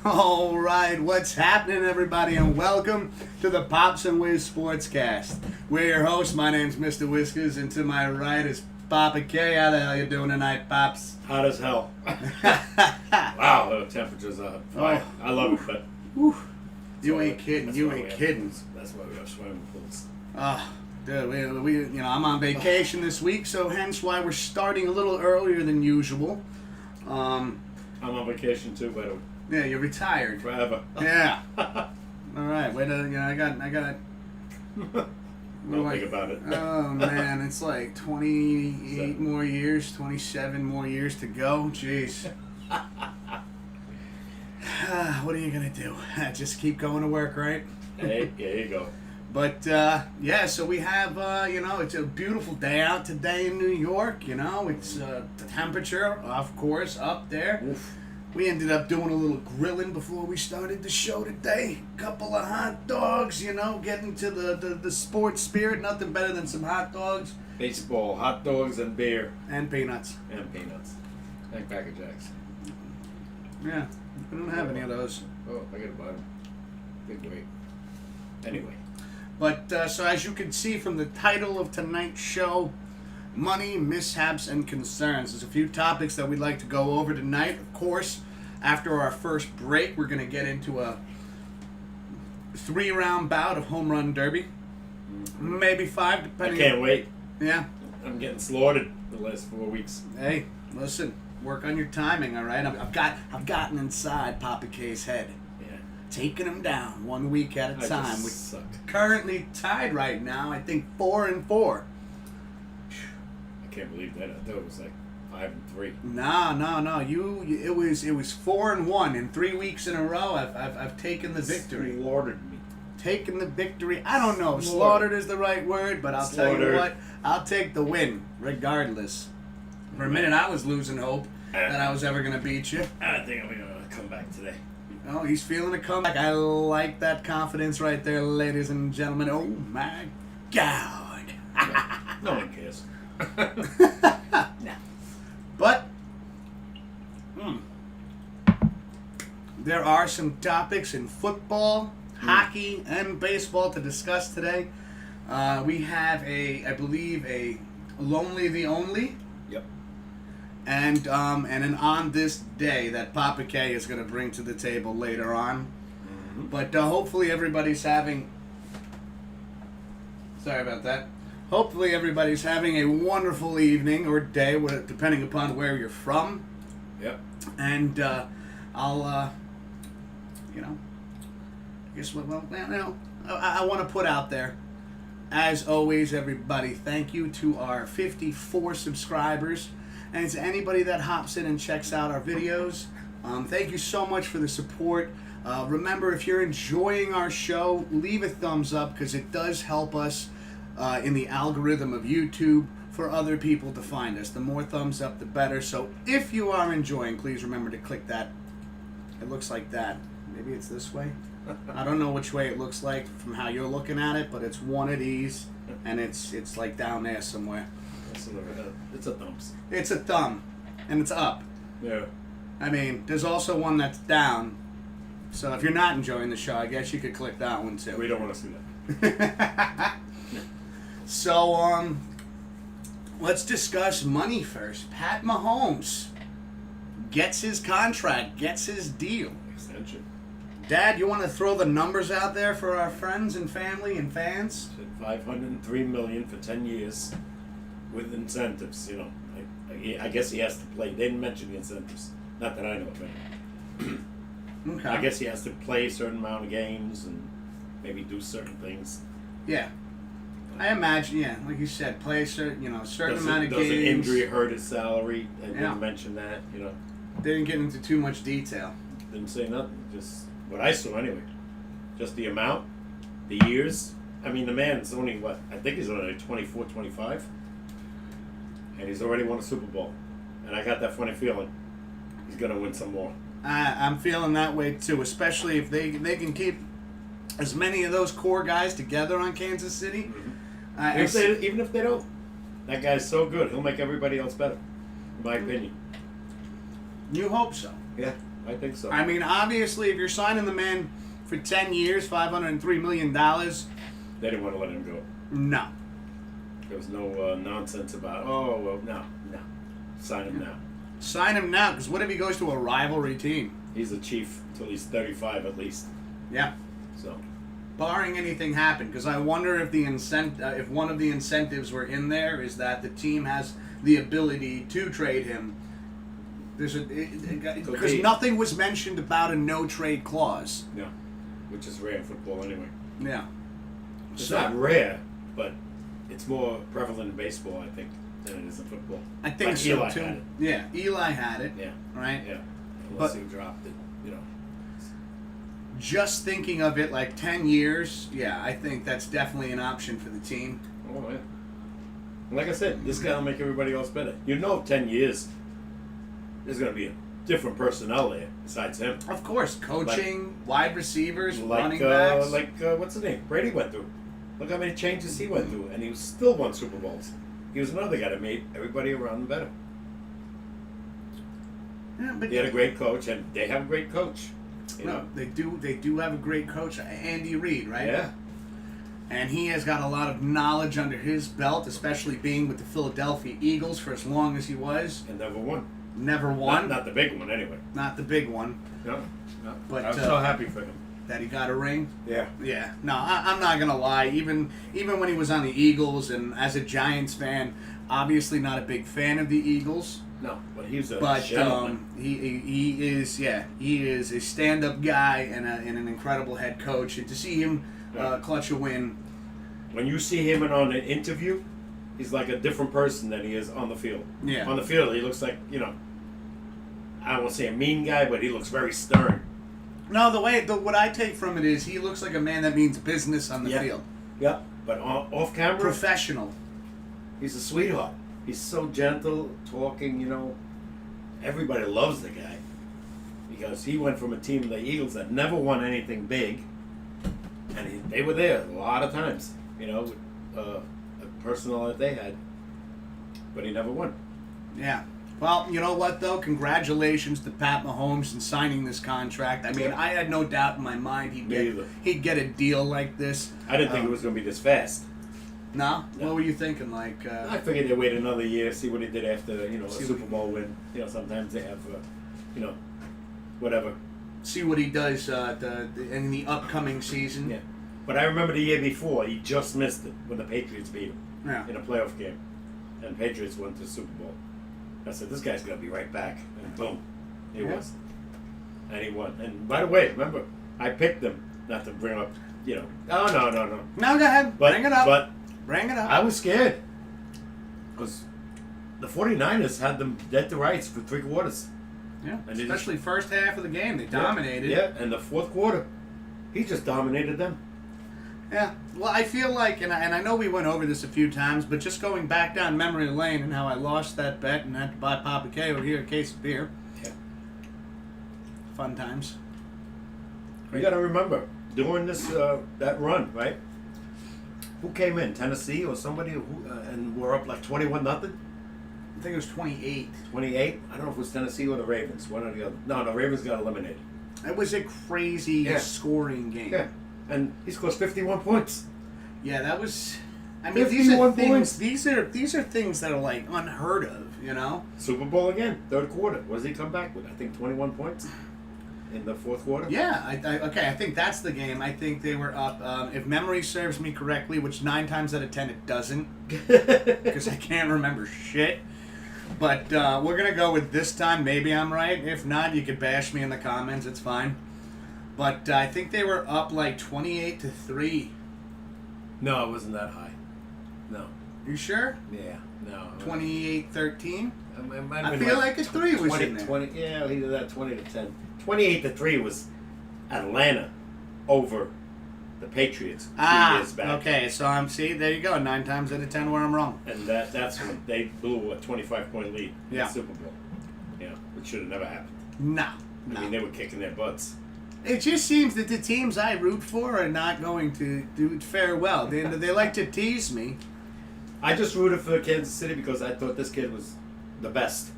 All right, what's happening, everybody, and welcome to the Pops and Wiz SportsCast. We're your hosts. My name's Mr. Whiskers, and to my right is Papa K. How the hell you doing tonight, Pops? Hot as hell. Wow, the temperature's up. I love it, but... You ain't kidding. You ain't kidding. That's why we have swimming pools. Dude, we I'm on vacation this week, so hence why we're starting a little earlier than usual. I'm on vacation too, by the way. Yeah, you're retired. Forever. Yeah. All right. Wait. I got. Don't think about it. Oh man, it's like 28 more years, 27 more years to go. Jeez. What are you gonna do? Just keep going to work, right? Hey, there you go. But yeah, so we have it's a beautiful day out today in New York. It's the temperature, of course, up there. Oof. We ended up doing a little grilling before we started the show today. Couple of hot dogs, getting to the sports spirit. Nothing better than some hot dogs. Baseball, hot dogs, and beer. And peanuts. And Cracker Jacks. Yeah, we don't have any of those. Oh, I gotta buy them. Big weight. Anyway. But, so as you can see from the title of tonight's show, money, mishaps, and concerns. There's a few topics that we'd like to go over tonight. Of course, after our first break, we're going to get into a 3-round bout of home run derby. Mm-hmm. Maybe 5, depending. I can't wait. Yeah. I'm getting slaughtered the last 4 weeks. Hey, listen, work on your timing, all right? I've gotten inside Papa K's head. Yeah. Taking him down 1 week at a time. We suck. Currently tied right now, I think 4-4. I can't believe that. I thought it was like 5-3. No. It was 4-1 in 3 weeks in a row. I've taken the victory. Slaughtered me. Taken the victory. I don't know. Slaughtered is the right word, but I'll tell you what. I'll take the win regardless. For a minute, I was losing hope that I was ever going to beat you. I think I'm going to come back today. Oh, he's feeling a comeback. I like that confidence right there, ladies and gentlemen. Oh my God. No one cares. No. But there are some topics in football, hockey, and baseball to discuss today. We have I believe a Lonely the Only. Yep. And an on this day that Papa K is going to bring to the table later on. Mm-hmm. But hopefully everybody's having... Sorry about that. Hopefully everybody's having a wonderful evening or day, depending upon where you're from. Yep. And I'll, I guess, I want to put out there, as always, everybody, thank you to our 54 subscribers. And to anybody that hops in and checks out our videos, thank you so much for the support. Remember, if you're enjoying our show, leave a thumbs up because it does help us in the algorithm of YouTube for other people to find us. The more thumbs up, the better. So if you are enjoying, please remember to click that. It looks like that. Maybe it's this way. I don't know which way it looks like from how you're looking at it, but it's one of these, and it's like down there somewhere. It's a thumbs. It's a thumb, and it's up. Yeah. I mean, there's also one that's down. So if you're not enjoying the show, I guess you could click that one too. We don't want to see that. So, let's discuss money first. Pat Mahomes gets his contract, gets his deal. Extension. Dad, you want to throw the numbers out there for our friends and family and fans? $503 million for 10 years. With incentives, I guess he has to play. They didn't mention the incentives. Not that I know of. Okay. I guess he has to play a certain amount of games and maybe do certain things. Yeah. I imagine, like you said, play a certain amount of games. Does an injury hurt his salary? I Yeah. didn't mention that, They didn't get into too much detail. Didn't say nothing. Just what I saw anyway. Just the amount, the years. I mean, the man's only, I think he's only 24, 25. And he's already won a Super Bowl. And I got that funny feeling he's going to win some more. I'm feeling that way too, especially if they can keep as many of those core guys together on Kansas City. Mm-hmm. Even if they don't, that guy's so good. He'll make everybody else better, in my opinion. You hope so. Yeah. I think so. I mean, obviously, if you're signing the man for 10 years, $503 million, They didn't want to let him go. no. There was no nonsense about, oh, well, no. Sign him now. Sign him now, because what if he goes to a rivalry team? He's a chief till he's 35 at least. Yeah. So, Barring anything happen, because I wonder if if one of the incentives were in there is that the team has the ability to trade him. Because nothing was mentioned about a no trade clause. no. Which is rare in football anyway. Yeah. It's not rare, but it's more prevalent in baseball, I think, than it is in football. I think like so Eli too. had it. Yeah, Eli had it. Yeah. Right. Yeah. Unless But- he dropped it, Just thinking of it like 10 years, yeah, I think that's definitely an option for the team. Oh, yeah. And like I said, this guy will make everybody else better. 10 years, there's going to be a different personnel there besides him. Of course, coaching, wide receivers, Like, running backs. what's his name? Brady went through. Look how many changes he went through, and he still won Super Bowls. He was another guy that made everybody around him better. Yeah, but He had a great coach, and they have a great coach. You no, know? they do have a great coach, Andy Reid, right? Yeah. And he has got a lot of knowledge under his belt, especially being with the Philadelphia Eagles for as long as he was. And never won. Never won. Not the big one, anyway. Not the big one. No. But, I'm so happy for him. That he got a ring. Yeah. Yeah. No, I'm not gonna lie. Even when he was on the Eagles, and as a Giants fan, obviously not a big fan of the Eagles. No, but he's a But gentleman. he is a stand-up guy and an incredible head coach, and to see him clutch a win. When you see him on an interview, he's like a different person than he is on the field. Yeah. On the field, he looks like, I don't want to say a mean guy, but he looks very stern. No, what I take from it is he looks like a man that means business on the field. Yep. But off camera, Professional. he's a sweetheart. He's so gentle, talking, Everybody loves the guy. Because he went from a team, the Eagles, that never won anything big. And they were there a lot of times, with a personnel that they had. But he never won. Yeah. Well, you know what, though? Congratulations to Pat Mahomes in signing this contract. I mean, I had no doubt in my mind he'd get a deal like this. I didn't think it was going to be this fast. No? No. What were you thinking? I figured they'd wait another year, see what he did after, a Super Bowl win. Sometimes they have, whatever. See what he does in the upcoming season. Yeah. But I remember the year before, he just missed it when the Patriots beat him in a playoff game. And Patriots went to the Super Bowl. I said, this guy's going to be right back. And boom, he was. And he won. And by the way, remember, I picked him, not to bring up, oh, no. No, go ahead. Bring it up. But Bring it up. I was scared. Because the 49ers had them dead to rights for 3 quarters. Yeah, And especially first half of the game. They dominated. Yeah, and the fourth quarter, he just dominated them. Yeah. Well, I feel like, and I know we went over this a few times, but just going back down memory lane and how I lost that bet and had to buy Papa K over here a case of beer. Yeah. Fun times. You got to remember, during this that run, right? Who came in? Tennessee or somebody? And we're up like 21-0? I think it was 28. 28? I don't know if it was Tennessee or the Ravens. One or the other. No, the Ravens got eliminated. It was a crazy scoring game. Yeah. And he scores 51 points. Yeah, that was. I mean, these are 51 things. points. These are things that are like unheard of. Super Bowl again, third quarter. What does he come back with? I think 21 points in the fourth quarter. Yeah. I think that's the game. I think they were up. If memory serves me correctly, which 9 times out of 10 it doesn't, because I can't remember shit. But we're gonna go with this time. Maybe I'm right. If not, you could bash me in the comments. It's fine. But I think they were up like 28-3. No, it wasn't that high. No. You sure? Yeah. No. 28-13. I I feel like a 3 was in there. 20, yeah, either that 20-10. 28-3 was Atlanta over the Patriots 2 years back. Okay. So there you go. 9 times out of 10 where I'm wrong. And that's when they blew a 25-point lead in Yeah. the Super Bowl. Yeah, which should have never happened. No. I mean, they were kicking their butts. It just seems that the teams I root for are not going to fare well. They like to tease me. I just rooted for Kansas City because I thought this kid was the best.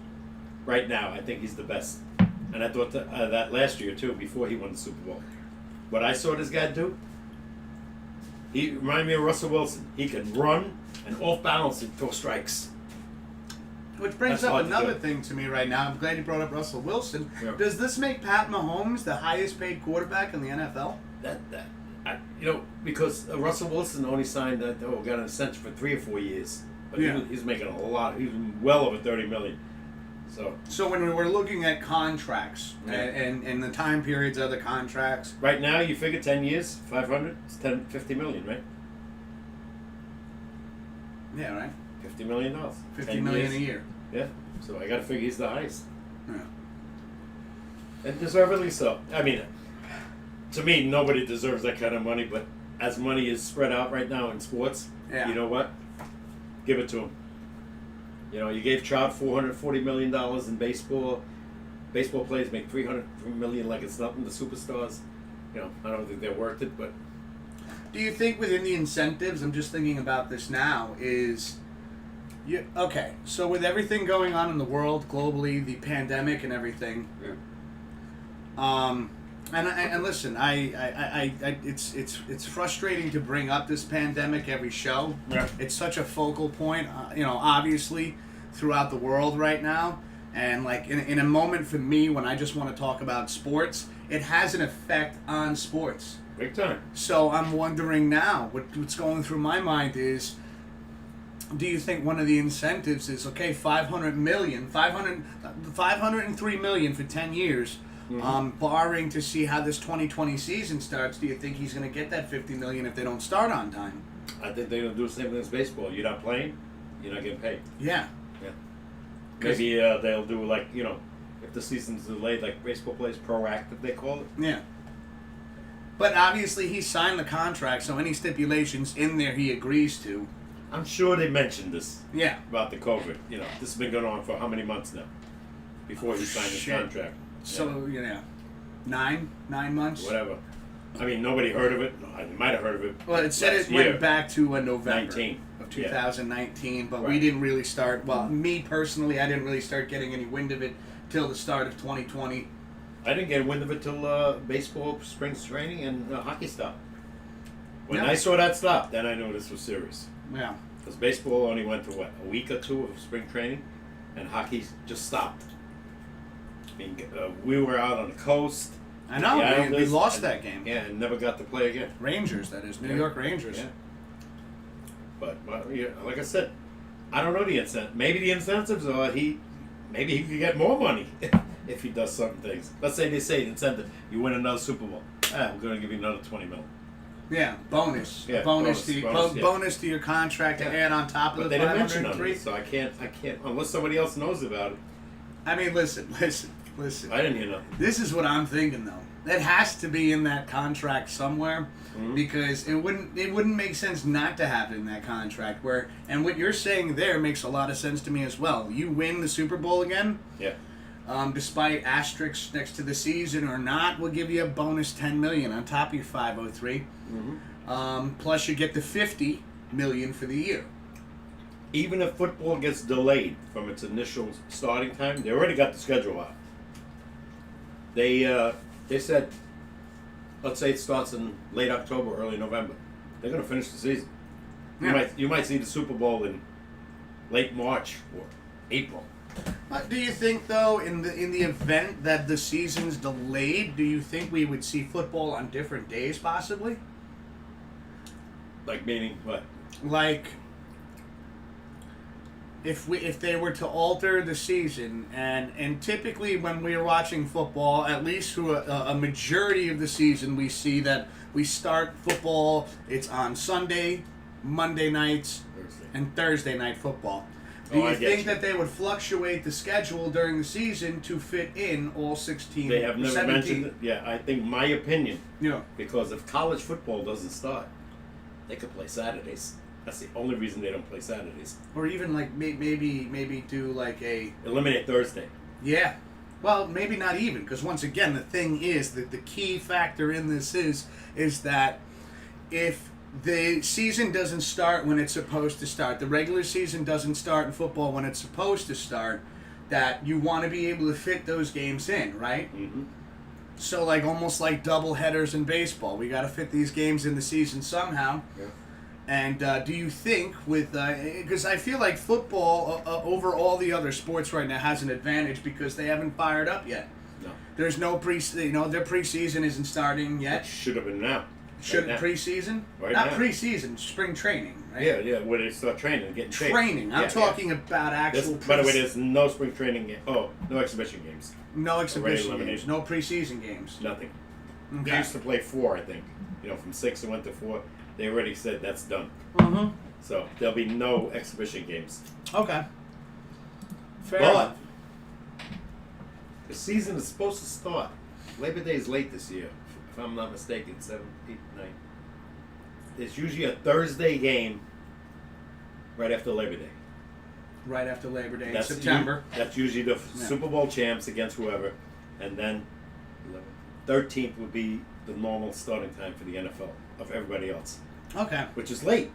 Right now, I think he's the best. And I thought that last year too, before he won the Super Bowl. What I saw this guy do, he reminded me of Russell Wilson. He can run and off balance and throw strikes. Which brings That's up hard to another do. thing to me right now. I'm glad you brought up Russell Wilson. Yeah. Does this make Pat Mahomes the highest paid quarterback in the NFL? Because Russell Wilson only signed got an incentive for 3 or 4 years, but Yeah. he's making a lot. He's well over $30 million. So when we're looking at contracts Yeah. and the time periods of the contracts, Right now, you figure 10 years, 500, it's 50 million, right? yeah, right, $50 million. $50 10 million years. a year. Yeah, so I got to figure he's the highest. Yeah. And deservedly so. I mean, to me, nobody deserves that kind of money, but as money is spread out right now in sports, Yeah. you know what? Give it to him. You gave Trout $440 million in baseball. Baseball players make $300 million like it's nothing. The superstars, I don't think they're worth it, but Do you think within the incentives, I'm just thinking about this now, okay, so with everything going on in the world globally, the pandemic and everything, and listen, it's frustrating to bring up this pandemic every show. Yeah. It's such a focal point, obviously throughout the world right now, and like in a moment for me when I just want to talk about sports, it has an effect on sports. big time. So I'm wondering now, what's going through my mind is, do you think one of the incentives is, okay, 503 million for 10 years, barring to see how this 2020 season starts? Do you think he's going to get that 50 million if they don't start on time? I think they're going to do the same thing as baseball. You're not playing, you're not getting paid. Yeah. Yeah. Maybe they'll do like, if the season's delayed, like baseball plays proactive, they call it. Yeah. But obviously he signed the contract, so any stipulations in there he agrees to. I'm sure they mentioned this Yeah. about the COVID. This has been going on for how many months now? Before he signed his Shit. contract. So, 9 months? Whatever. I mean, nobody heard of it. I might have heard of it. Well, it said last it year. went back to November 19. of 2019, but we Right. didn't really start. Well, me personally, I didn't really start getting any wind of it till the start of 2020. I didn't get wind of it till baseball spring training and hockey stopped. When Yeah. I saw that stop, then I knew this was serious. Yeah. Because baseball only went to a week or two of spring training, and hockey just stopped. I mean, we were out on the coast. I know. The We Islanders, lost and- that game. Yeah, and never got to play again. Rangers, that is. New Yeah. York Rangers. Yeah. But like I said, I don't know the incentive. Maybe the incentives are maybe he could get more money if he does certain things. Let's say they say the incentive, you win another Super Bowl. We're going to give you another $20 million. Yeah, bonus. Yeah, bonus bonus, to your contract to Yeah. add on top of But the they didn't mention none of 503. it, so I can't unless somebody else knows about it. I mean, listen. I didn't hear nothing. This is what I'm thinking, though. It has to be in that contract somewhere, because it wouldn't make sense not to have it in that contract. And what you're saying there makes a lot of sense to me as well. You win the Super Bowl again, Yeah. despite asterisks next to the season or not, we'll give you a bonus $10 million on top of your 503. Plus you get the $50 million for the year. Even if football gets delayed from its initial starting time, they already got the schedule out. They said, let's say it starts in late October, early November. They're going to finish the season. Yeah. You might see the Super Bowl in late March or April. Do you think, though, in the event that the season's delayed, do you think we would see football on different days, possibly? Like meaning what? Like, if they were to alter the season, and typically when we're watching football, at least through a majority of the season, we see that we start football, it's on Sunday, Monday nights, Thursday. and Thursday night football. Do I you get think you. that they would fluctuate the schedule during the season to fit in all 16? They have never 17? mentioned it. Yeah, I think my opinion, Yeah. because if college football doesn't start, they could play Saturdays. That's the only reason they don't play Saturdays. Or even like maybe do like a Eliminate Thursday. yeah. Well, maybe not even, because once again, the thing is that the key factor in this is that if the season doesn't start when it's supposed to start, the regular season doesn't start in football when it's supposed to start, that you want to be able to fit those games in, right? Mm-hmm. So, like, almost like double headers in baseball. We got to fit these games in the season somehow. Yeah. And do you think with because I feel like football over all the other sports right now has an advantage because they haven't fired up yet. No. There's no their preseason isn't starting yet. It should have been now. Shouldn't preseason? Right Not now. Preseason, spring training, right? Yeah, when they start training, getting shape. Training. I'm Yeah, talking about actual. By the way, there's no spring training game. Oh, no exhibition games. no exhibition already games, eliminated. no preseason games. Nothing. Okay. They used to play 4, I think. From 6 and went to 4. They already said that's done. Mm-hmm. So there'll be no exhibition games. Okay. Fair But enough. the season is supposed to start. Labor Day is late this year, if I'm not mistaken. 7, 8, 9. There's usually a Thursday game right after Labor Day. Right after Labor Day in That's September. That's usually the Yeah. Super Bowl champs against whoever, and then 13th would be the normal starting time for the NFL of everybody else, Okay. which is late.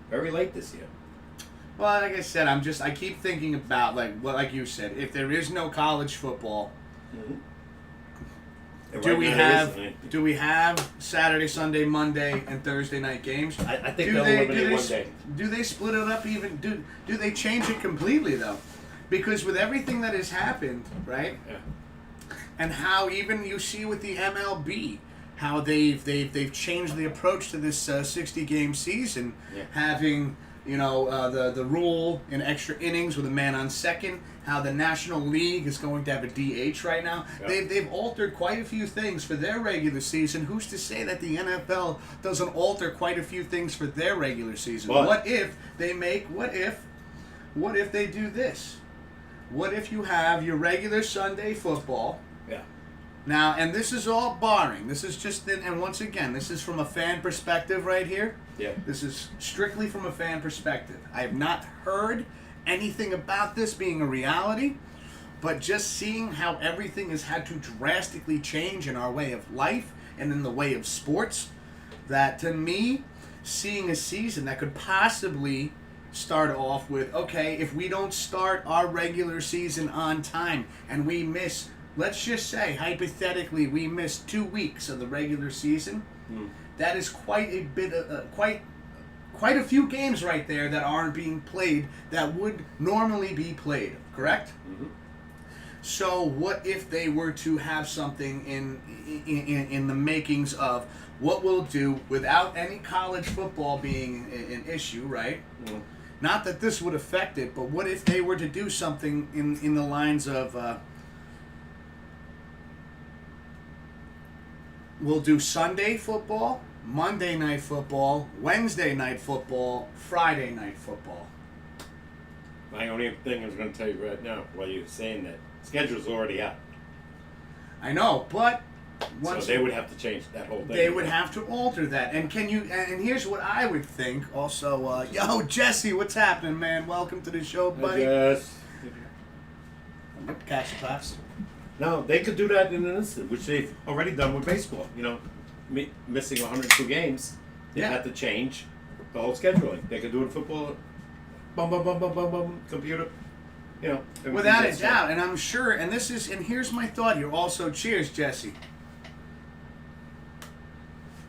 Very late this year. Well, like I said, I keep thinking about like you said, if there is no college football, And do right we now there have isn't any. Saturday, Sunday, Monday, and Thursday night games? I think they'll eliminate one day. Do they split it up even? Do they change it completely though? Because with everything that has happened, right? Yeah. And how even you see with the MLB, how they've changed the approach to this 60 game season, Yeah. having the rule in extra innings with a man on second. How the National League is going to have a DH right now. Yeah. They've altered quite a few things for their regular season. Who's to say that the NFL doesn't alter quite a few things for their regular season? But- What if they do this? What if you have your regular Sunday football? Yeah. Now, and this is all barring. This is just, and once again, this is from a fan perspective right here. Yeah. This is strictly from a fan perspective. I have not heard anything about this being a reality, but just seeing how everything has had to drastically change in our way of life and in the way of sports, that to me, seeing a season that could possibly start off with, okay, if we don't start our regular season on time and we miss, let's just say, hypothetically, we miss 2 weeks of the regular season, that is quite a bit of, quite a few games right there that aren't being played that would normally be played, correct? Mm-hmm. So what if they were to have something in the makings of what we'll do without any college football being an issue, right? Mm-hmm. Not that this would affect it, but what if they were to do something in the lines of we'll do Sunday football, Monday night football, Wednesday night football, Friday night football. My only thing I was going to tell you right now, while you're saying that, schedule's already out. I know, but So they would have to change that whole thing. they would have to alter that. And can you? And here's what I would think. Also, yo, Jesse, what's happening, man? Welcome to the show, buddy. Yes. Catch the class. No, they could do that in an instant, which they've already done with baseball. Missing 102 games, they Yeah. had to change the whole scheduling. They could do it in football. Bum, bum, bum, bum, bum, bum, computer. everything Without a gets doubt, done. and I'm sure, and here's my thought here. Also, cheers, Jesse.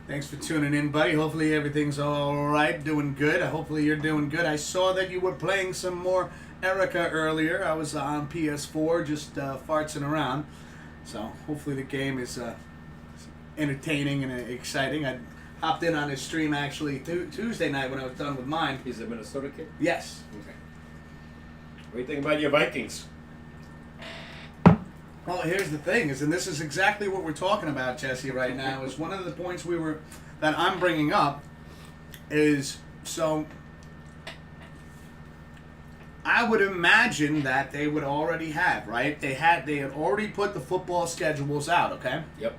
Thanks for tuning in, buddy. Hopefully everything's all right, doing good. Hopefully you're doing good. I saw that you were playing some more Erica earlier. I was on PS4, just fartsing around. So hopefully the game is entertaining and exciting. I hopped in on his stream actually Tuesday night when I was done with mine. He's a Minnesota kid? Yes. Okay. What do you think about your Vikings? Well, here's the thing, and this is exactly what we're talking about, Jesse, right now, is one of the points that I'm bringing up is, so I would imagine that they would already have, right? They had already put the football schedules out, okay? Yep.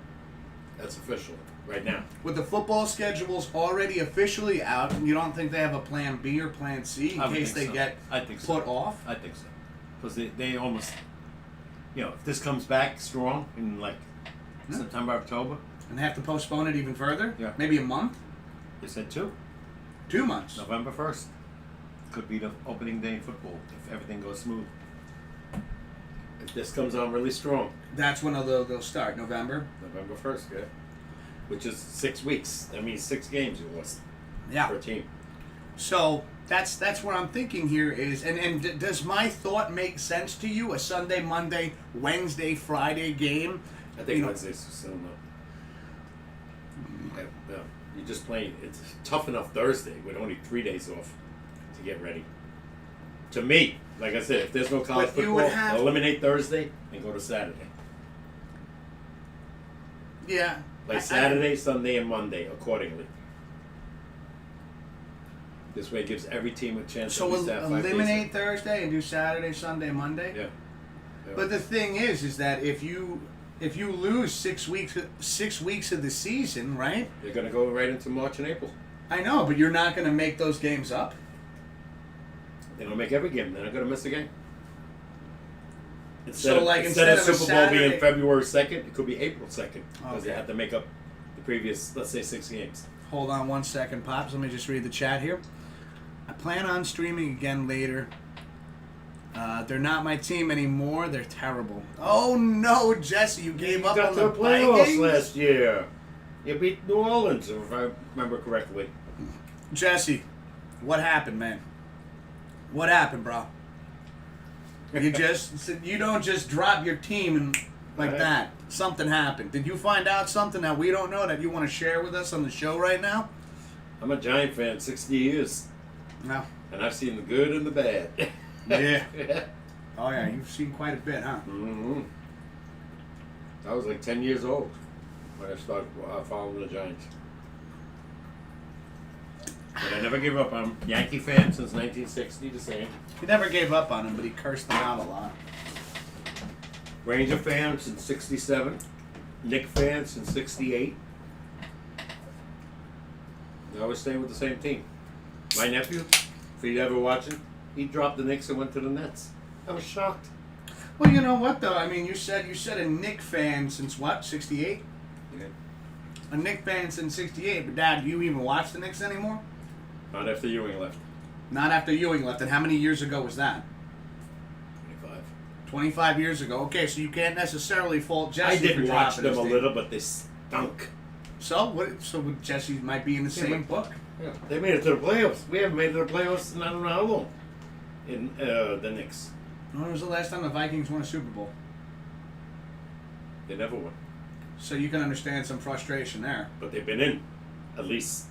That's official right now. With the football schedules already officially out, you don't think they have a plan B or plan C in I would case think they so. get I think so. put off? I think so. Because they almost, if this comes back strong in September, October, And they have to postpone it even further? Yeah. Maybe a month? they said 2. 2 months? November 1st could be the opening day in football if everything goes smooth. If this comes on really strong, That's when they'll start. November. November 1st, yeah. Which is 6 weeks. That means 6 games you lost Yeah. per team. So that's what I'm thinking here is, and does my thought make sense to you? A Sunday, Monday, Wednesday, Friday game. I think You know- Wednesday's still no. Yeah, you're just playing. It's tough enough Thursday with only 3 days off to get ready. To me, like I said, if there's no college But you would football, have- eliminate Thursday and go to Saturday. Yeah. Like Saturday, Sunday, and Monday accordingly. This way it gives every team a chance So to at least have 5 days. eliminate Thursday and do Saturday, Sunday, Monday. Yeah. But the thing is that if you lose 6 weeks of the season, right? They're going to go right into March and April. I know, but you're not going to make those games up. They don't make every game. They're not going to miss a game. So, like, instead of instead of a Super Bowl being Saturday- February 2nd, it could be April 2nd because they Okay. have to make up the previous, let's say, 6 games. Hold on 1 second, Pops. Let me just read the chat here. I plan on streaming again later. They're not my team anymore. They're terrible. Oh no, Jesse, you gave up got on to the the playoffs Vikings? last year. You beat New Orleans, if I remember correctly. Jesse, what happened, man? What happened, bro? You don't just drop your team and like Right. that. Something happened. Did you find out something that we don't know that you want to share with us on the show right now? I'm a Giant fan, 60 years, No. and I've seen the good and the bad. Yeah. Yeah. Oh yeah, you've seen quite a bit, huh? Mm-hmm. I was like 10 years old when I started following the Giants. But I never gave up. I'm a Yankee fan since 1960, the same. He never gave up on him, but he cursed them out a lot. Ranger fan since 67. Knick fan since 68. I always stay with the same team. My nephew, if you ever watching, he dropped the Knicks and went to the Nets. I was shocked. Well, you know what though? I mean, you said a Knick fan since what? 68? Yeah. A Knick fan since 68. But Dad, do you even watch the Knicks anymore? Not after Ewing left. Not after Ewing left. And how many years ago was that? 25. 25 years ago. Okay, so you can't necessarily fault Jesse I for did watch dropping them his a team. little, but they stunk. So what? So Jesse might be in the same book. Yeah. They made it to the playoffs. We haven't made it to the playoffs in I don't know how long. In the Knicks. When was the last time the Vikings won a Super Bowl? They never won. So you can understand some frustration there. But they've been in at least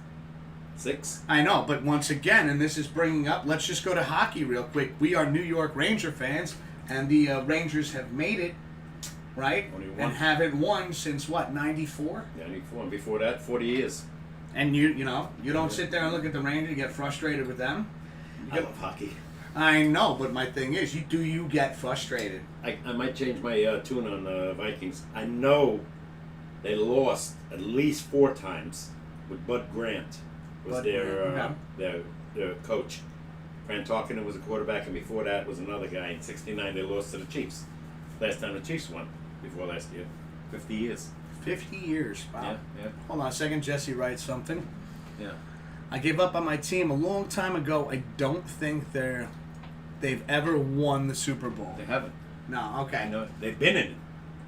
6. I know, but once again, and this is bringing up, let's just go to hockey real quick. We are New York Ranger fans, and the Rangers have made it, right? Only one. And haven't won since what, 94? 94. And before that, 40 years. And you don't sit there and look at the Rangers and get frustrated with them. I love hockey. I know, but my thing is, you get frustrated. I might change my tune on the Vikings. I know they lost at least 4 times with Bud Grant was Bud their, Grant, their coach. Fran Tarkenton was a quarterback, and before that was another guy. In '69, they lost to the Chiefs. Last time the Chiefs won, before last year. 50 years. 50 years. Wow. Yeah. Hold on a second. Jesse writes something. Yeah. I gave up on my team a long time ago. I don't think they've ever won the Super Bowl. They haven't. No, okay. I know they've been in it,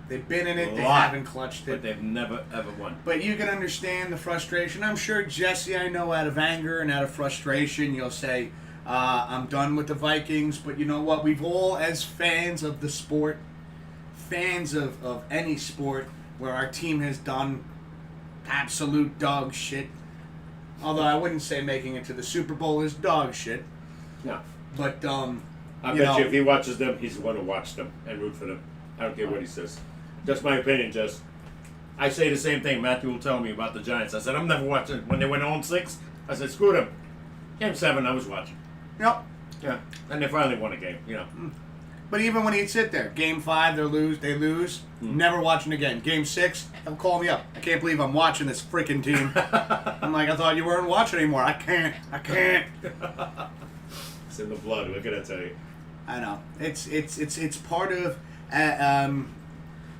They've been in it. A They lot, haven't clutched but it. they've never ever won. But you can understand the frustration. I'm sure Jesse, I know out of anger and out of frustration, you'll say, I'm done with the Vikings. But you know what? We've all, as fans of the sport, fans of any sport where our team has done absolute dog shit. Although I wouldn't say making it to the Super Bowl is dog shit. No. But, I bet you if he watches them, he's the one to watch them and root for them. I don't care what he says. Just my opinion, Jess. I say the same thing Matthew will tell me about the Giants. I said, I'm never watching. When they went 0-6, I said, screw them. Game 7, I was watching. Yep. Yeah. And they finally won a game, But even when he'd sit there, Game 5, they lose, never watching again. Game 6, they'll call me up. I can't believe I'm watching this freaking team. I'm like, I thought you weren't watching anymore. I can't. It's in the blood. What can I tell you? I know. It's part of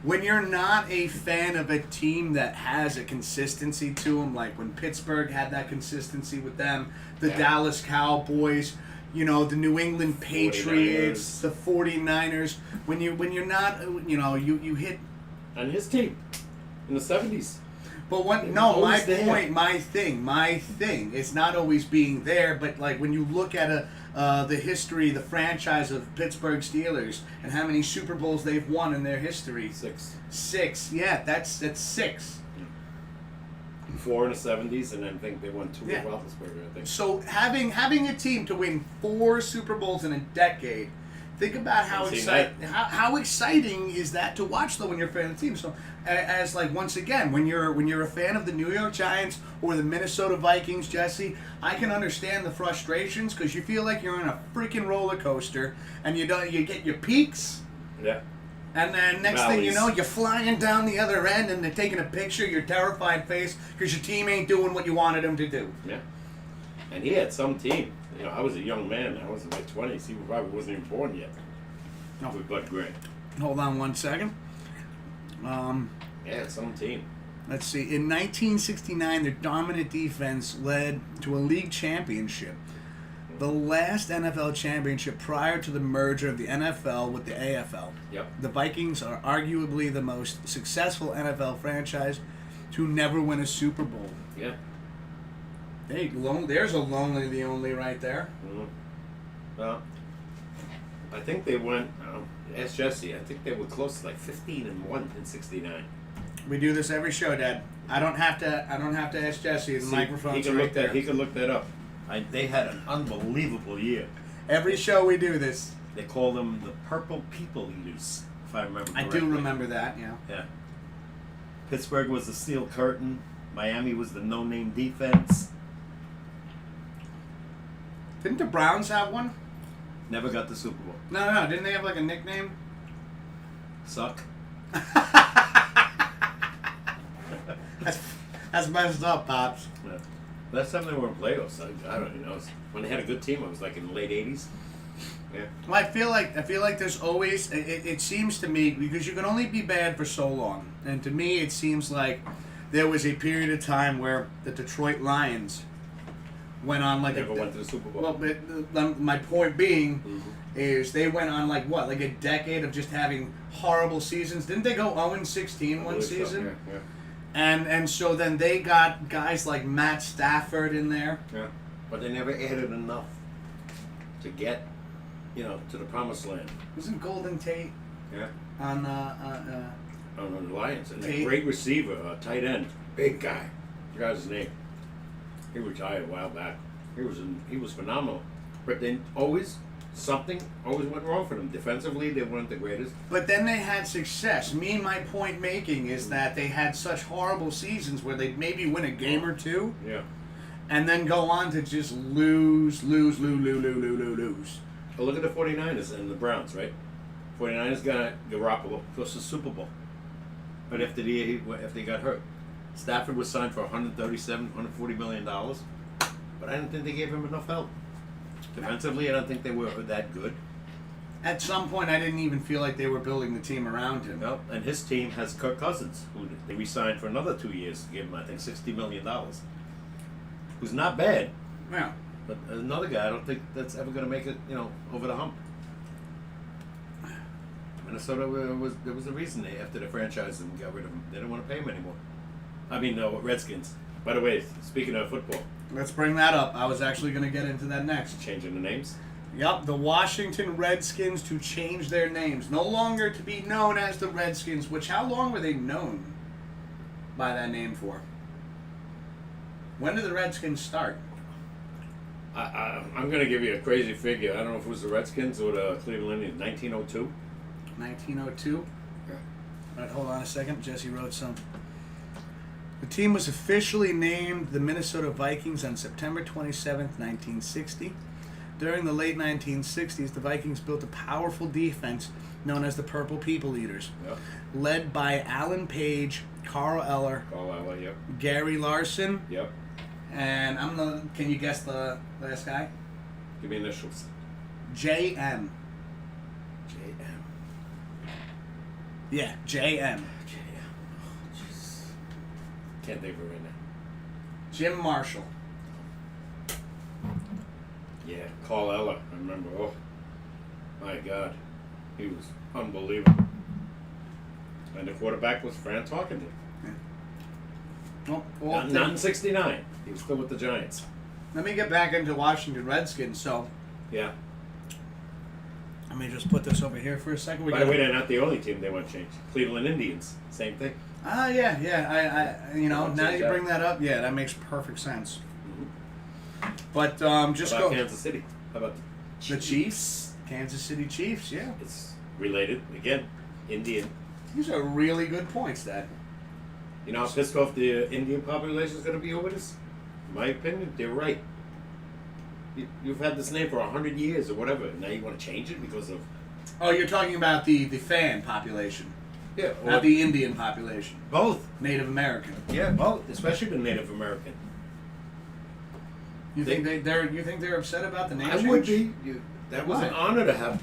when you're not a fan of a team that has a consistency to them, like when Pittsburgh had that consistency with them, the Yeah. Dallas Cowboys. you know, the New England Patriots, 49ers. the 49ers. When you're not, you know, you hit. And his team in the 70s. But what? They were No, my always there. point, my thing. It's not always being there, but like when you look at the history, the franchise of Pittsburgh Steelers, and how many Super Bowls they've won in their history. 6. 6. Yeah, that's 6. 4 in the 70s, and then I think they won 2 Yeah. with Roethlisberger, I think. So having a team to win 4 Super Bowls in a decade, think about how I've seen how exciting is that to watch though when you're a fan of the team. So as like once again, when you're a fan of the New York Giants or the Minnesota Vikings, Jesse, I can understand the frustrations because you feel like you're on a freaking roller coaster and you get your peaks. Yeah. And then next thing you Valleys. know, you're flying down the other end and they're taking a picture, your terrified face, because your team ain't doing what you wanted them to do. Yeah. And he had some team. You know, I was a young man. I was in my 20s. He probably wasn't even born yet. No. With Bud Gray. Hold on one second. Yeah, some team. Let's see. In 1969, their dominant defense led to a league championship. The last NFL championship prior to the merger of the NFL with the AFL. Yep. The Vikings are arguably the most successful NFL franchise to never win a Super Bowl. Yeah. Hey, there's a lonely the only right there. Mm-hmm. Well, I think they went. Ask Jesse. I think they were close to like 15-1 in '69. We do this every show, Dad. I don't have to ask Jesse. The microphone's right there. He could look that up. They had an unbelievable year. Every show we do this. They call them the Purple People Eaters, if I remember I correctly. do remember that. Yeah. Yeah. Pittsburgh was the Steel Curtain. Miami was the no-name defense. Didn't the Browns have one? Never got the Super Bowl. No. Didn't they have like a nickname? Suck. That's messed up, Pops. Yeah. Last time they were in playoffs, I don't even know. When they had a good team, it was like in the late '80s. Yeah. Well, I feel like there's always. It seems to me because you can only be bad for so long, and to me it seems like there was a period of time where the Detroit Lions went on like Never went to the Super Bowl. Well, but my point being Mhm. is they went on like a decade of just having horrible seasons. Didn't they go 0-16 I one believe so, season? Yeah. And so then they got guys like Matt Stafford in there. Yeah. But they never added enough to get, to the promised land. Wasn't Golden Tate Yeah. on On the Lions. And a Tate. great receiver, tight end, big guy. I forgot his name. He retired a while back. He was phenomenal. But then something always went wrong for them. Defensively, they weren't the greatest. But then they had success. My point making is that they had such horrible seasons where they'd maybe win a game or two Yeah. and then go on to just lose. But look at the 49ers and the Browns, right? 49ers got Garoppolo. Plus the Super Bowl. But after the year, if they got hurt, Stafford was signed for $140 million. But I didn't think they gave him enough help. Defensively, I don't think they were that good. At some point, I didn't even feel like they were building the team around him. No, and his team has Kirk Cousins, who they re-signed for another 2 years. Gave him, I think, $60 million. Who's not bad, Yeah. but another guy I don't think that's ever going to make it, over the hump. Minnesota there was a reason after the franchise and got rid of him. They didn't want to pay him anymore. I mean, no, Redskins. By the way, speaking of football, Let's bring that up. I was actually going to get into that next. changing the names. Yep, the Washington Redskins to change their names. No longer to be known as the Redskins, which how long were they known by that name for? When did the Redskins start? I'm going to give you a crazy figure. I don't know if it was the Redskins or the Cleveland Indians. 1902. 1902? Yeah. All right, hold on a second. Jesse wrote some. The team was officially named the Minnesota Vikings on September 27th, 1960. During the late 1960s, the Vikings built a powerful defense known as the Purple People Eaters, Yep. led by Alan Page, Carl Eller, Carlisle, yep. Gary Larson, Yep. and can you guess the last guy? Give me initials. J.M. J.M. Yeah, J.M. J.M. Oh, jeez. Can't think of it right now. Jim Marshall. Yeah, Carl Eller. I remember. Oh, my God. He was unbelievable. And the quarterback was Fran Tarkenton. Well, Not in 69. He was still with the Giants. let me get back into Washington Redskins. So Yeah. let me just put this over here for a second. By the way, they're not the only team they want changed. Cleveland Indians. Same thing. Yeah. I you know, I'll now change you that. bring that up. Yeah, that makes perfect sense. But just How about go. Kansas City? How about The Chiefs, Kansas City Chiefs. Yeah, It's related. Again, Indian. these are really good points, Dad. You know how pissed off the Indian population is going to be over this? In my opinion, they're right. You've had this name for 100 years or whatever. Now you want to change it because of... Oh, you're talking about the fan population, Yeah, or not the Indian population, both. Native American. Yeah, both. Especially the Native American. You think they're upset about the name I change? would be. That was Why? an honor to have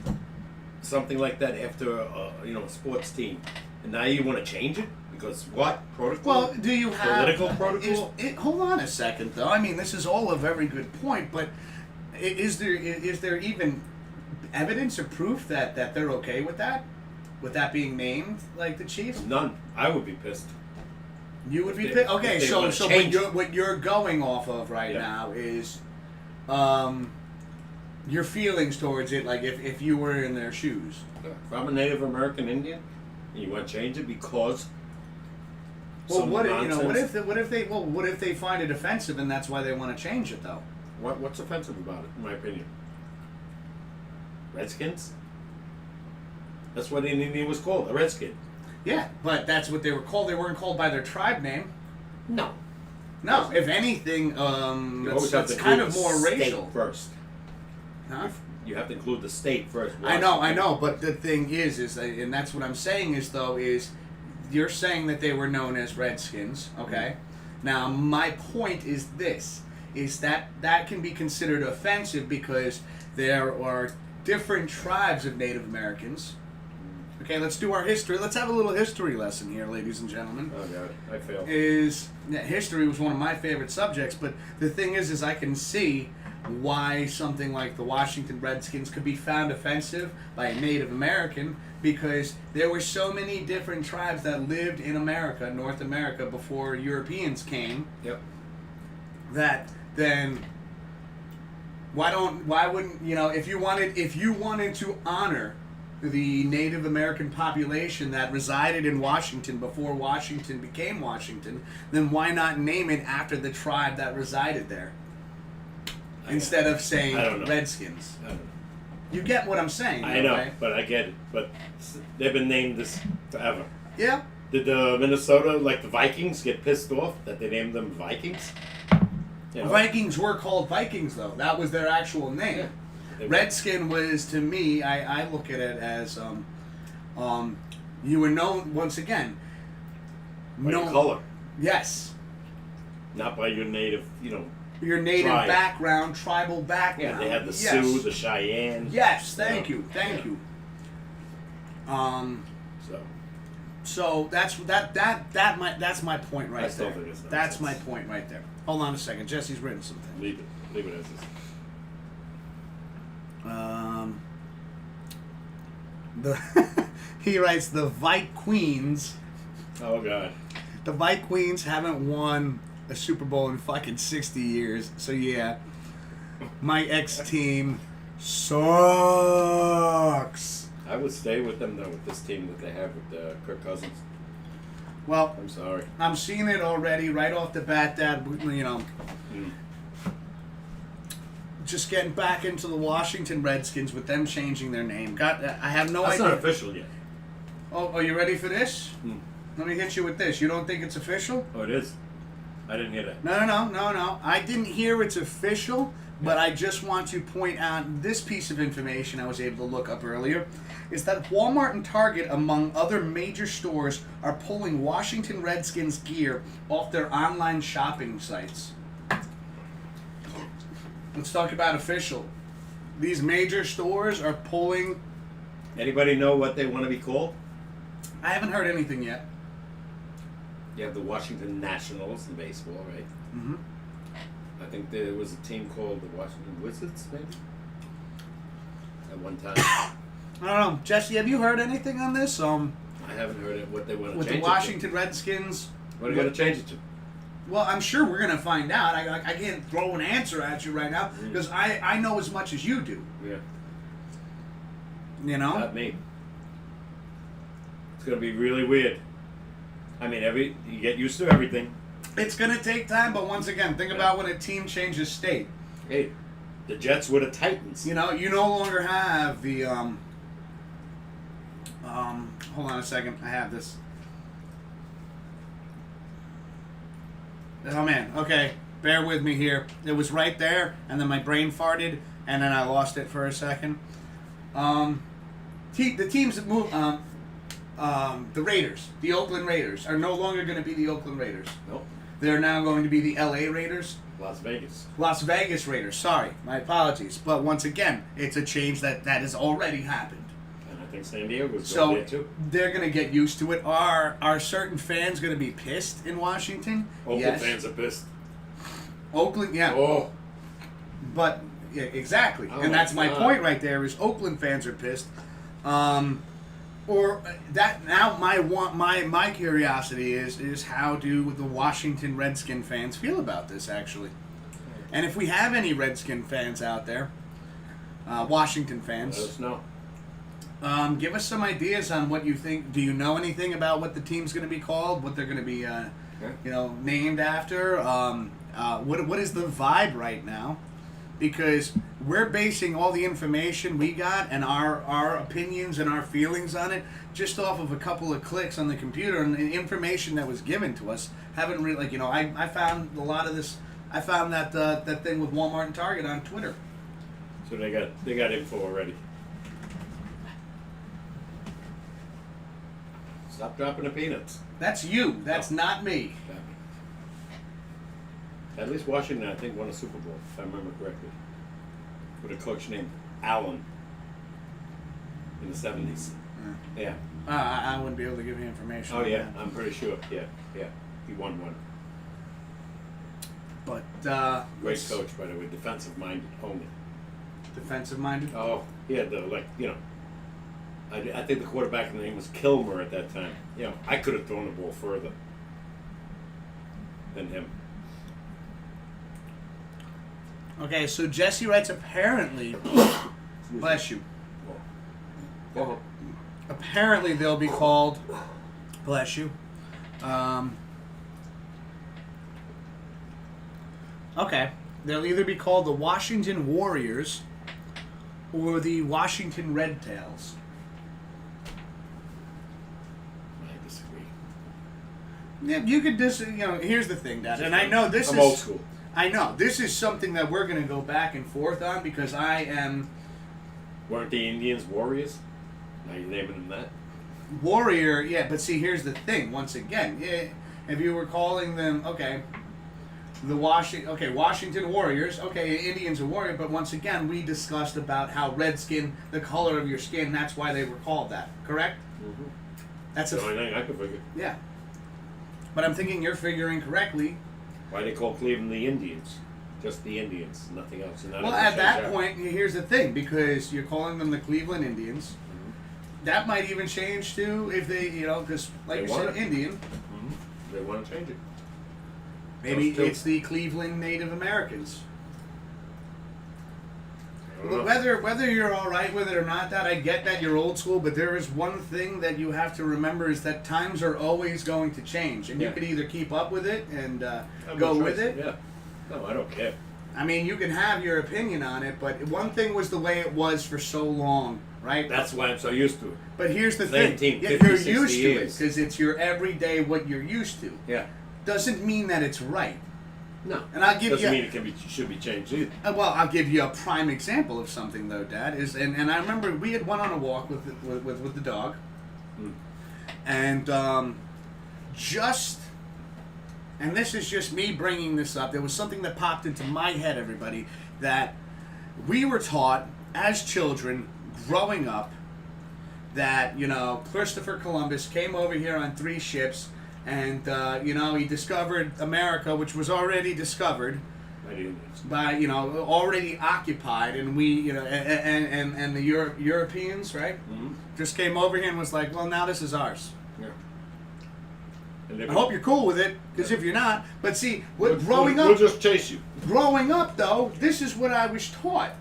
something like that after a sports team. And now you want to change it? Because what? Protocol? Well, do you have Political protocol? Hold on a second, though. I mean, this is all a very good point, but is there even evidence or proof that they're okay with that? With that being named like the Chiefs? None. I would be pissed. You would be If they- okay. if they So wanna what change you're going off of right Yeah. now is, your feelings towards it. Like if you were in their shoes. If I'm a Native American Indian, and you want to change it because Well, some what nonsense, what if they find it offensive and that's why they want to change it though? what's offensive about it, in my opinion? Redskins? That's what an Indian was called, a Redskin. Yeah, but that's what they were called. They weren't called by their tribe name. No. No, if anything, You always have that's to kind include of the more state racial. first. Huh? You have to include the state first. I know, but the thing is, and that's what I'm saying is you're saying that they were known as Redskins, okay? Now, my point is this, is that can be considered offensive because there are different tribes of Native Americans. Okay, let's do our history. Let's have a little history lesson here, ladies and gentlemen. Oh, God, I failed. History was one of my favorite subjects, but the thing is I can see why something like the Washington Redskins could be found offensive by a Native American because there were so many different tribes that lived in America, North America, before Europeans came. Yep. That then why wouldn't if you wanted to honor the Native American population that resided in Washington before Washington became Washington, then why not name it after the tribe that resided there? Instead of saying I don't know. Redskins. I don't know. You get what I'm saying, I know, okay? but I get it. But they've been named this forever. Yeah. Did the Minnesota, like the Vikings, get pissed off that they named them Vikings? You know? Vikings were called Vikings, though. That was their actual name. Yeah. They were- Redskin was, to me, I look at it as, you were known, once again, by your color, Yes. not by your native, Your native Tribe. background, tribal Yeah, background. they had the Yes. Sioux, the Cheyenne. Yes, thank Yeah. you. Yeah. So So that's my point right I still there. think it's That's my nonsense. point right there. Hold on a second. Jesse's written something. leave it as is. He writes the Vikings. Oh God. The Vikings haven't won a Super Bowl in fucking 60 years. So yeah, my ex-team sucks. I would stay with them though with this team that they have with Kirk Cousins. Well, I'm sorry. I'm seeing it already right off the bat. That just getting back into the Washington Redskins with them changing their name. I have no That's idea. not official yet. Oh, are you ready for this? Hmm. Let me hit you with this. You don't think it's official? Oh, it is. I didn't hear that. No. I didn't hear it's official, but I just want to point out this piece of information I was able to look up earlier. Is that Walmart and Target, among other major stores, are pulling Washington Redskins gear off their online shopping sites. Let's talk about official. These major stores are pulling... Anybody know what they want to be called? I haven't heard anything yet. You have the Washington Nationals in baseball, right? Mm-hmm. I think there was a team called the Washington Wizards, maybe? At one time. I don't know. Jesse, have you heard anything on this? I haven't heard what they want to With change the Washington Redskins. What are they going to change it to? Well, I'm sure we're going to find out. I can't throw an answer at you right now because I know as much as you do. Yeah. You know? Not me. It's going to be really weird. I mean, you get used to everything. It's going to take time, but once again, think about when a team changes state. Hey, the Jets were the Titans. You know, you no longer have the, hold on a second, I have this. Oh man, okay, bear with me here. It was right there, and then my brain farted, and then I lost it for a second. The teams that move, the Raiders, the Oakland Raiders, are no longer going to be the Oakland Raiders. Nope. They're now going to be the LA Raiders. Las Vegas. Las Vegas Raiders, sorry, my apologies. But once again, it's a change that has already happened. And I think San Diego's So going there too. they're going to get used to it. Are certain fans going to be pissed in Washington? Oakland Yes. fans are pissed. Oakland, yeah. Oh. But yeah, exactly, Oh and my that's my God. point right there. Is Oakland fans are pissed, or that now my curiosity is how do the Washington Redskin fans feel about this actually, and if we have any Redskin fans out there, Washington Let fans, us know. give us some ideas on what you think. Do you know anything about what the team's going to be called? What they're going to be, named after? What is the vibe right now? Because we're basing all the information we got and our opinions and our feelings on it just off of a couple of clicks on the computer and the information that was given to us. Haven't really, I found a lot of this. I found that that thing with Walmart and Target on Twitter. So they got info already. Stop dropping the peanuts. That's you. That's not me. At least Washington, I think, won a Super Bowl, if I remember correctly, with a coach named Allen in the 70s. Yeah. I wouldn't be able to give you information. Oh, on yeah, that. I'm pretty sure. Yeah. He won one. But Great coach, by the way, defensive-minded only. defensive-minded. Oh, he had I think the quarterback name was Kilmer at that time. I could have thrown the ball further than him. Okay, so Jesse writes apparently. Bless you. Go ahead. Apparently they'll be called. Bless you. Okay, they'll either be called the Washington Warriors or the Washington Red Tails. I disagree. Yeah, you could here's the thing, Dad, and I know this I'm is old school. I know this is something that we're going to go back and forth on because I am Weren't the Indians warriors? Now you're naming them that? Warrior, yeah, but see, here's the thing. Once again, if you were calling them, Washington Warriors, Indians are warrior, but once again, we discussed about how redskin, the color of your skin, that's why they were called that, correct? Mm-hmm. That's the only thing I could figure. yeah. But I'm thinking you're figuring correctly. Why they call Cleveland the Indians? Just the Indians, nothing else. And Well, at that point, here's the thing, because you're calling them the Cleveland Indians. Mm-hmm. That might even change too if they, because like They you said, want it. Indian. Mm-hmm. They want to change it. Maybe Those two. it's the Cleveland Native Americans. I don't know. Whether you're all right with it or not, that I get that you're old school, but there is one thing that you have to remember is that times are always going to change, and you Yeah. could either keep up with it and I have go no with choice. it. Yeah. No, I don't care. I mean, you can have your opinion on it, but one thing was the way it was for so long, right? That's why I'm so used to it. But here's the Same thing: team, yeah, 50, you're 60 used to it years. because it's your everyday what you're used to. Yeah. Doesn't mean that it's right. No. And I'll give Doesn't you. mean it should be changed either. Well, I'll give you a prime example of something though, Dad. And I remember we had went on a walk with the dog, and and this is just me bringing this up. There was something that popped into my head, everybody, that we were taught as children growing up that Christopher Columbus came over here on 3 ships. And, he discovered America, which was already discovered. I didn't. by already occupied, and we and the Europeans, right, Mm-hmm. just came over here and was like, well, now this is ours. Yeah. And I hope you're cool with it, because if you're not, but see, we'll growing just chase you. up though, this is what I was taught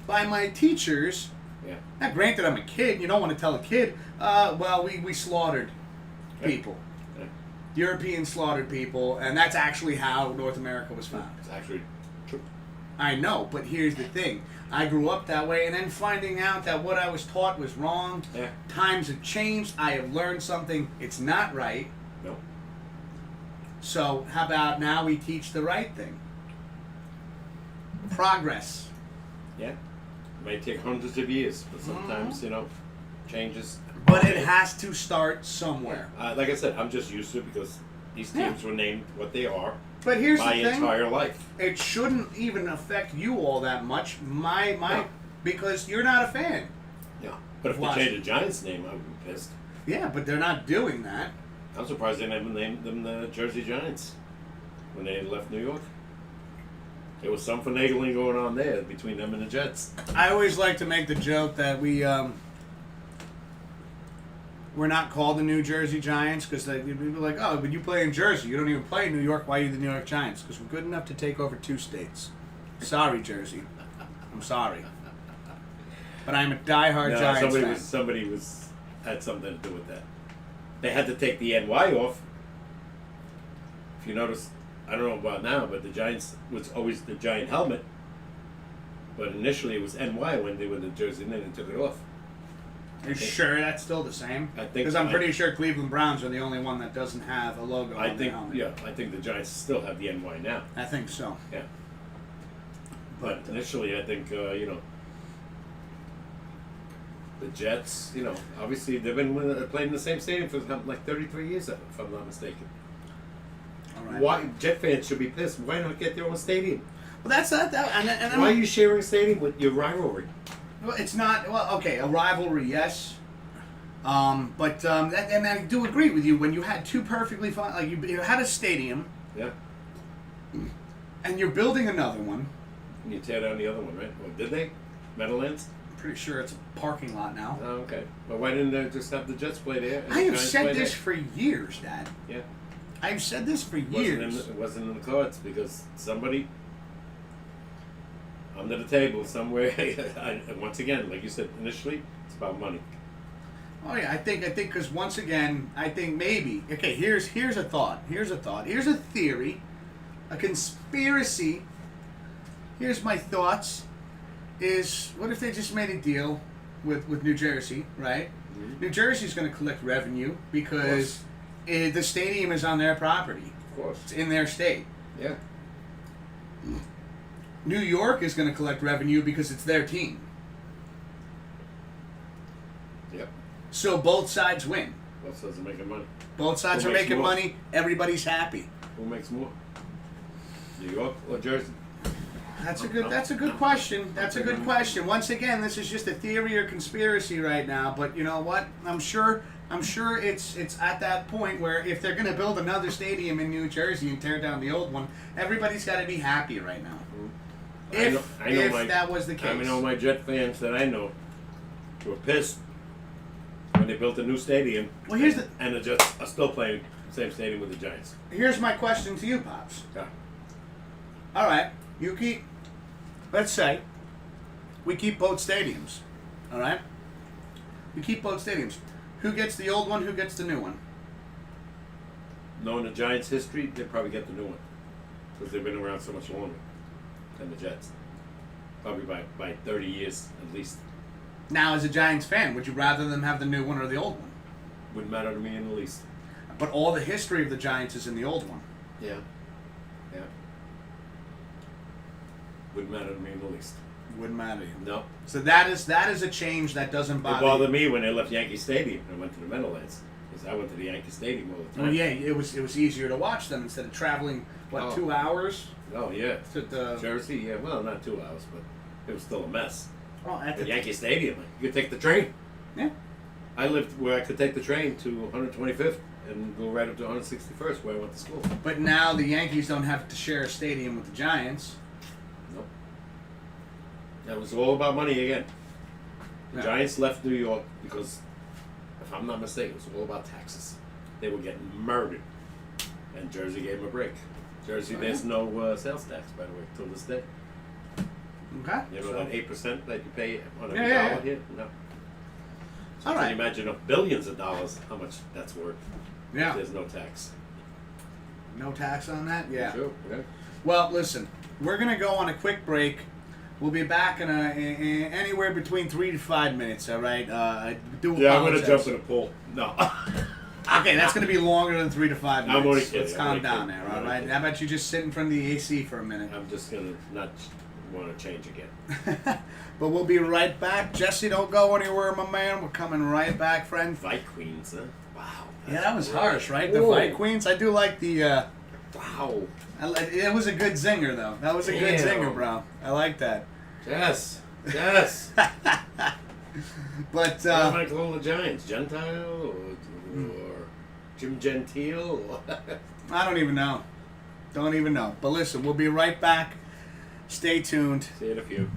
by my teachers. Yeah. Now, granted, I'm a kid. You don't want to tell a kid, well, we slaughtered people. Yeah. Europeans slaughtered people, and that's actually how North America was found. It's actually true. I know, but here's the thing. I grew up that way, and then finding out that what I was taught was wrong. Yeah. Times have changed. I have learned something. It's not right. No. So how about now we teach the right thing? Progress. Yeah. It may take hundreds of years, but sometimes changes. But it has to start somewhere. Like I said, I'm just used to it because these teams were named what they are But here's my the thing. entire life. It shouldn't even affect you all that much. No. Because you're not a fan. Yeah. But if they Why? changed the Giants' name, I would be pissed. Yeah, but they're not doing that. I'm surprised they never named them the Jersey Giants when they left New York. There was some finagling going on there between them and the Jets. I always like to make the joke that we're not called the New Jersey Giants because people are like, oh, but you play in Jersey. You don't even play in New York. Why are you the New York Giants? Because we're good enough to take over 2 states. Sorry, Jersey. I'm sorry. But I'm a diehard Giants fan. Somebody had something to do with that. They had to take the NY off. If you notice, I don't know about now, but the Giants was always the giant helmet. But initially it was NY when they were the jersey, and then they took it off. Are you sure that's still the same? I think Because I'm pretty sure Cleveland Browns are the only one that doesn't have a logo on their helmet. I think the Giants still have the NY now. I think so. Yeah. But initially, I think the Jets, obviously they've been playing in the same stadium for like 33 years, if I'm not mistaken. All right. Why Jet fans should be pissed? Why not get their own stadium? Well, that's not that. And Why are you sharing a stadium with your rivalry? Well, it's not. Well, okay, a rivalry, yes. But and I do agree with you. When you had 2 perfectly fine, like you had a stadium, Yeah. and you're building another one. And you tear down the other one, right? Well, did they? Meadowlands? I'm pretty sure it's a parking lot now. Oh, okay. Well, why didn't they just have the Jets play there? And I the have Giants said play this there? for years, Dad. Yeah. I've said this for It years. wasn't in the cards because somebody under the table somewhere. Once again, like you said initially, it's about money. Oh yeah, I think because once again, I think maybe. Okay, here's a thought. Here's a theory, a conspiracy. Here's my thoughts. Is what if they just made a deal with New Jersey, right? Mm-hmm. New Jersey's going to collect revenue because the stadium is on their property. Of course. It's in their state. Yeah. New York is going to collect revenue because it's their team. Yep. So both sides win. Both sides are making money. Both sides Who are makes making more? money. Everybody's happy. Who makes more? New York or Jersey? That's a good question. That's a good question. Once again, this is just a theory or conspiracy right now, but you know what? I'm sure it's at that point where if they're going to build another stadium in New Jersey and tear down the old one, everybody's got to be happy right now. If that was the case. I know my Jet fans that I know were pissed when they built a new stadium. Well, here's the and the Jets are still playing the same stadium with the Giants. Here's my question to you, Pops. Yeah. All right, you keep. Let's say we keep both stadiums. All right. We keep both stadiums. Who gets the old one? Who gets the new one? Knowing the Giants' history, they probably get the new one because they've been around so much longer than the Jets. Probably by 30 years at least. Now, as a Giants fan, would you rather them have the new one or the old one? Wouldn't matter to me in the least. But all the history of the Giants is in the old one. Yeah. Yeah. Wouldn't matter to me in the least. Wouldn't matter. No. So that is a change that doesn't It bother. bothered me when they left Yankee Stadium and went to the Meadowlands. Because I went to the Yankee Stadium all the time. Oh yeah, it was easier to watch them instead of traveling 2 hours Oh yeah. to the. Jersey, yeah. Well, not 2 hours, but it was still a mess. Oh, at At the Yankee Stadium, you could take the train. Yeah. I lived where I could take the train to 125th and go right up to 161st where I went to school. But now the Yankees don't have to share a stadium with the Giants. That was all about money again. The Yeah. Giants left New York because, if I'm not mistaken, it was all about taxes. They were getting murdered, and Jersey gave them a break. Jersey, Oh, there's yeah. no sales tax, by the way, till this day. Okay. You know So- that 8% that you pay on every Yeah, yeah, dollar yeah. here? No. So All can right. you imagine of billions of dollars how much that's worth? Yeah. There's no tax. No tax on that? Yeah. Sure. Yeah. Well, listen, we're going to go on a quick break. We'll be back in anywhere between 3 to 5 minutes, all right? I do Yeah, I'm apologize. gonna jump in a pool. No. Okay, that's going to be longer than 3 to 5 minutes. I'm only kidding, Let's I'm calm only down kidding, there, I'm all only right? kidding. How about you just sit in front of the AC for a minute? I'm just gonna not want to change again. But we'll be right back. Jesse, don't go anywhere, my man. We're coming right back, friend. Fight Queens, huh? Wow. Yeah, that was harsh, right? The Whoa. Fight Queens. I do like the. Wow. It was a good zinger, though. That was a good Damn. zinger, bro. I like that. Yes. Yes. But What am I calling the Giants? Gentile or Jim Gentile? I don't even know. Don't even know. But listen, we'll be right back. Stay tuned. See you in a few.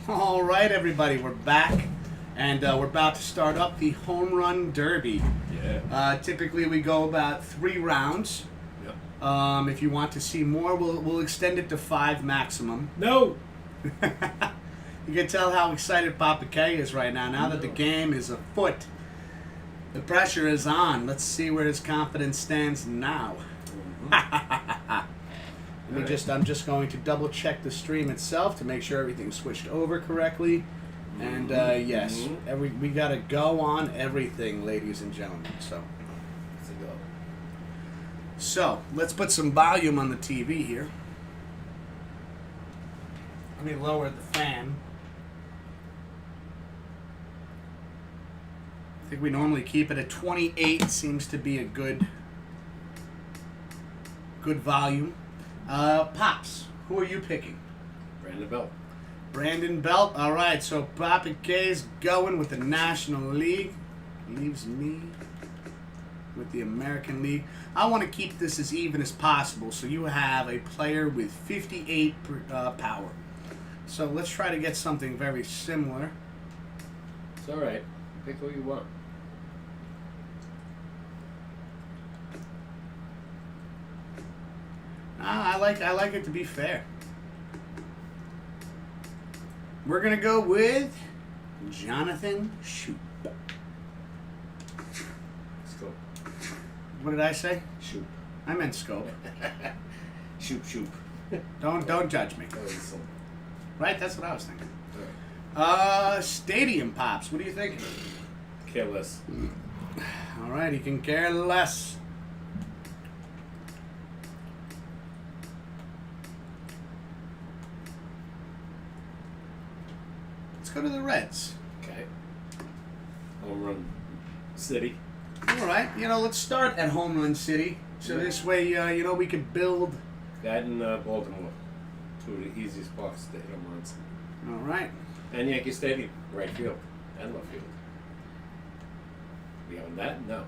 All right, everybody, we're back, and we're about to start up the Home Run Derby. Yeah. Typically, we go about 3 rounds. Yep. If you want to see more, we'll extend it to 5 maximum. No. You can tell how excited Papa K is right now. Now that the game is afoot, the pressure is on. Let's see where his confidence stands now. I'm just going to double check the stream itself to make sure everything's switched over correctly. And yes, we gotta go on everything, ladies and gentlemen. So let's put some volume on the TV here. Let me lower the fan. I think we normally keep it at 28. Seems to be a good volume. Pops, who are you picking? Brandon Belt. Brandon Belt. All right, so Papa K's going with the National League. Leaves me with the American League. I want to keep this as even as possible, so you have a player with 58 power. So let's try to get something very similar. It's all right. Pick who you want. I like it to be fair. We're gonna go with Jonathan Shoop. Scope. What did I say? Shoop. I meant Scope. Shoop. Don't judge me. That was some. Right? That's what I was thinking. All right. Stadium Pops. What do you think? Careless. All right, he can care less. Let's go to the Reds. Okay. Home Run City. All right, let's start at Home Run City. So this way, we can build. That and Baltimore. 2 of the easiest spots to hit home runs. All right. And Yankee Stadium, right field and left field. Beyond that, no.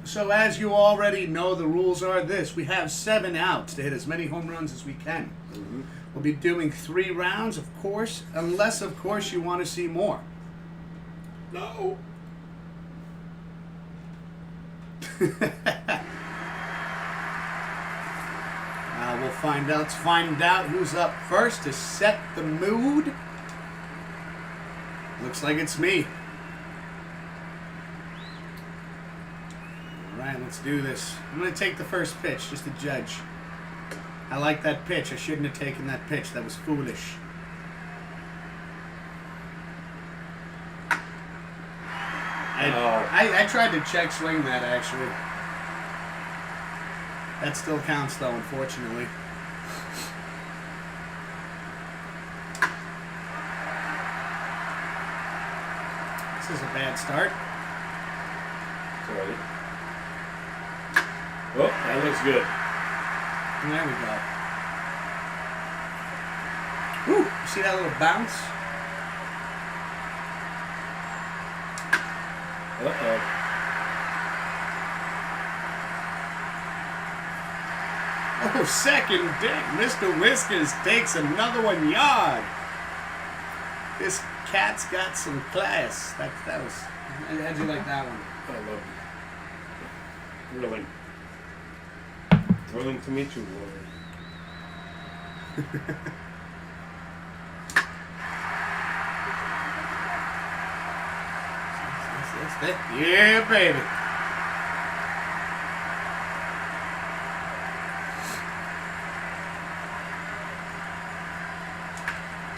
So as you already know, the rules are this. We have 7 outs to hit as many home runs as we can. Mm-hmm. We'll be doing 3 rounds, of course, unless, of course, you want to see more. No. We'll find out. Let's find out who's up first to set the mood. Looks like it's me. All right, let's do this. I'm going to take the first pitch just to judge. I like that pitch. I shouldn't have taken that pitch. That was foolish. I tried to check swing that, actually. That still counts, though, unfortunately. This is a bad start. Sorry. Oh, that looks good. There we go. Woo! You see that little bounce? Uh-oh. Oh, second dick. Mr. Whiskers takes another 1 yard. This cat's got some class. That was. How'd you like that one? I love it. Thrilling. Thrilling to meet you, Warren. Yeah, baby.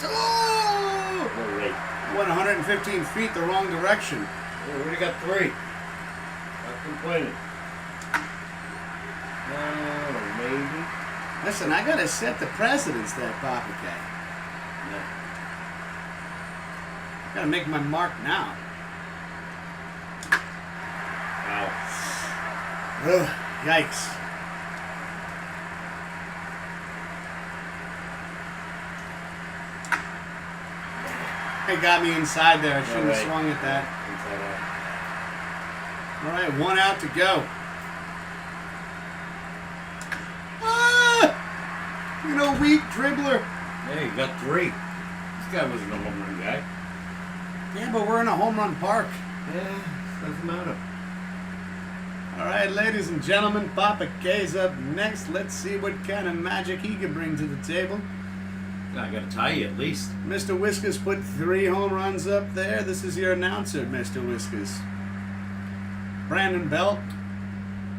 Oh! No, wait. Went 115 feet the wrong direction. We already got 3. Not complaining. No, maybe. Listen, I gotta set the precedence there, Papa K. No. Gotta make my mark now. Wow. Ugh, yikes. It got me inside there. I shouldn't have swung at that. Inside out. All right, 1 out to go. Ah! Weak dribbler. Yeah, you got 3. This guy wasn't a home run guy. Yeah, but we're in a home run park. Yeah, doesn't matter. All right, ladies and gentlemen, Papa K's up next. Let's see what kind of magic he can bring to the table. I got to tie you at least. Mr. Whiskers put 3 home runs up there. This is your announcer, Mr. Whiskers. Brandon Belt,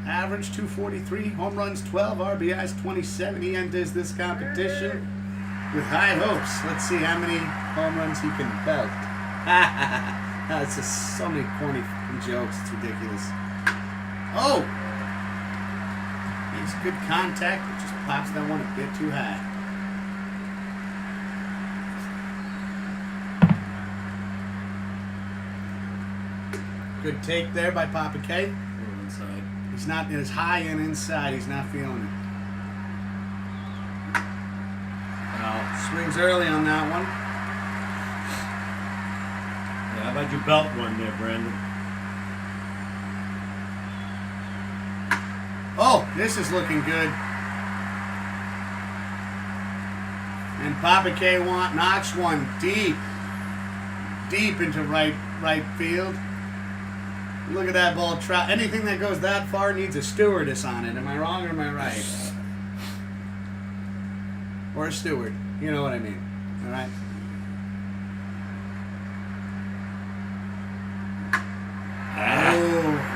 average 243, home runs 12, RBIs 27. He enters this competition with high hopes. Let's see how many home runs he can belt. That's just so many corny jokes. It's ridiculous. Oh! He's good contact, but just pops that one a bit too high. Good take there by Papa K. Inside. He's not as high and inside. He's not feeling it. Swings early on that one. Yeah, how about you belt one there, Brandon? Oh, this is looking good. And Papa K knocks one deep into right field. Look at that ball. Anything that goes that far needs a stewardess on it. Am I wrong or am I right? Or a steward. You know what I mean. All right.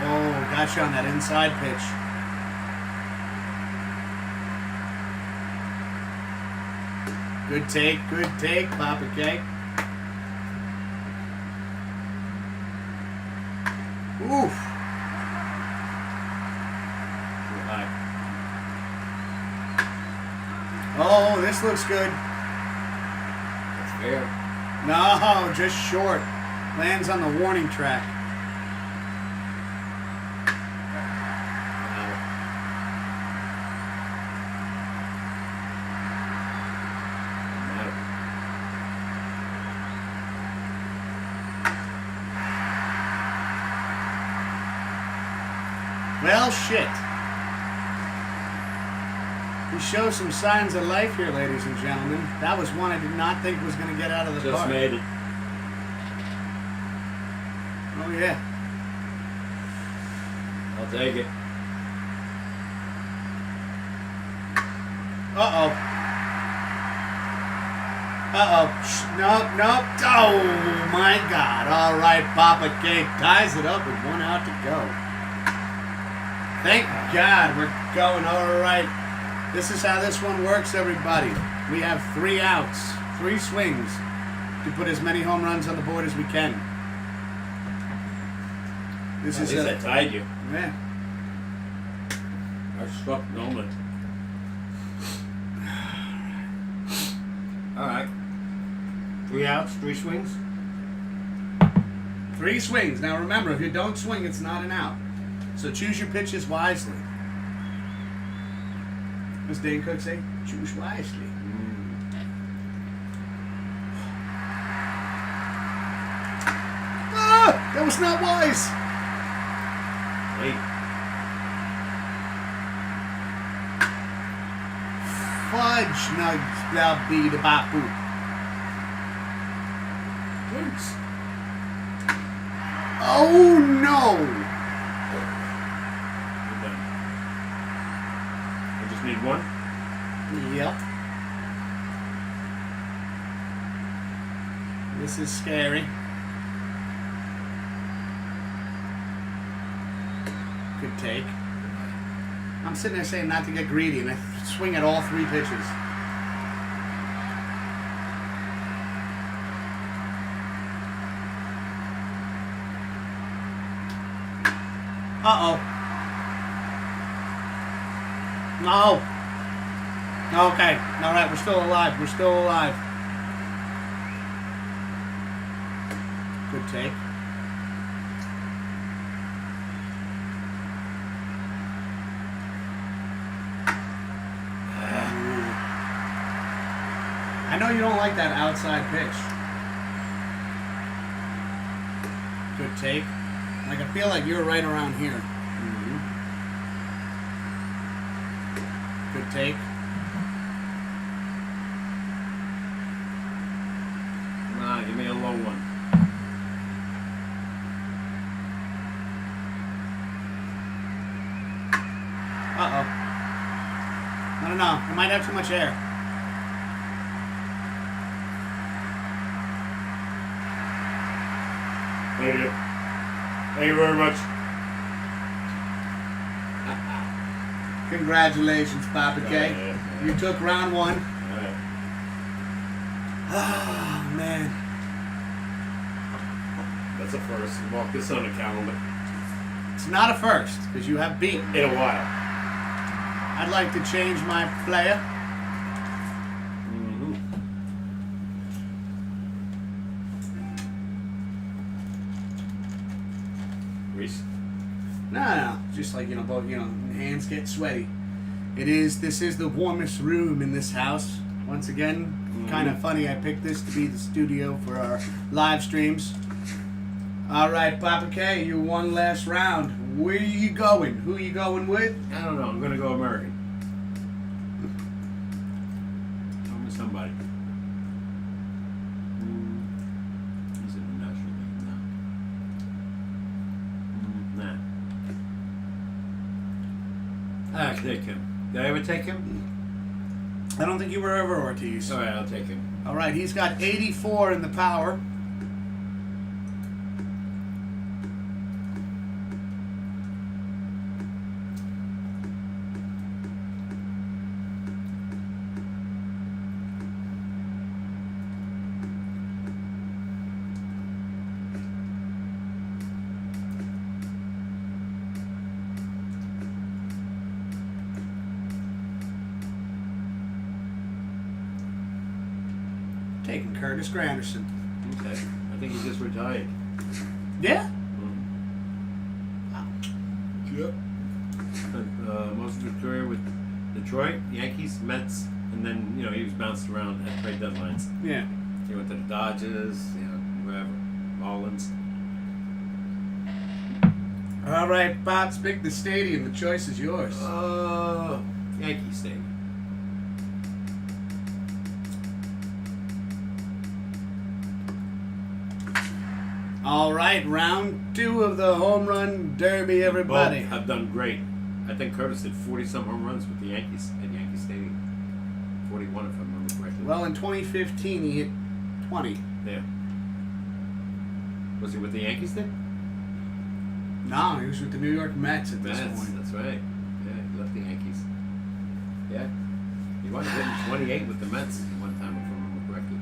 Oh, got you on that inside pitch. Good take, Papa K. Oof. Too high. Oh, this looks good. That's fair. No, just short. Lands on the warning track. Well, shit. He shows some signs of life here, ladies and gentlemen. That was one I did not think was going to get out of the Just park. made it. Oh, yeah. I'll take it. Uh-oh. Nope. Oh, my God. All right, Papa K ties it up with 1 out to go. Thank God we're going all right. This is how this one works, everybody. We have 3 outs, 3 swings to put as many home runs on the board as we can. This At is least it. I tied you. Yeah. I struck Nolan. All right. 3 outs, 3 swings. 3 swings. Now remember, if you don't swing, it's not an out. So choose your pitches wisely. As Dane Cook say, choose wisely. Ah! That was not wise! Hey. Fudge nugs blah bee da bop boop. Thanks. Oh no! You're done. I just need 1. Yep. This is scary. Good take. I'm sitting there saying not to get greedy, and I swing at all 3 pitches. Uh-oh. No. Okay. All right, we're still alive. We're still alive. Good take. I know you don't like that outside pitch. Good take. Like, I feel like you're right around here. Good take. below 1. Uh-oh. I don't know. It might have too much air. Thank you. Thank you very much. Congratulations, Papa K. Yeah. You took round 1. All right. Oh, man. That's a first. Mark this on the calendar. It's not a first, because you have beat. In a while. I'd like to change my player. Mm-hmm. Reese. No. Just like, both, hands get sweaty. This is the warmest room in this house. Once again, kind of funny I picked this to be the studio for our live streams. All right, Papa K, you won last round. Where are you going? Who are you going with? I don't know. I'm going to go American. Tell me somebody. He's in the National League now. Nah. I take him. Did I ever take him? I don't think you were ever Ortiz. All right, I'll take him. All right, he's got 84 in the power. Taking Curtis Granderson. Okay. I think he just retired. Yeah? Yep. Most of his career with Detroit, Yankees, Mets, and then, he was bounced around at trade deadlines. Yeah. He went to the Dodgers, wherever. Marlins. All right, Bob, pick the stadium. The choice is yours. Yankee Stadium. All right, round 2 of the home run derby, everybody. Both have done great. I think Curtis did 40-some home runs with the Yankees at Yankee Stadium. 41, if I remember correctly. Well, in 2015, he hit 20. Yeah. Was he with the Yankees then? No, he was with the New York Mets at this Mets, point. that's right. Yeah, he left the Yankees. Yeah. He was hitting 28 with the Mets one time, if I remember correctly.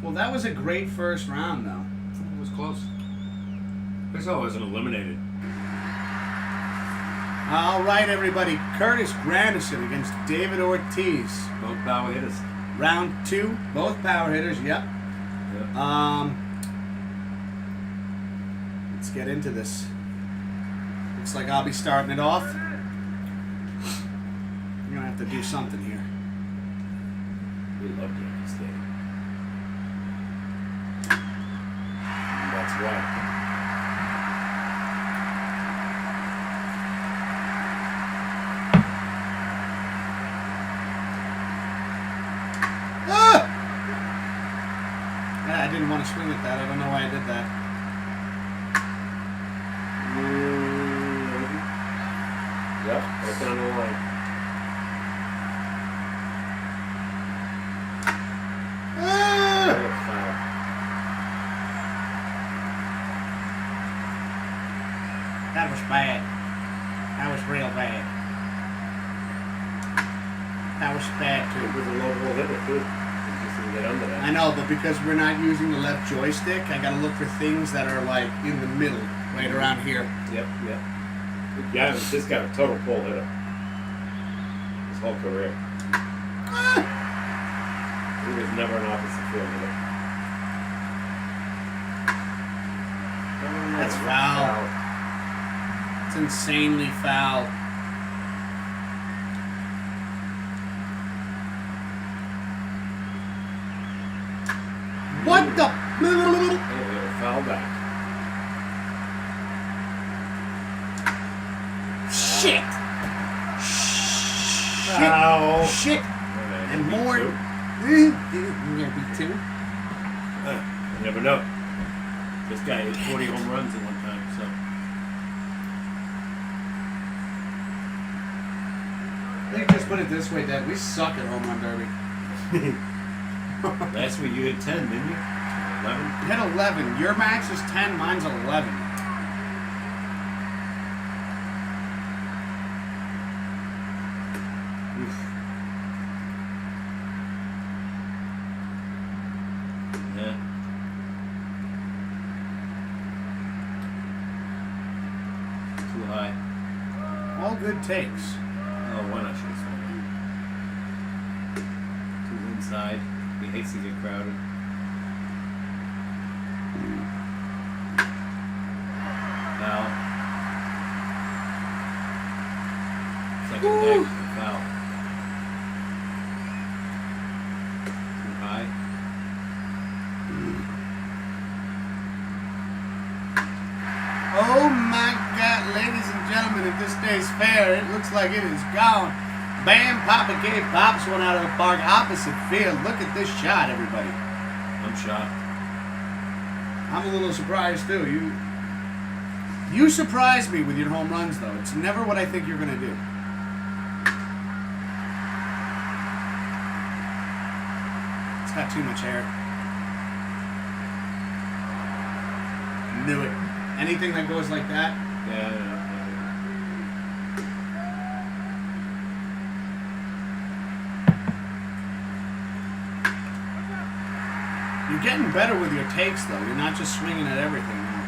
Well, that was a great first round, though. It was close. Rizzo wasn't eliminated. All right, everybody. Curtis Granderson against David Ortiz. Both power hitters. Round 2, both power hitters. Yep. Yeah. Let's get into this. Looks like I'll be starting it off. I'm gonna have to do something here. We love Yankee Stadium. And that's why. I didn't want to swing at that. I don't know why I did that. Yep, right down the line. That was bad. That was real bad. That was bad It too. was a low ball hitter too. You just didn't get under that. I know, but because we're not using the left joystick, I gotta look for things that are like in the middle, right around here. Yep. Yeah, this guy was a total pull hitter. His whole career. He was never an opposite field hitter. That's foul. It's insanely foul. What the? Oh, they were foul back. Shit! Foul. Shit! And more. Two. Yeah, be 2. You never know. This guy hit 40 home runs at one time, so. I think just put it this way, Dad. We suck at home run derby. Last week you hit 10, didn't you? 11? Hit 11. Your max is 10. Mine's 11. Oof. Yeah. Too high. All good takes. Oh, why not shoot something? Too inside. He hates to get crowded. Foul. Second Woo. deck. Foul. Too high. Oh my God, ladies and gentlemen, if this stays fair, it looks like it is gone. Bam, Papa K pops one out of the park, opposite field. Look at this shot, everybody. I'm shocked. I'm a little surprised too. You surprise me with your home runs, though. It's never what I think you're gonna do. It's got too much hair. Knew it. Anything that goes like that. Yeah. You're getting better with your takes, though. You're not just swinging at everything now.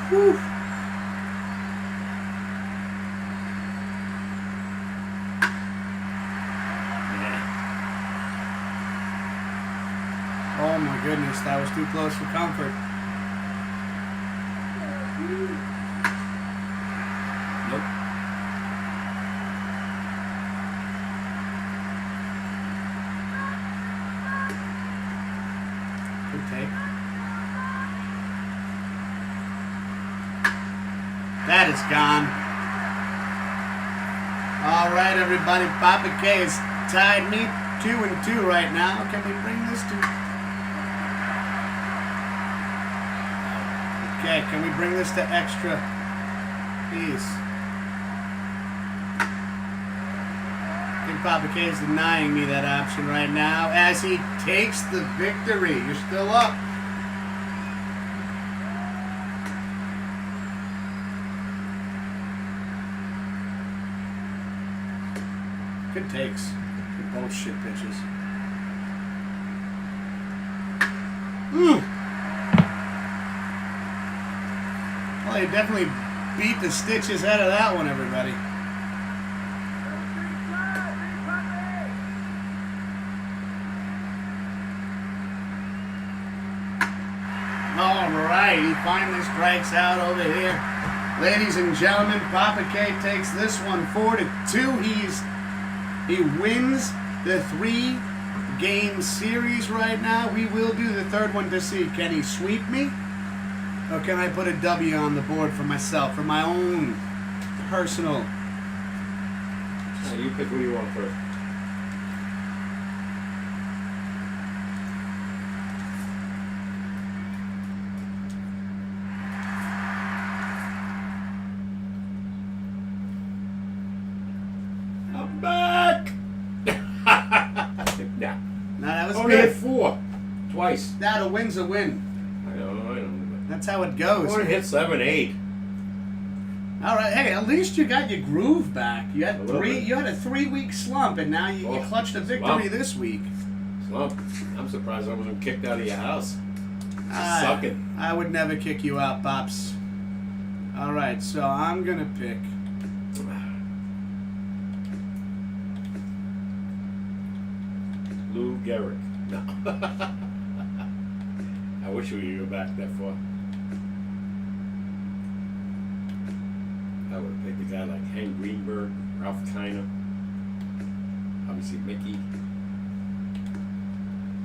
Whew. Oh my goodness, that was too close for comfort. Nope. Good take. That is gone. All right, everybody. Papa K has tied me 2-2 right now. Can we bring this to... Okay, can we bring this to extra? Please. I think Papa K is denying me that option right now as he takes the victory. You're still up. Good takes. Good bullshit pitches. Well, you definitely beat the stitches out of that one, everybody. All right, he finally strikes out over here. Ladies and gentlemen, Papa K takes this one 4-2. He wins the 3-game series right now. We will do the third one to see, can he sweep me? Or can I put a W on the board for myself, for my own personal? You pick who you want first. I'm back. Nah. Now that was Only hit good. 4 twice. Now a win's a win. I know. That's how it goes. Only hit 7, 8. All right, hey, at least you got your groove back. You A had little bit. You had a 3-week slump, and now you clutched a victory slump. this week. Slump. I'm surprised I wasn't kicked out of your house. Sucking. I would never kick you out, Pops. All right, so I'm gonna pick. Lou Gehrig. No. I wish we could go back that far. I would have picked a guy like Hank Greenberg, Ralph Kiner, obviously Mickey.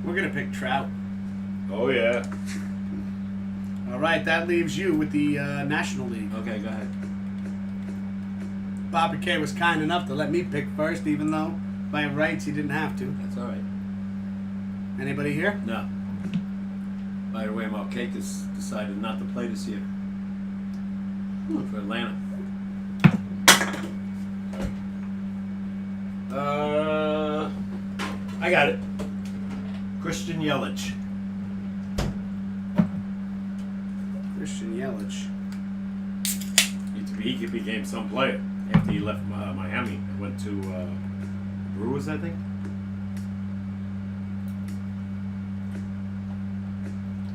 We're gonna pick Trout. Oh yeah. All right, that leaves you with the National League. Okay, go ahead. Papa K was kind enough to let me pick first, even though by rights he didn't have to. That's all right. Anybody here? No. By the way, Markakis decided not to play this year for Atlanta. I got it. Christian Yelich. Christian Yelich. He became some player after he left Miami and went to Brewers, I think.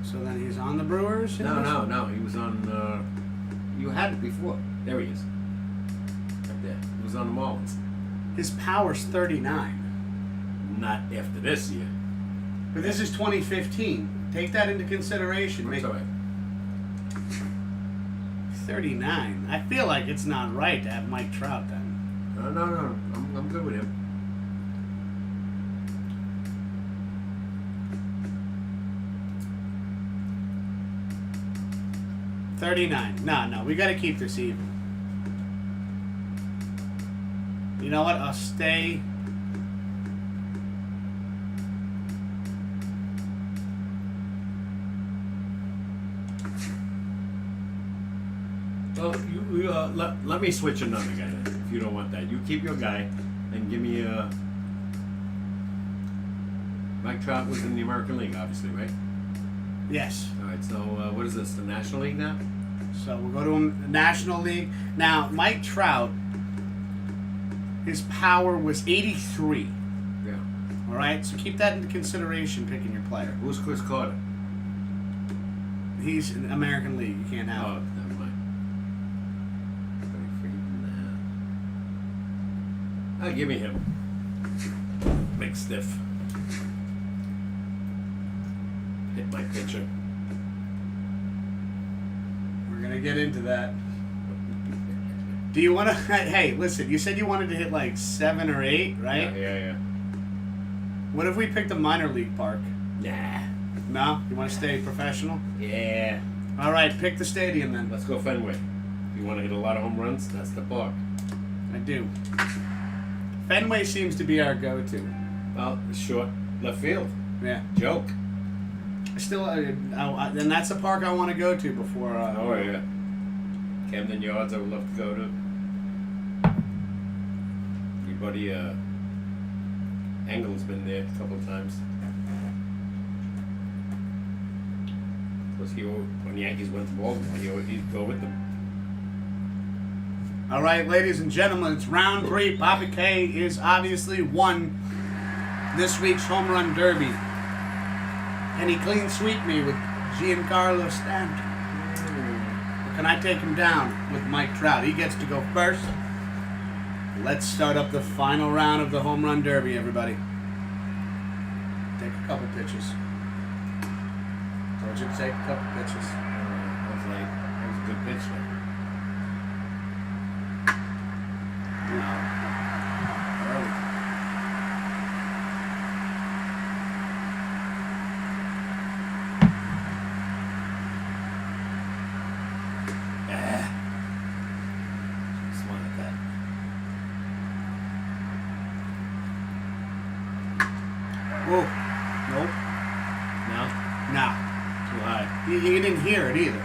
So then he's on the Brewers? No. He was on. You had it before. There he is. Right there. He was on the Marlins. His power's 39. Not after this year. But this is 2015. Take that into consideration. That's all right. 39. I feel like it's not right to have Mike Trout then. No. I'm good with him. $39. No. We got to keep this even. You know what? I'll stay. Well, let me switch another guy then, if you don't want that. You keep your guy and give me Mike Trout was in the American League, obviously, right? Yes. All right, so what is this, the National League now? So we'll go to the National League. Now, Mike Trout, his power was 83. Yeah. All right? So keep that into consideration picking your player. Who's Chris Carter? He's in the American League. You can't have Oh, him. never mind. Give me him. Big stiff. Hit my pitcher. We're going to get into that. Do you want to... Hey, listen, you said you wanted to hit like 7 or 8, right? Yeah. What if we picked a minor league park? Nah. No? You want to stay professional? Yeah. All right, pick the stadium then. Let's go Fenway. If you want to hit a lot of home runs, that's the park. I do. Fenway seems to be our go-to. Well, short left field. Yeah. Joke. Still, and that's the park I want to go to before. Oh, yeah. Camden Yards, I would love to go to. Your buddy Engel's been there a couple of times. Because when the Yankees went to Baltimore, he'd go with them. All right, ladies and gentlemen, it's round 3. Bobby K is obviously won this week's home run derby. And he clean sweeped me with Giancarlo Stanton. Or can I take him down with Mike Trout? He gets to go first. Let's start up the final round of the home run derby, everybody. Take a couple pitches. Told you to take a couple pitches. That was a good pitch there. Early. Just wanted that. Whoa. Nope. No? Nah. Too high. You didn't hear it either.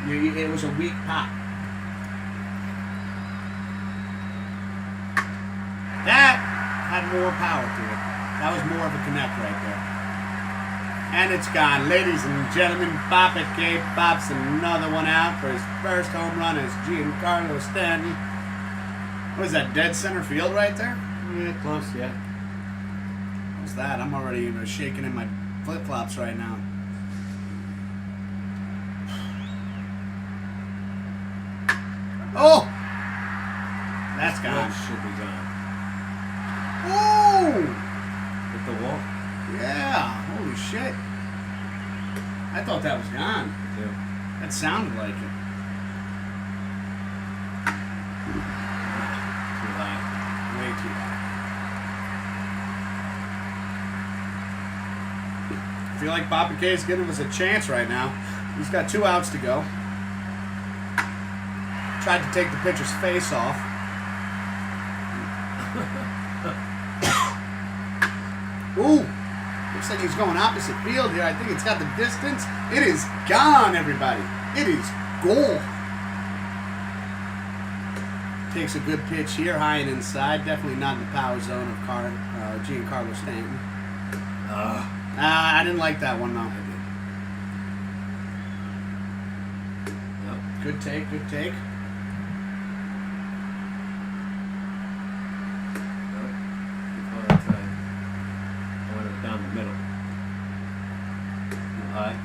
It was a weak pop. That had more power to it. That was more of a connect right there. And it's gone. Ladies and gentlemen, Bobby K pops another one out for his first home run as Giancarlo Stanton. What is that, dead center field right there? Yeah, close, yeah. What's that? I'm already shaking in my flip-flops right now. Oh! That's gone. Should be gone. Ooh! Hit the wall. Yeah, holy shit. I thought that was gone. Yeah. That sounded like it. Too high. Way too high. I feel like Bobby K is giving us a chance right now. He's got 2 outs to go. Tried to take the pitcher's face off. Ooh! Looks like he's going opposite field here. I think it's got the distance. It is gone, everybody. It is goal. Takes a good pitch here, high and inside. Definitely not in the power zone of Giancarlo Stanton. I didn't like that one, though. Good take, good take. I went down the middle. High.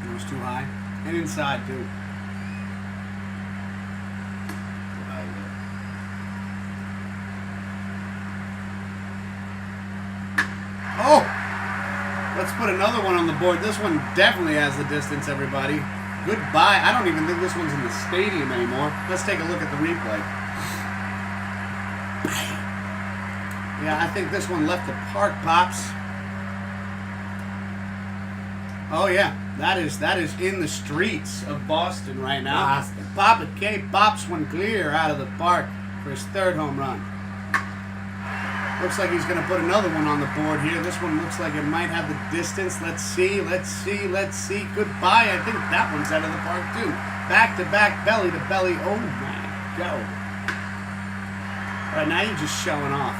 It was too high. And inside, too. Oh! Let's put another one on the board. This one definitely has the distance, everybody. Goodbye. I don't even think this one's in the stadium anymore. Let's take a look at the replay. Yeah, I think this one left the park, Pops. Oh, yeah. That is in the streets of Boston right now. Boston. Papa K pops one clear out of the park for his third home run. Looks like he's going to put another one on the board here. This one looks like it might have the distance. Let's see. Goodbye. I think that one's out of the park, too. Back to back, belly to belly. Oh, my God. All right, now you're just showing off.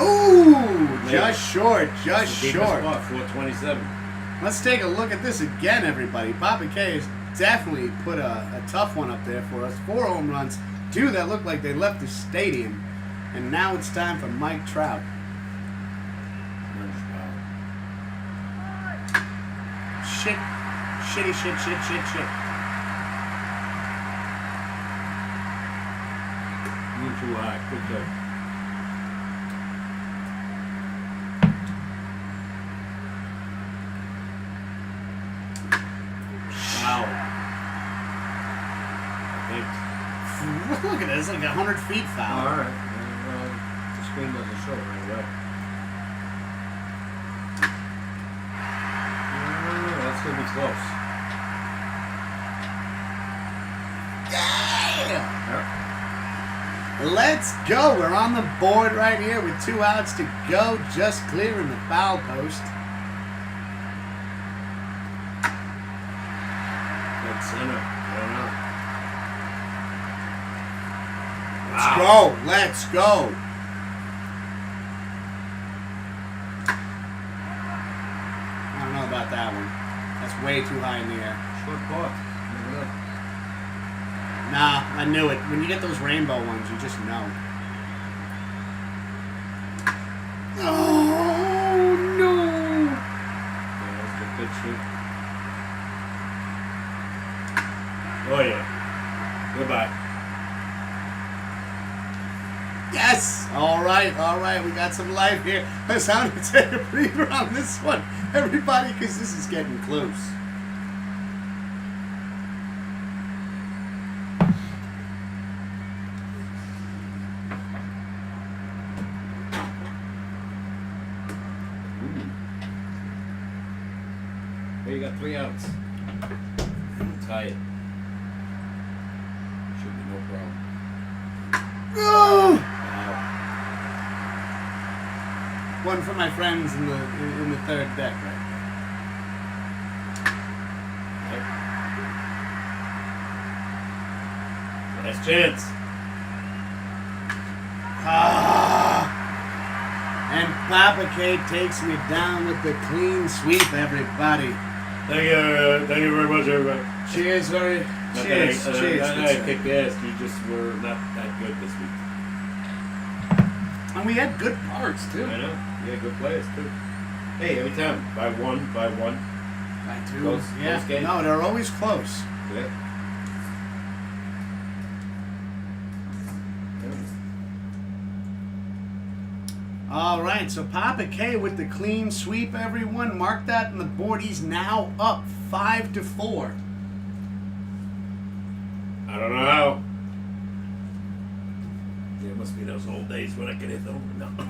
Ooh, just short. 427. Let's take a look at this again, everybody. Papa K has definitely put a tough one up there for us. 4 home runs. 2 that look like they left the stadium. And now it's time for Mike Trout. Shit. Moved too high. Good job. Wow. Look at this, like 100 feet foul. All right. Well, the screen doesn't show it right away. That's going to be close. Yeah! Let's go. We're on the board right here with 2 outs to go, just clearing the foul post. Dead center. I don't know. Let's go. I don't know about that one. That's way too high in the air. Short ball. Nah, I knew it. When you get those rainbow ones, you just know. Oh, no. Yeah, that's a good pitch, too. Oh, yeah. Goodbye. Yes! All right. We got some life here. Let's have to take a breather on this one, everybody, because this is getting close. Well, you got 3 outs. Tie it. Should be no problem. Oh! Wow. One for my friends in the third deck right Yep. Last chance. And Papa K takes me down with the clean sweep, everybody. Thank you very much, everybody. Cheers, cheers. I kicked ass. You just were not that good this week. And we had good parts, too. I know. Yeah, good players, too. Hey, every time. By one. By 2. Close game. No, they're always close. Yeah. All right, so Papa K with the clean sweep, everyone. Mark that on the board. He's now up 5-4. I don't know how. Yeah, it must be those old days when I could hit the home run. No.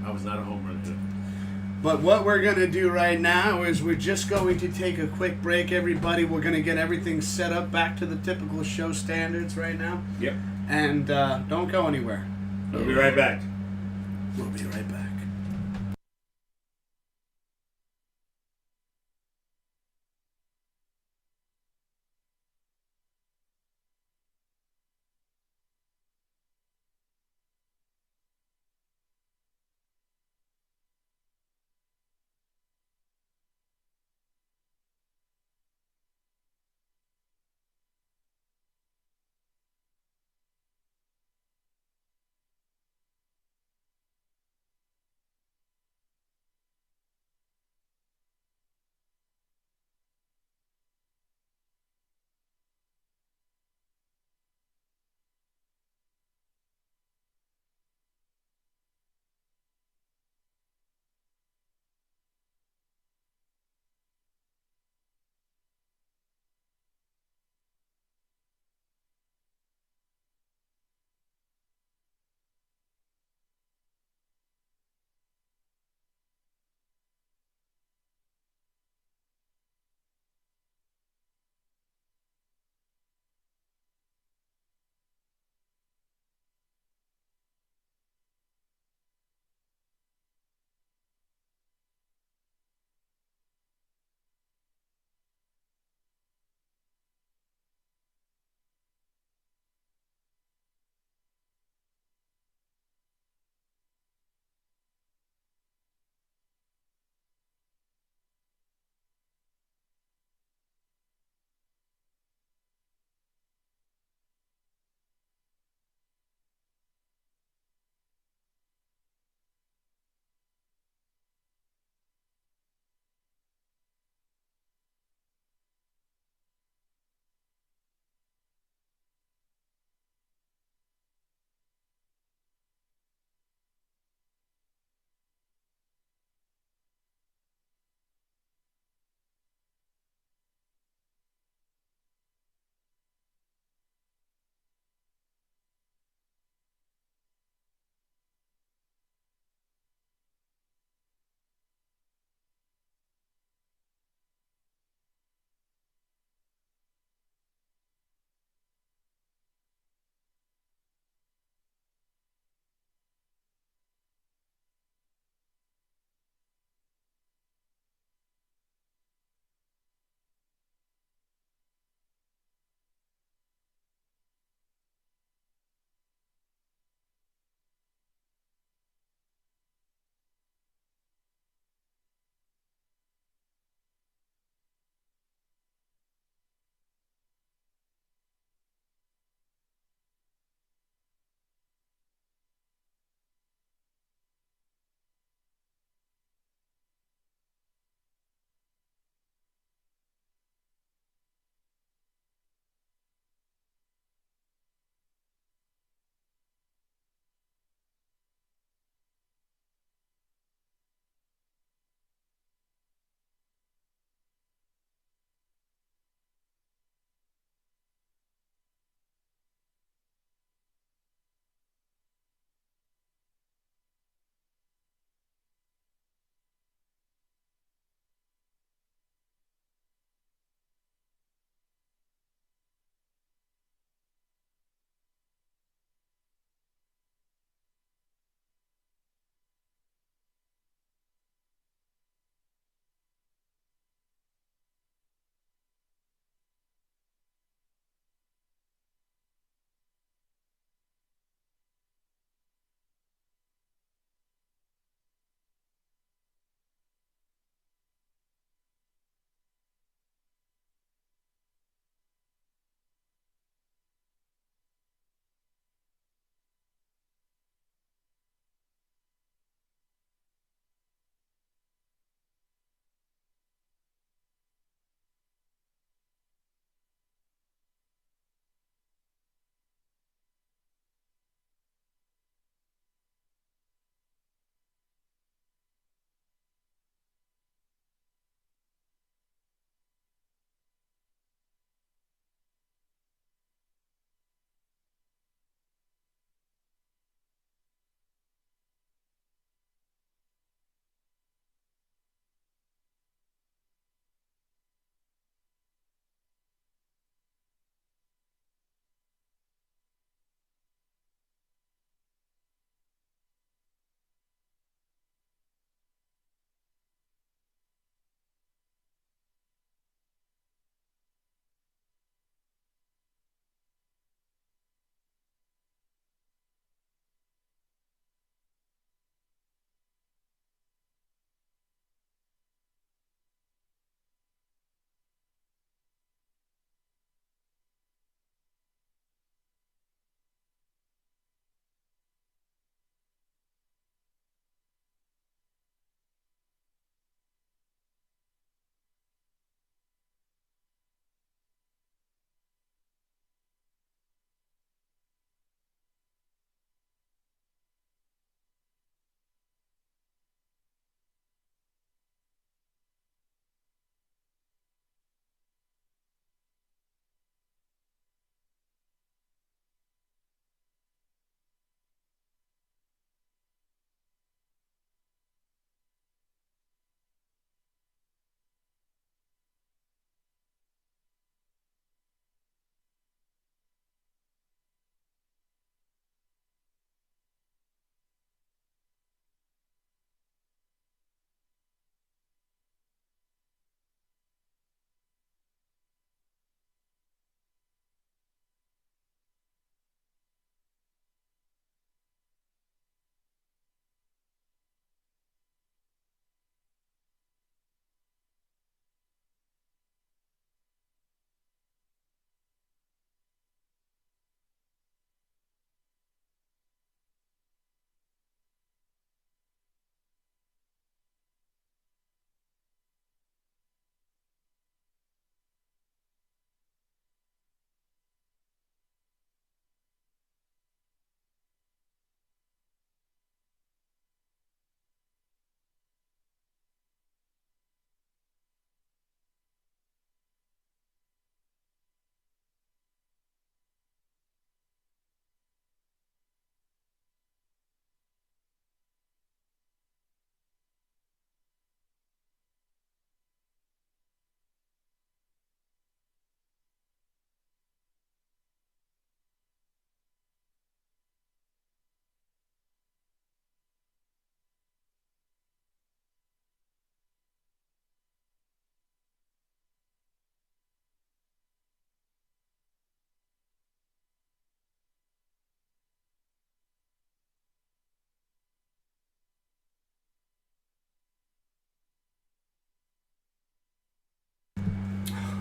I was not a home run hitter. But what we're going to do right now is we're just going to take a quick break, everybody. We're going to get everything set up back to the typical show standards right now. Yep. And don't go anywhere. We'll be right back. We'll be right back.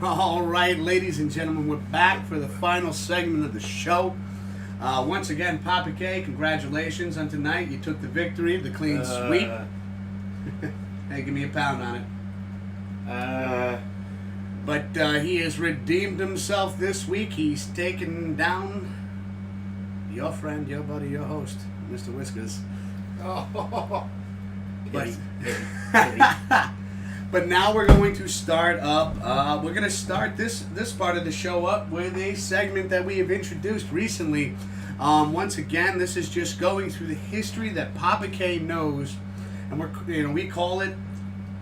All right, ladies and gentlemen, we're back for the final segment of the show. Once again, Papa K, congratulations on tonight. You took the victory, the clean sweep. Hey, give me a pound on it. But he has redeemed himself this week. He's taken down your friend, your buddy, your host, Mr. Whiskers. But, but now we're going to start up. We're going to start this part of the show up with a segment that we have introduced recently. Once again, this is just going through the history that Papa K knows, and we call it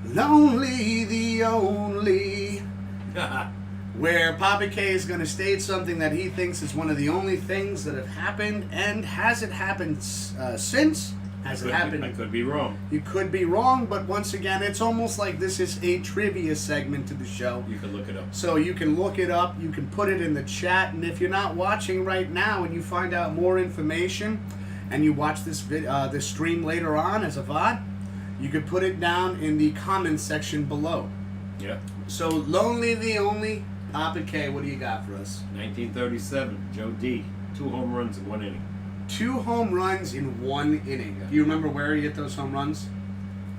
Lonely the Only, where Papa K is going to state something that he thinks is one of the only things that have happened, and has it happened since? Has it happened? I could be wrong. You could be wrong, but once again, it's almost like this is a trivia segment to the show. You can look it up. So you can look it up, you can put it in the chat, and if you're not watching right now and you find out more information, and you watch this this stream later on as a VOD, you could put it down in the comments section below. Yeah. So, Lonely the Only, Papa K, what do you got for us? 1937, Joe D. 2 home runs in 1 inning. 2 home runs in 1 inning. Do you remember where he hit those home runs?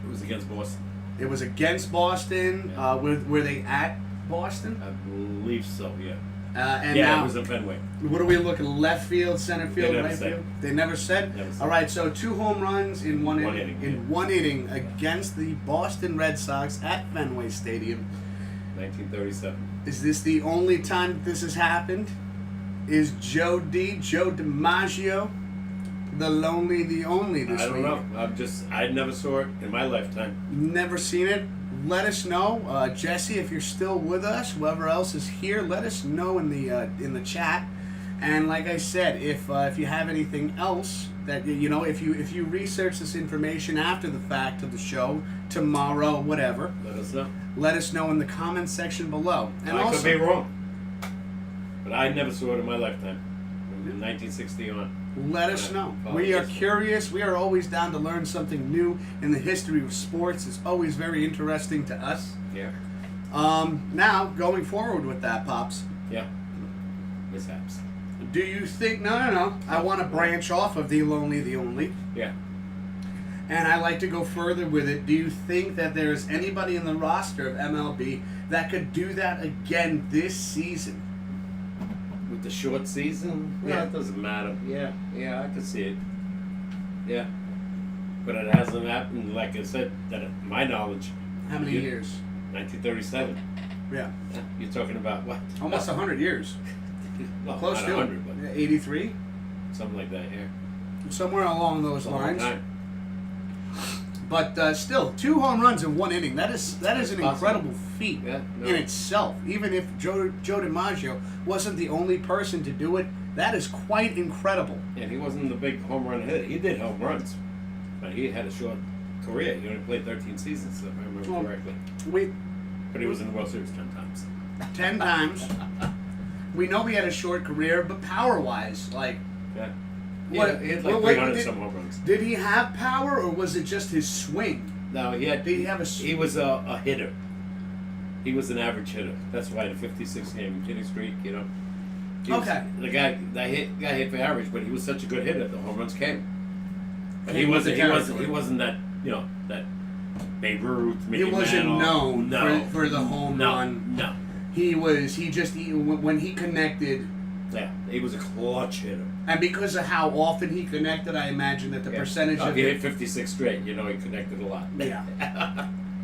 It was against Boston. It was against Boston. Yeah. Were they at Boston? I believe so, yeah. And yeah, now, it was in Fenway. what are we looking? Left field, center field, never right said. field? They never said? Never said. All right, so 2 home runs in 1 One inning. inning, In yeah. 1 inning against the Boston Red Sox at Fenway Stadium. 1937. Is this the only time that this has happened? Is Joe DiMaggio, the Lonely the Only this week? I don't know. I never saw it in my lifetime. Never seen it? Let us know, Jesse, if you're still with us. Whoever else is here, let us know in the chat. And like I said, if you have anything else that if you research this information after the fact of the show, tomorrow, whatever, Let us know. let us know in the comments section below. And I also, could be wrong. But I never saw it in my lifetime. From 1960 on. let us know. We are curious. We are always down to learn something new in the history of sports. It's always very interesting to us. Yeah. Now, going forward with that, Pops, Yeah. Mishaps. do you think... No. I want to branch off of the Lonely the Only. Yeah. And I like to go further with it. Do you think that there's anybody in the roster of MLB that could do that again this season? With the short season? Yeah. It doesn't matter. Yeah, I can see it. Yeah. But it hasn't happened, like I said, that my knowledge. How many years? 1937. Yeah. You're talking about what? Almost 100 years. Well, Close not to 100, it. but 83? something like that, yeah. Somewhere along those It's a long lines. time. But still, 2 home runs in 1 inning. That is an possible. incredible feat Yeah, no. in itself. Even if Joe DiMaggio wasn't the only person to do it, that is quite incredible. And he wasn't the big home run hitter. He did home runs, but he had a short career. He only played 13 seasons, if I remember Well, correctly. But he was in the World Series 10 times. 10 times. We know he had a short career, but power-wise, like... Yeah. What- He had like what- 300 did- some home runs. Did he have power, or was it just his swing? No, Did he have a... He was a hitter. He was an average hitter. That's why the 56-game hitting streak, He was- Okay. The guy hit for average, but he was such a good hitter. The home runs came. But Came with the territory. He wasn't that. That Babe Ruth. He Mickey wasn't Mantle. known No. for the home run. No. When he connected, Yeah, he was a clutch hitter. and because of how often he connected, I imagine that the percentage of he it... hit 56 straight. He connected a lot. Yeah.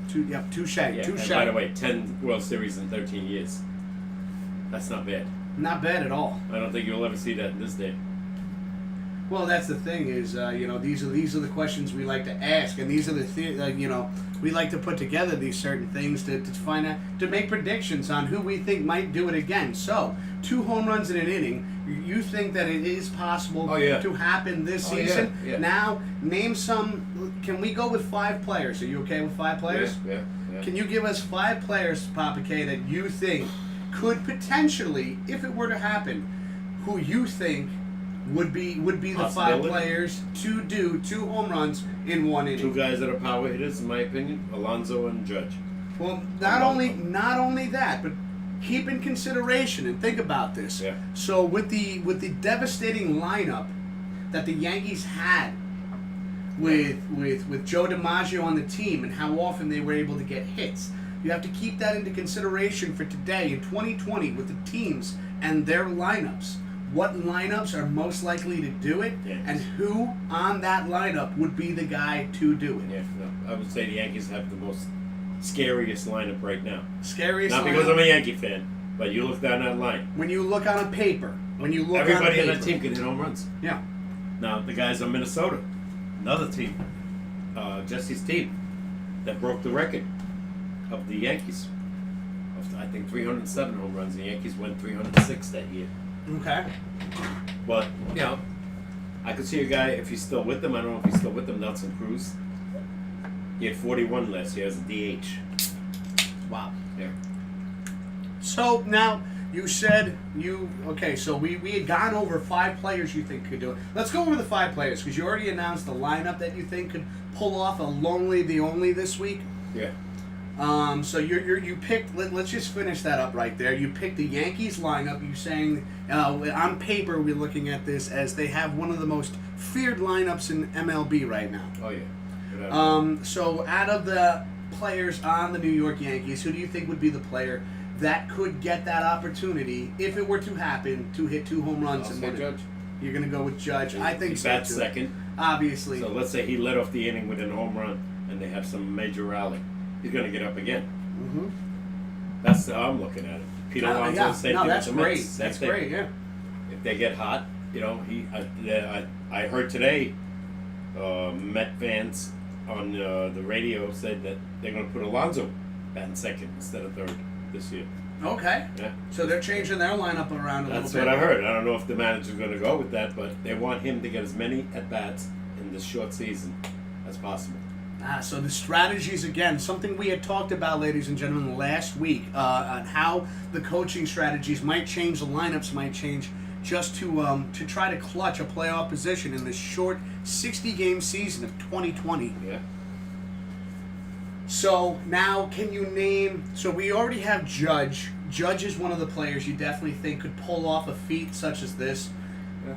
Touche. Yeah, and by the way, 10 World Series in 13 years. That's not bad. Not bad at all. I don't think you'll ever see that in this day. Well, that's the thing is, these are the questions we like to ask, and these are we like to put together these certain things to find out, to make predictions on who we think might do it again. So, 2 home runs in an inning. You think that it is possible to happen this season? Yeah. Now, name some. Can we go with 5 players? Are you okay with 5 players? Yeah. Can you give us 5 players, Papa K, that you think could potentially, if it were to happen, who you think would be the 5 Possibility. players to do 2 home runs in 1 inning? 2 guys that are power hitters, in my opinion, Alonso and Judge. Well, not only that, but keep in consideration and think about this. Yeah. So with the devastating lineup that the Yankees had with Joe DiMaggio on the team and how often they were able to get hits, you have to keep that into consideration for today in 2020 with the teams and their lineups. What lineups are most likely to do it, and who on that lineup would be the guy to do it? Yeah, no, I would say the Yankees have the most scariest lineup right now. Scariest Not lineup. because I'm a Yankee fan, but you look down that line. When you look on a paper, Everybody on that team can hit home runs. Yeah. Now, the guys on Minnesota, another team, Jesse's team, that broke the record of the Yankees. Of, I think 307 home runs. The Yankees went 306 that year. Okay. But, you know, I could see a guy, if he's still with them, I don't know if he's still with them, Nelson Cruz. He had 41 last year as a DH. Wow. Yeah. So now you said so we had gone over 5 players you think could do it. Let's go over the 5 players because you already announced the lineup that you think could pull off a lonely the only this week. Yeah. So you picked. Let's just finish that up right there. You picked the Yankees lineup. You're saying on paper we're looking at this as they have one of the most feared lineups in MLB right now. Oh, yeah. So out of the players on the New York Yankees, who do you think would be the player that could get that opportunity if it were to happen to hit 2 home runs I'll and say win it? Judge. You're gonna go with Judge. I think he so bats too. second. Obviously. So let's say he led off the inning with a home run and they have some major rally. He's going to get up again. Mm-hmm. That's how I'm looking at it. Pete Alonso, Yeah. same No, thing that's with the great. Mets. That's Same thing. great. Yeah. If they get hot, you know, I heard today Met fans on the radio said that they're going to put Alonso batting second instead of third this year. Okay. Yeah. So they're changing their lineup around a That's little bit. what I heard. I don't know if the manager's going to go with that, but they want him to get as many at-bats in this short season as possible. So the strategies, again, something we had talked about, ladies and gentlemen, last week, on how the coaching strategies might change, the lineups might change, just to try to clutch a playoff position in this short 60-game season of 2020. Yeah. So now, can you name? So we already have Judge. Judge is one of the players you definitely think could pull off a feat such as this. Yeah.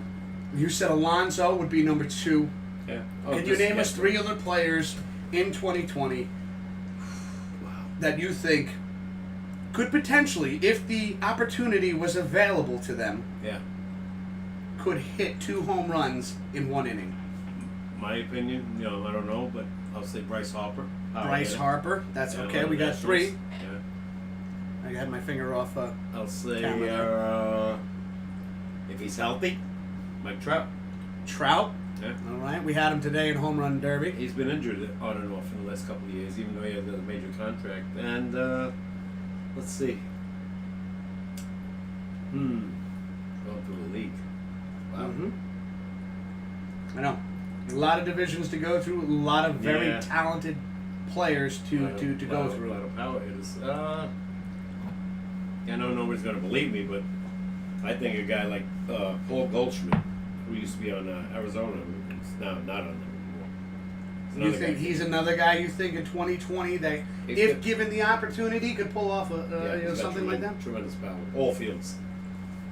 You said Alonso would be number 2. Yeah. Can you name us 3 other players in 2020 that you think could potentially, if the opportunity was available to them, could hit 2 home runs in 1 inning? My opinion, you know, I don't know, but I'll say Bryce Harper. Bryce Harper. That's Yeah, okay. one We of the got 3. Nationals. Yeah. I had my finger off. I'll say Camera if he's healthy, Mike Trout. Trout. Yeah. All right. We had him today in Home Run Derby. He's been injured on and off in the last couple of years, even though he has a major contract. And let's see. Going through the league. Wow. Mm-hmm. I know. A lot of divisions to go through. A lot of very talented players to go through. A lot of power hitters. I know nobody's going to believe me, but I think a guy like Paul Goldschmidt, who used to be on Arizona, is now not on them anymore. You think he's another guy you think in 2020 that, if given the opportunity, could pull off he's got something like that? Tremendous power. All fields.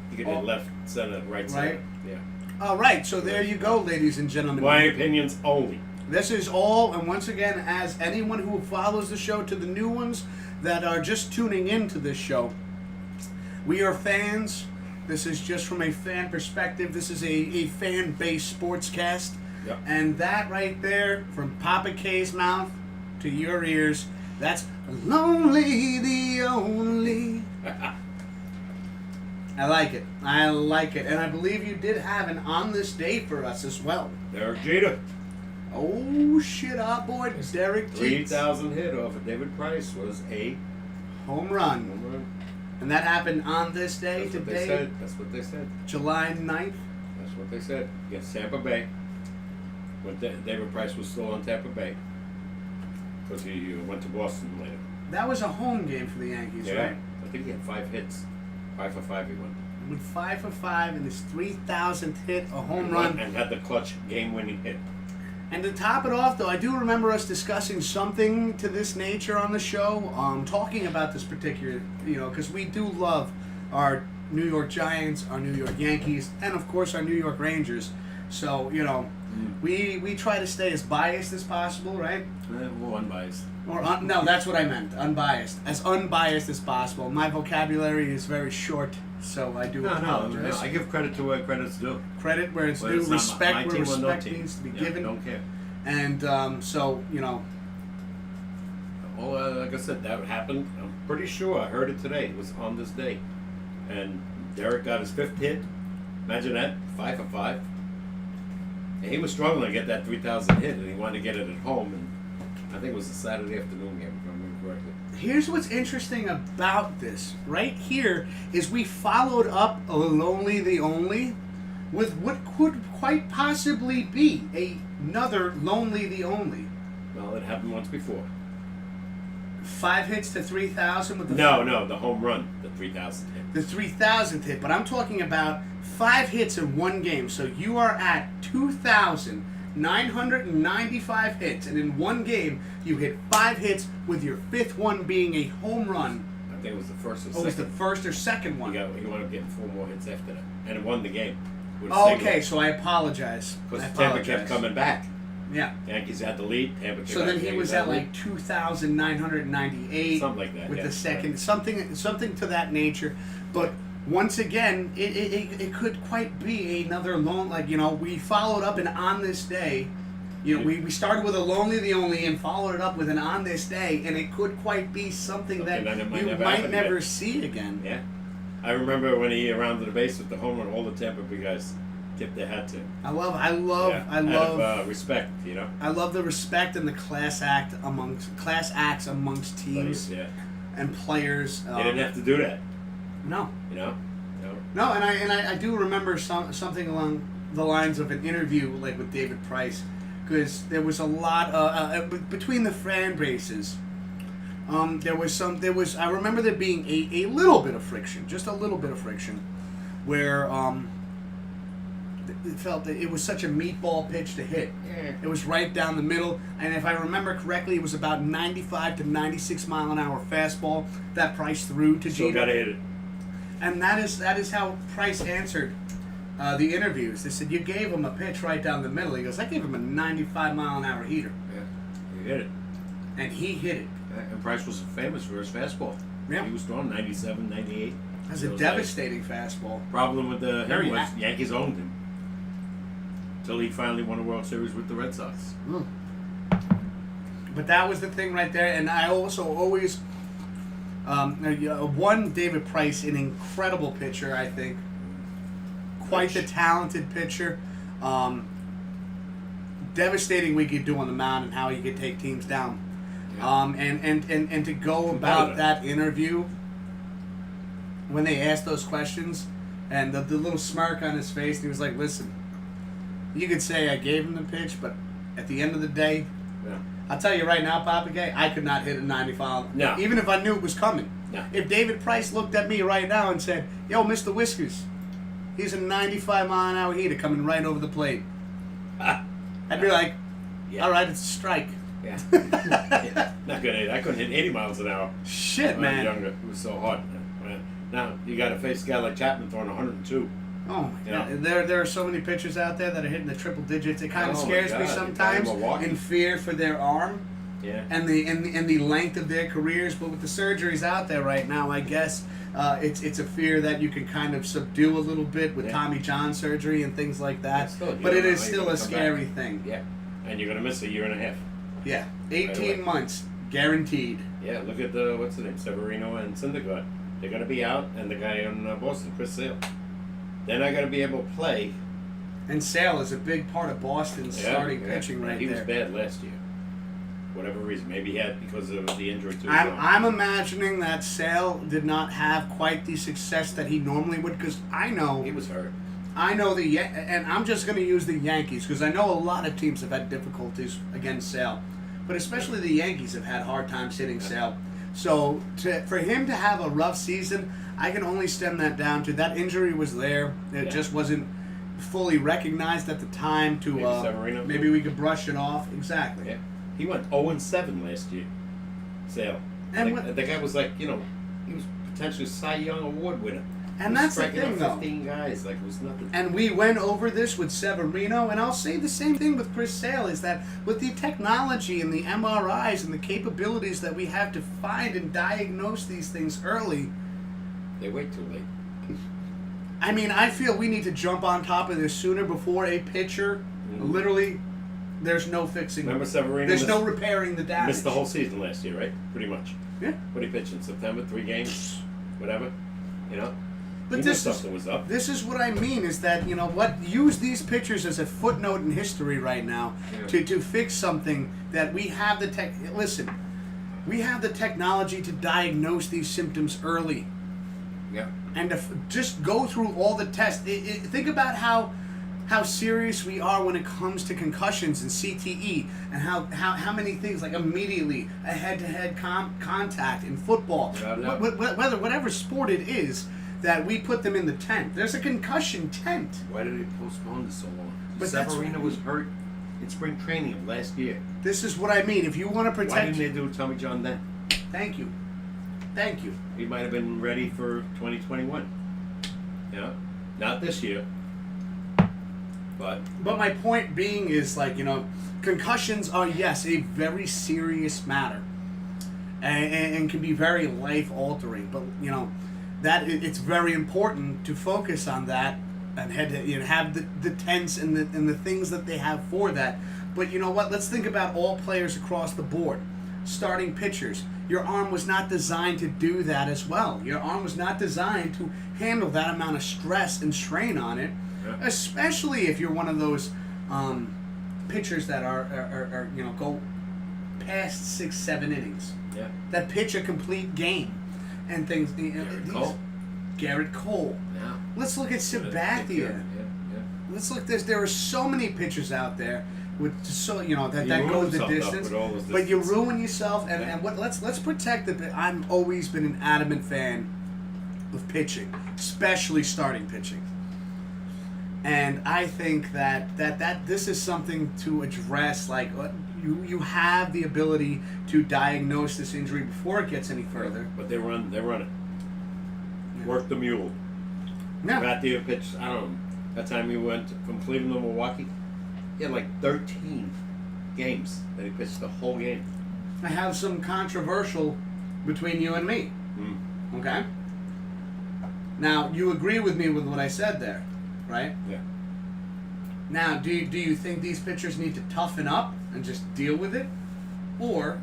He could hit left, center, right center. Right. Yeah. All right, so there you go, ladies and gentlemen. My opinions only. This is all, and once again, as anyone who follows the show, to the new ones that are just tuning into this show, we are fans. This is just from a fan perspective. This is a fan-based sportscast. Yep. And that right there, from Papa K's mouth to your ears, that's lonely the only. I like it. I like it. And I believe you did have an on this day for us as well. Derek Jeter. Oh, shit, our boy Derek Jeter. 3,000 hit off of David Price was a home run. home run. And that happened on this day, That's what they today, said. That's what they said. July 9th. That's what they said. Against Tampa Bay. When David Price was still on Tampa Bay. Because he went to Boston later. That was a home game for the Yankees, right? I think he had 5 hits. 5 for 5 he went. With 5 for 5 and his 3,000th hit, a home And run. and had the clutch game-winning hit. And to top it off, though, I do remember us discussing something to this nature on the show, talking about this particular, because we do love our New York Giants, our New York Yankees, and of course our New York Rangers. So, we try to stay as biased as possible, right? Well, unbiased. No, that's what I meant. Unbiased. As unbiased as possible. My vocabulary is very short, so I do apologize. No, I give credit to where credit's due. Credit where it's Whether due. it's not Respect my where team or no respect team. needs to be Yeah, given. Don't care. And Well, like I said, that happened. I'm pretty sure I heard it today. It was on this day. And Derek got his 5th hit. Imagine that, 5 for 5. And he was struggling to get that 3,000 hit, and he wanted to get it at home. And I think it was a Saturday afternoon game, if I remember correctly. here's what's interesting about this. Right here is we followed up Lonely the Only with what could quite possibly be another Lonely the Only. Well, it happened once before. 5 hits to 3,000 with the No, the home run, the 3,000 hit. the 3,000th hit, but I'm talking about 5 hits in one game. So you are at 2,995 hits, and in one game you hit 5 hits, with your 5th one being a home run. I think it was the first or Oh, second. it was the first or second one. He wound up getting 4 more hits after that, and it won the game. Oh, okay, so I apologize. Because I Tampa apologize. kept coming back. Yeah. Yankees had the lead. Tampa came So back, then he Yankees was had at the lead. like 2,998. Something like that, With yeah. the second, something to that nature. But once again, it could quite be another lone. Like, we followed up and on this day, we started with a Lonely the Only and followed it up with an on this day, and it could quite be something that that might you never might happen never again. see again. Yeah. I remember when he rounded the base with the home run, all the Tampa Bay guys tipped their hat to him. I love Out of respect, I love the respect and the class acts amongst teams Yeah. and players. They didn't have to do that, No. No. No, and I do remember something along the lines of an interview like with David Price, because there was a lot between the fan bases. I remember there being a little bit of friction, just a little bit of friction, where it felt that it was such a meatball pitch to hit. Yeah. It was right down the middle, and if I remember correctly, it was about 95 to 96 mile an hour fastball that Price threw to Still Jeter. got to hit it. And that is how Price answered the interviews. They said, you gave him a pitch right down the middle. He goes, I gave him a 95 mile an hour heater. Yeah. He hit it. And he hit it. And Price was famous for his fastball. Yeah. He was throwing 97, 98. That's a Those devastating fastball. Problem with Very him was act- Yankees owned him. Till he finally won a World Series with the Red Sox. But that was the thing right there. And I also always... one, David Price, an incredible pitcher, I think. Quite the talented pitcher. Devastating we could do on the mound and how he could take teams down. Yeah. And to go about that interview when they asked those questions and the little smirk on his face, he was like, listen, you could say I gave him the pitch, but at the end of the day, Yeah. I'll tell you right now, Papa Gay, I could not hit a 95. No. Even if I knew it was coming. No. If David Price looked at me right now and said, yo, Mr. Whiskers, he's a 95 mile an hour heater coming right over the plate, I'd be like, Yeah. all right, it's a strike. Yeah. Not good. I couldn't hit 80 miles an hour. Shit, When I was man. younger. It was so hard. Now you got to face a guy like Chapman throwing 102. Oh my Yeah. God! There are so many pitchers out there that are hitting the triple digits. It kind of Oh, my scares me God. sometimes, Milwaukee. in fear for their arm Yeah. and the length of their careers. But with the surgeries out there right now, I guess it's a fear that you can kind of subdue a little bit with Yeah. Tommy John surgery and things like that. Still, you But don't it know is how you're still gonna a come scary back. thing. Yeah. And you're gonna miss a year and a half. Yeah, away. 18 months guaranteed. Yeah. Look at the what's the name, Severino and Syndergaard. They're gonna be out, and the guy on Boston, Chris Sale. They're not gonna be able to play. And Sale is a big part of Boston's starting pitching right He there. was bad last year. Whatever reason, maybe he had because of the injury to his arm. I'm imagining that Sale did not have quite the success that he normally would, because I know He was hurt. and I'm just going to use the Yankees because I know a lot of teams have had difficulties against Sale, but especially the Yankees have had hard times hitting Sale. So for him to have a rough season, I can only stem that down to that injury was there. It Yeah. just wasn't. fully recognized at the time to Maybe Severino? maybe we could brush it off. Exactly. Yeah. He went 0-7 last year. Sale. And the guy was like, he was potentially Cy Young Award winner. And He was that's the striking thing, out though. 15 guys like it was nothing. And we went over this with Severino, and I'll say the same thing with Chris Sale, is that with the technology and the MRIs and the capabilities that we have to find and diagnose these things early, They wait too late. I mean, I feel we need to jump on top of this sooner before a pitcher, literally, there's no fixing. Remember Severino? There's no repairing the damage. Missed the whole season last year, right? Pretty much. Yeah. What did he pitch in September? 3 games? Whatever. But He knew this is something was up. This is what I mean, is that, use these pictures as a footnote in history right now to fix something that we have the tech. Listen, we have the technology to diagnose these symptoms early. Yeah. And to just go through all the tests. Think about how serious we are when it comes to concussions and CTE, and how many things, like immediately a head-to-head contact in football, Yeah. whatever sport it is, that we put them in the tent. There's a concussion tent. Why did they postpone this so long? But that's Severino what- was hurt in spring training of last year. This is what I mean. If you want to Why protect, didn't they do Tommy John then? thank you. He might have been ready for 2021. Yeah. Not this year. But But my point being is, concussions are, yes, a very serious matter, and can be very life altering. But that it's very important to focus on that and have the tents and the things that they have for that. But you know what? Let's think about all players across the board. Starting pitchers. Your arm was not designed to do that as well. Your arm was not designed to handle that amount of stress and strain on it, especially if you're one of those pitchers that are go past 6-7 innings. yeah. That pitch a complete game and things. Garrett Cole. Yeah. Let's look at Sabathia. Yeah. Let's look. There are so many pitchers out there with that You go ruin the yourself distance. with all those But you distance. ruin yourself, and let's protect the. I've always been an adamant fan of pitching, especially starting pitching. And I think that this is something to address. Like, you have the ability to diagnose this injury before it gets any further. But they run it. Work the mule. Yeah. Sabathia pitched, I don't know, that time he went from Cleveland to Milwaukee, he had like 13 games that he pitched the whole game. I have some controversial between you and me. Okay? Now, you agree with me with what I said there, right? Yeah. Now, do you think these pitchers need to toughen up and just deal with it? Or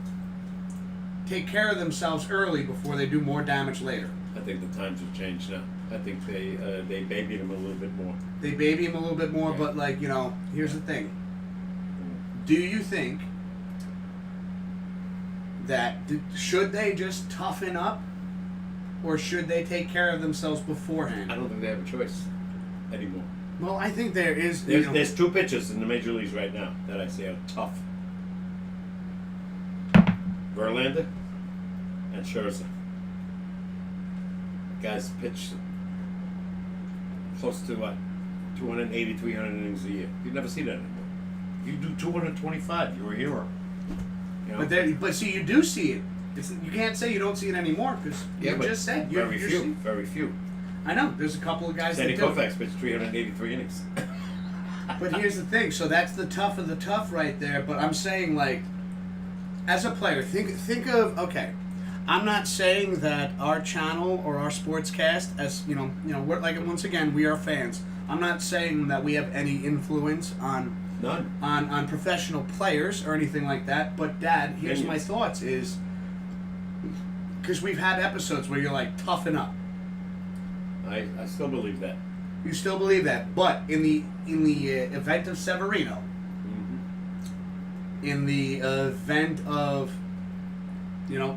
take care of themselves early before they do more damage later? I think the times have changed now. I think they babied him a little bit more. They baby him a little bit more, Yeah. but here's the thing. Do you think that should they just toughen up, or should they take care of themselves beforehand? I don't think they have a choice anymore. Well, I think there is. There's 2 pitchers in the major leagues right now that I say are tough. Verlander and Scherzer. Guys pitch close to 280, 300 innings a year. You'd never see that anymore. If you do 225, you're a hero. But see, you do see it. You can't say you don't see it anymore, because you but just said very few. I know there's a couple of guys Sandy that do. Koufax pitched 383 innings. But here's the thing. So that's the tough of the tough right there. But I'm saying, as a player, think of, okay. I'm not saying that our channel or our sportscast, as we're once again, we are fans. I'm not saying that we have any influence on None. on professional players or anything like that. But Dad, here's my Opinions. thoughts: is because we've had episodes where you're like, toughen up. I still believe that. You still believe that, but in the event of Severino, in the event of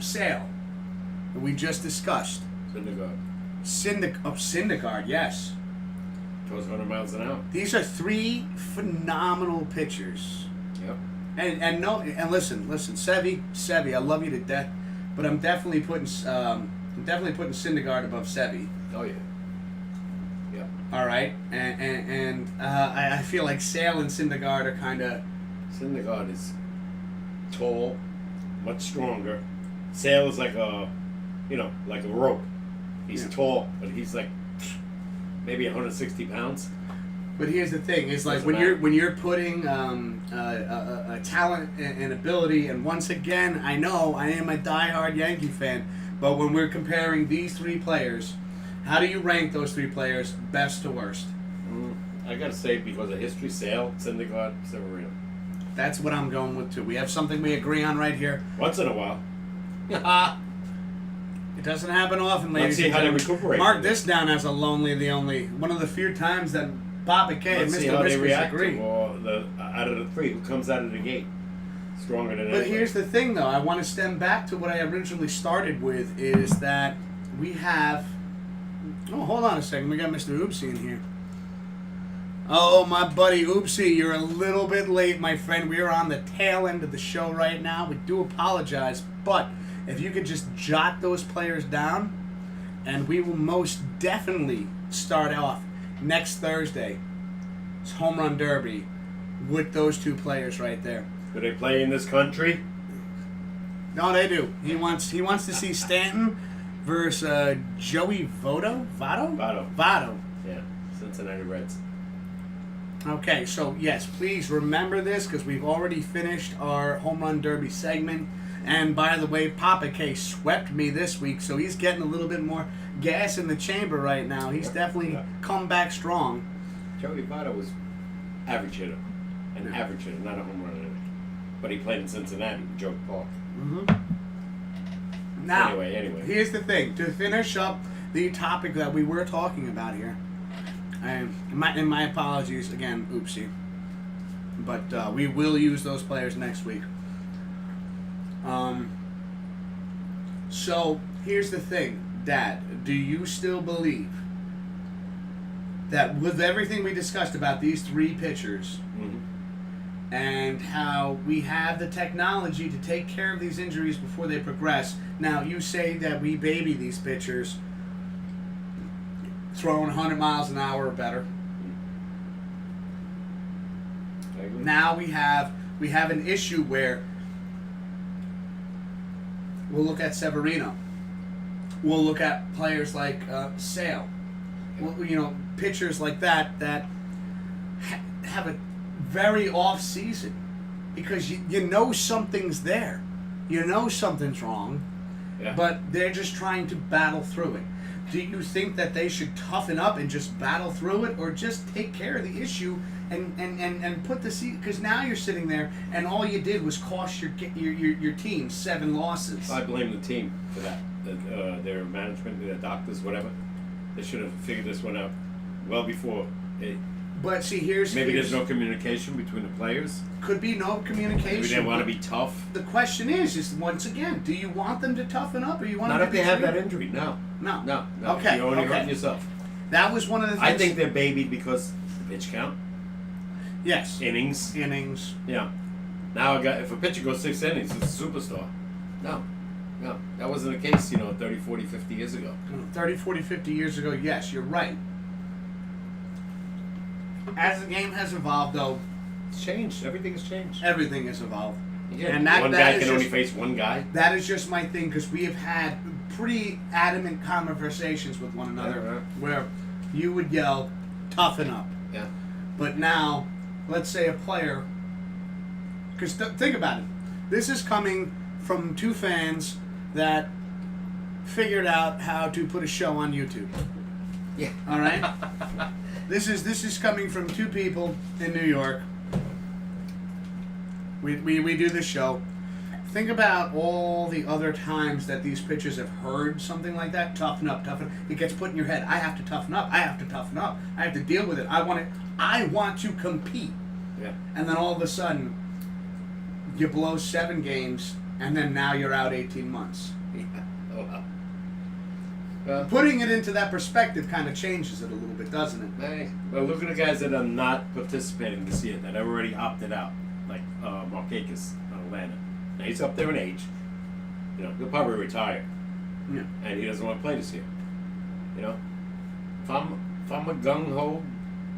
Sale, that we just discussed, Syndergaard, yes. Goes 100 miles an hour. These are 3 phenomenal pitchers. Yep. And listen, Sevy, I love you to death, but I'm definitely putting Syndergaard above Sevy. Oh yeah. Yep. All right, and I feel like Sale and Syndergaard are kind of. Syndergaard is tall, much stronger. Sale is like a rope. He's Yeah. tall, but he's like maybe 160 pounds. But here's the thing: is like Doesn't when you're putting a talent and ability, and once again, I know I am a diehard Yankee fan, but when we're comparing these three players, how do you rank those three players best to worst? I gotta say, because of history, Sale, Syndergaard, Severino. That's what I'm going with too. We have something we agree on right here. Once in a while. It doesn't happen often, ladies Let's see and how they gentlemen. recuperate. Mark this down as a lonely, the only one of the few times that Papa K and Let's see Mr. how they Whiskers react agree. to out of the three, who comes out of the gate stronger than But anybody. here's the thing, though. I want to stem back to what I originally started with, is that we have... Oh, hold on a second. We got Mr. Oopsie in here. Oh, my buddy Oopsie, you're a little bit late, my friend. We are on the tail end of the show right now. We do apologize, but if you could just jot those players down, and we will most definitely start off next Thursday. It's Home Run Derby with those two players right there. Do they play in this country? No, they do. He wants to see Stanton versus Joey Votto. Votto. Yeah, Cincinnati Reds. Okay, so yes, please remember this because we've already finished our Home Run Derby segment. And by the way, Papa K swept me this week, so he's getting a little bit more gas in the chamber right now. He's definitely come back strong. Joey Votto was average hitter. An average hitter, not a home run hitter. But he played in Cincinnati with Joe Park. Mm-hmm. Now, Anyway. here's the thing. To finish up the topic that we were talking about here, and my apologies again, oopsie, but we will use those players next week. So here's the thing, Dad. Do you still believe that with everything we discussed about these three pitchers and how we have the technology to take care of these injuries before they progress? Now, you say that we baby these pitchers throwing 100 miles an hour or better. Now we have an issue where we'll look at Severino. We'll look at players like Sale. Well, pitchers like that have a very off season because you know something's there. You know something's wrong, but they're just trying to battle through it. Do you think that they should toughen up and just battle through it, or just take care of the issue and put the seat? Because now you're sitting there and all you did was cost your team 7 losses. I blame the team for that. Their management, their doctors, whatever. They should have figured this one out well before. But see, maybe there's no communication between the players. Could be no communication. Maybe they want to be tough. The question is once again, do you want them to toughen up, or you want Not them if to they have treated? that injury. No. Okay. You're only hurting yourself. That was one of the things. I think they're babied because the pitch count. Yes. Innings. Yeah. Now if a pitcher goes 6 innings, it's a superstar. No. That wasn't the case, 30, 40, 50 years ago. 30, 40, 50 years ago, yes, you're right. As the game has evolved, though, It's changed. Everything has changed. everything has evolved. Yeah. And that one that guy is can only just- face one guy. That is just my thing, because we have had pretty adamant conversations with one another Yeah, right. where you would yell, toughen up. Yeah. But now, let's say a player, because think about it, this is coming from two fans that figured out how to put a show on YouTube. Yeah. All right? This is coming from two people in New York. We do this show. Think about all the other times that these pitchers have heard something like that. Toughen up, toughen up. It gets put in your head. I have to toughen up. I have to toughen up. I have to deal with it. I want to compete. Yeah. And then all of a sudden, you blow 7 games, and then now you're out 18 months. Oh, wow. Putting it into that perspective kind of changes it a little bit, doesn't it? Hey, well, look at the guys that are not participating this year, that already opted out, like Markakis on Atlanta. Now, he's up there in age. He'll probably retire. Yeah. And he doesn't want to play this year. If if I'm a gung ho,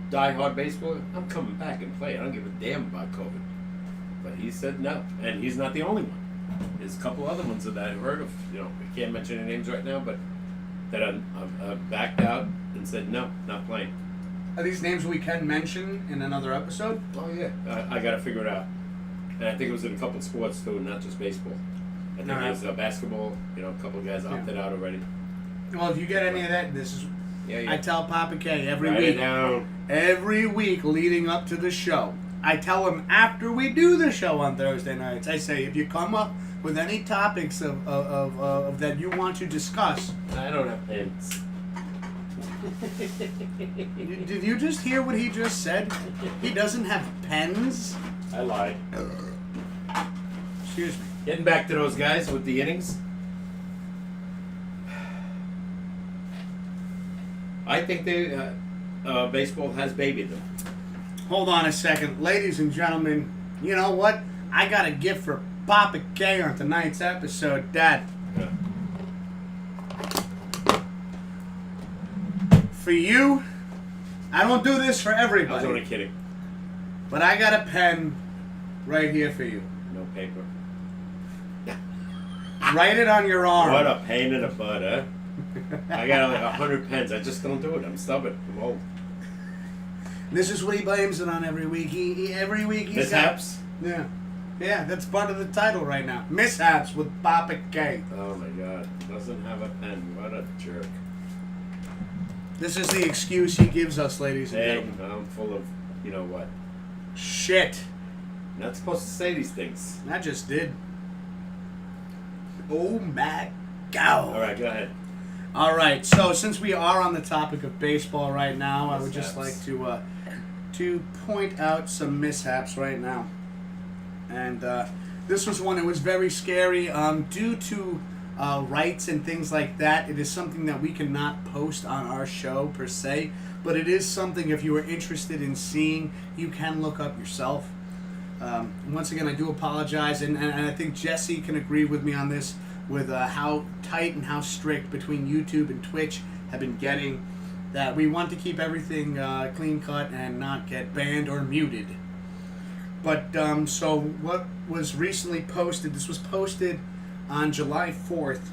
die-hard baseball, I'm coming back and playing. I don't give a damn about COVID. But he said no, and he's not the only one. There's a couple other ones that I've heard of. You know, I can't mention any names right now, but that I've backed out and said no, not playing. Are these names we can mention in another episode? Oh yeah, I got to figure it out. And I think it was in a couple of sports too, not just baseball. I think Alright. there's basketball. You know, a couple of guys opted out already. Well, if you get any of that, this is. Yeah. I tell Papa K every Write it week. down. Every week leading up to the show. I tell him after we do the show on Thursday nights, I say, if you come up with any topics of that you want to discuss. I don't have pens. Did you just hear what he just said? He doesn't have pens? I lied. Excuse me. Getting back to those guys with the innings. I think baseball has babied them. Hold on a second. Ladies and gentlemen, you know what? I got a gift for Papa K on tonight's episode, Dad. Yeah. For you, I don't do this for I was everybody, only kidding. but I got a pen right here for you. No paper. Write it on your arm. What a pain in the butt, huh? I got like 100 pens. I just don't do it. I'm stubborn. I'm old. This is what he blames it on every week. Every week he's Mishaps? got... Yeah, that's part of the title right now. Mishaps with Papa K. Oh my god. Doesn't have a pen. What a jerk. This is the excuse he gives us, ladies and Hey, gentlemen. I'm full of, you know what? Shit. Not supposed to say these things. I just did. Oh my God. Alright, go ahead. All right, so since we are on the topic of baseball right now, I would just like Mishaps. to point out some mishaps right now. And this was one that was very scary. Due to rights and things like that, it is something that we cannot post on our show per se, but it is something, if you are interested in seeing, you can look up yourself. Once again, I do apologize, and I think Jesse can agree with me on this, with how tight and how strict between YouTube and Twitch have been getting, that we want to keep everything clean cut and not get banned or muted. But so what was recently posted, this was posted on July 4th,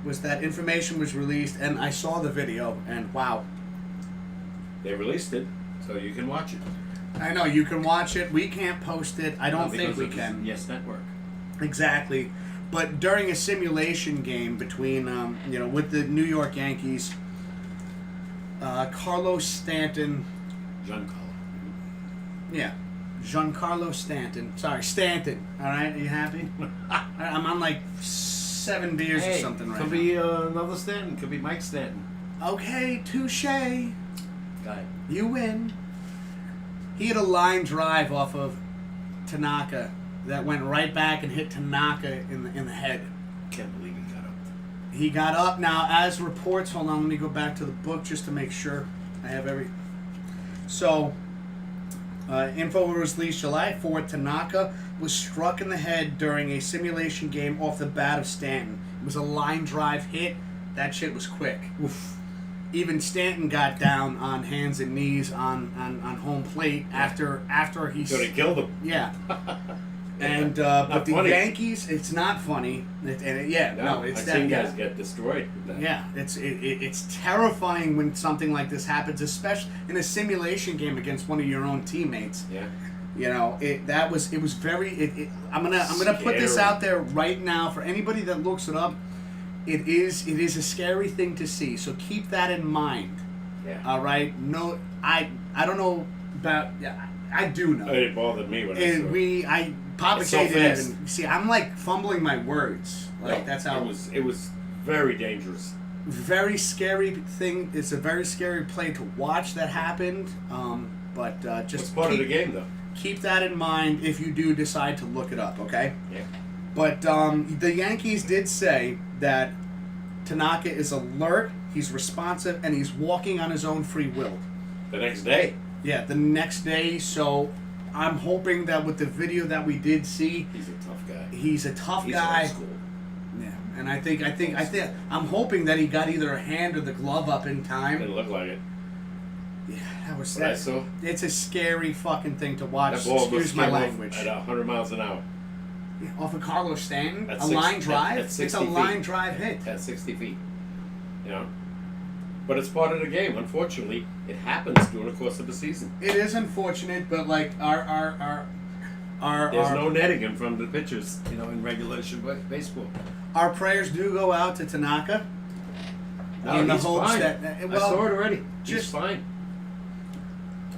was that information was released, and I saw the video, and wow. They released it, so you can watch it. I know, you can watch it. We can't post it. I don't think because we of can. Yes Network. Exactly. But during a simulation game between, with the New York Yankees, Carlos Stanton, Giancarlo. yeah, Giancarlo Stanton. Sorry, Stanton. All right, are you happy? I'm on like 7 beers or something right could be another Stanton. Could be Mike Stanton. now. Okay, touche. Guy. You win. He had a line drive off of Tanaka that went right back and hit Tanaka in the head. Can't believe he got up. He got up. Now, as reports, hold on, let me go back to the book just to make sure I have every. So, info was released July 4th. Tanaka was struck in the head during a simulation game off the bat of Stanton. It was a line drive hit. That shit was quick. Oof. Even Stanton got down on hands and knees on home plate after he. So they killed him. Yeah. And but the funny. Yankees, it's not funny. It's I've seen guys get destroyed. With that. yeah, it's terrifying when something like this happens, especially in a simulation game against one of your own teammates. Yeah. You know, it was very. I'm gonna put this Scary. out there right now for anybody that looks it up. It is a scary thing to see, so keep that in mind. Yeah. All right. No, I don't know about. Yeah, I do know. It bothered me when I saw it. Papa It's K so didn't fast. even see. I'm like fumbling my words. Like that's how it was very dangerous. very scary thing. It's a very scary play to watch that happened. But It's just part of the game, though. keep that in mind if you do decide to look it up. Okay. Yeah. But the Yankees did say that Tanaka is alert, he's responsive, and he's walking on his own free will. The next day. Yeah, the next day. So I'm hoping that with the video that we did see, He's a tough guy. he's a tough He's guy. old school. Yeah, and I'm hoping that he got either a hand or the glove up in time. Didn't look like it. Yeah, that was What I saw. It's a scary fucking thing to watch. That ball Excuse just my came off language. at 100 miles an hour. Yeah, off of Carlos Stanton, At a six- line drive. at It's 60 a feet. line drive hit. At 60 feet. You know? But it's part of the game. Unfortunately, it happens during the course of the season. It is unfortunate, but like our There's no netting in from the pitchers, you know, in regulation baseball. our prayers do go out to Tanaka. No, in the he's hopes fine. that I saw it already. He's just- fine.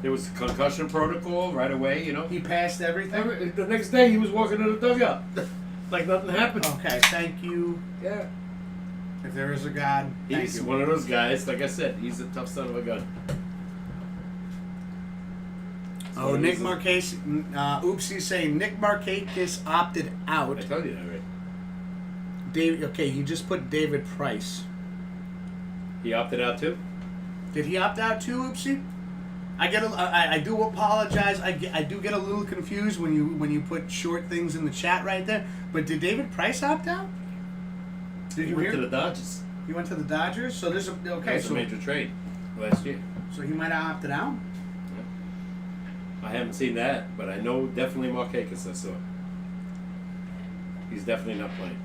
There was a concussion protocol right away, you know. He passed everything. The next day he was walking in the dugout. Like nothing happened. Okay, thank you. Yeah. If there is a God, thank He's you. one of those guys, like I said, he's a tough son of a gun. Oh, So Nick he's- Marquez. Oopsie saying Nick Marquez opted out. I told you that, right? Dave. Okay, you just put David Price. He opted out too? Did he opt out too, Oopsie? I do apologize. I do get a little confused when you put short things in the chat right there. But did David Price opt out? Did He you went hear? to the Dodgers. He went to the Dodgers. So there's a That okay. was a So major trade last year. he might have opted out. I haven't seen that, but I know definitely Marquez I saw. He's definitely not playing.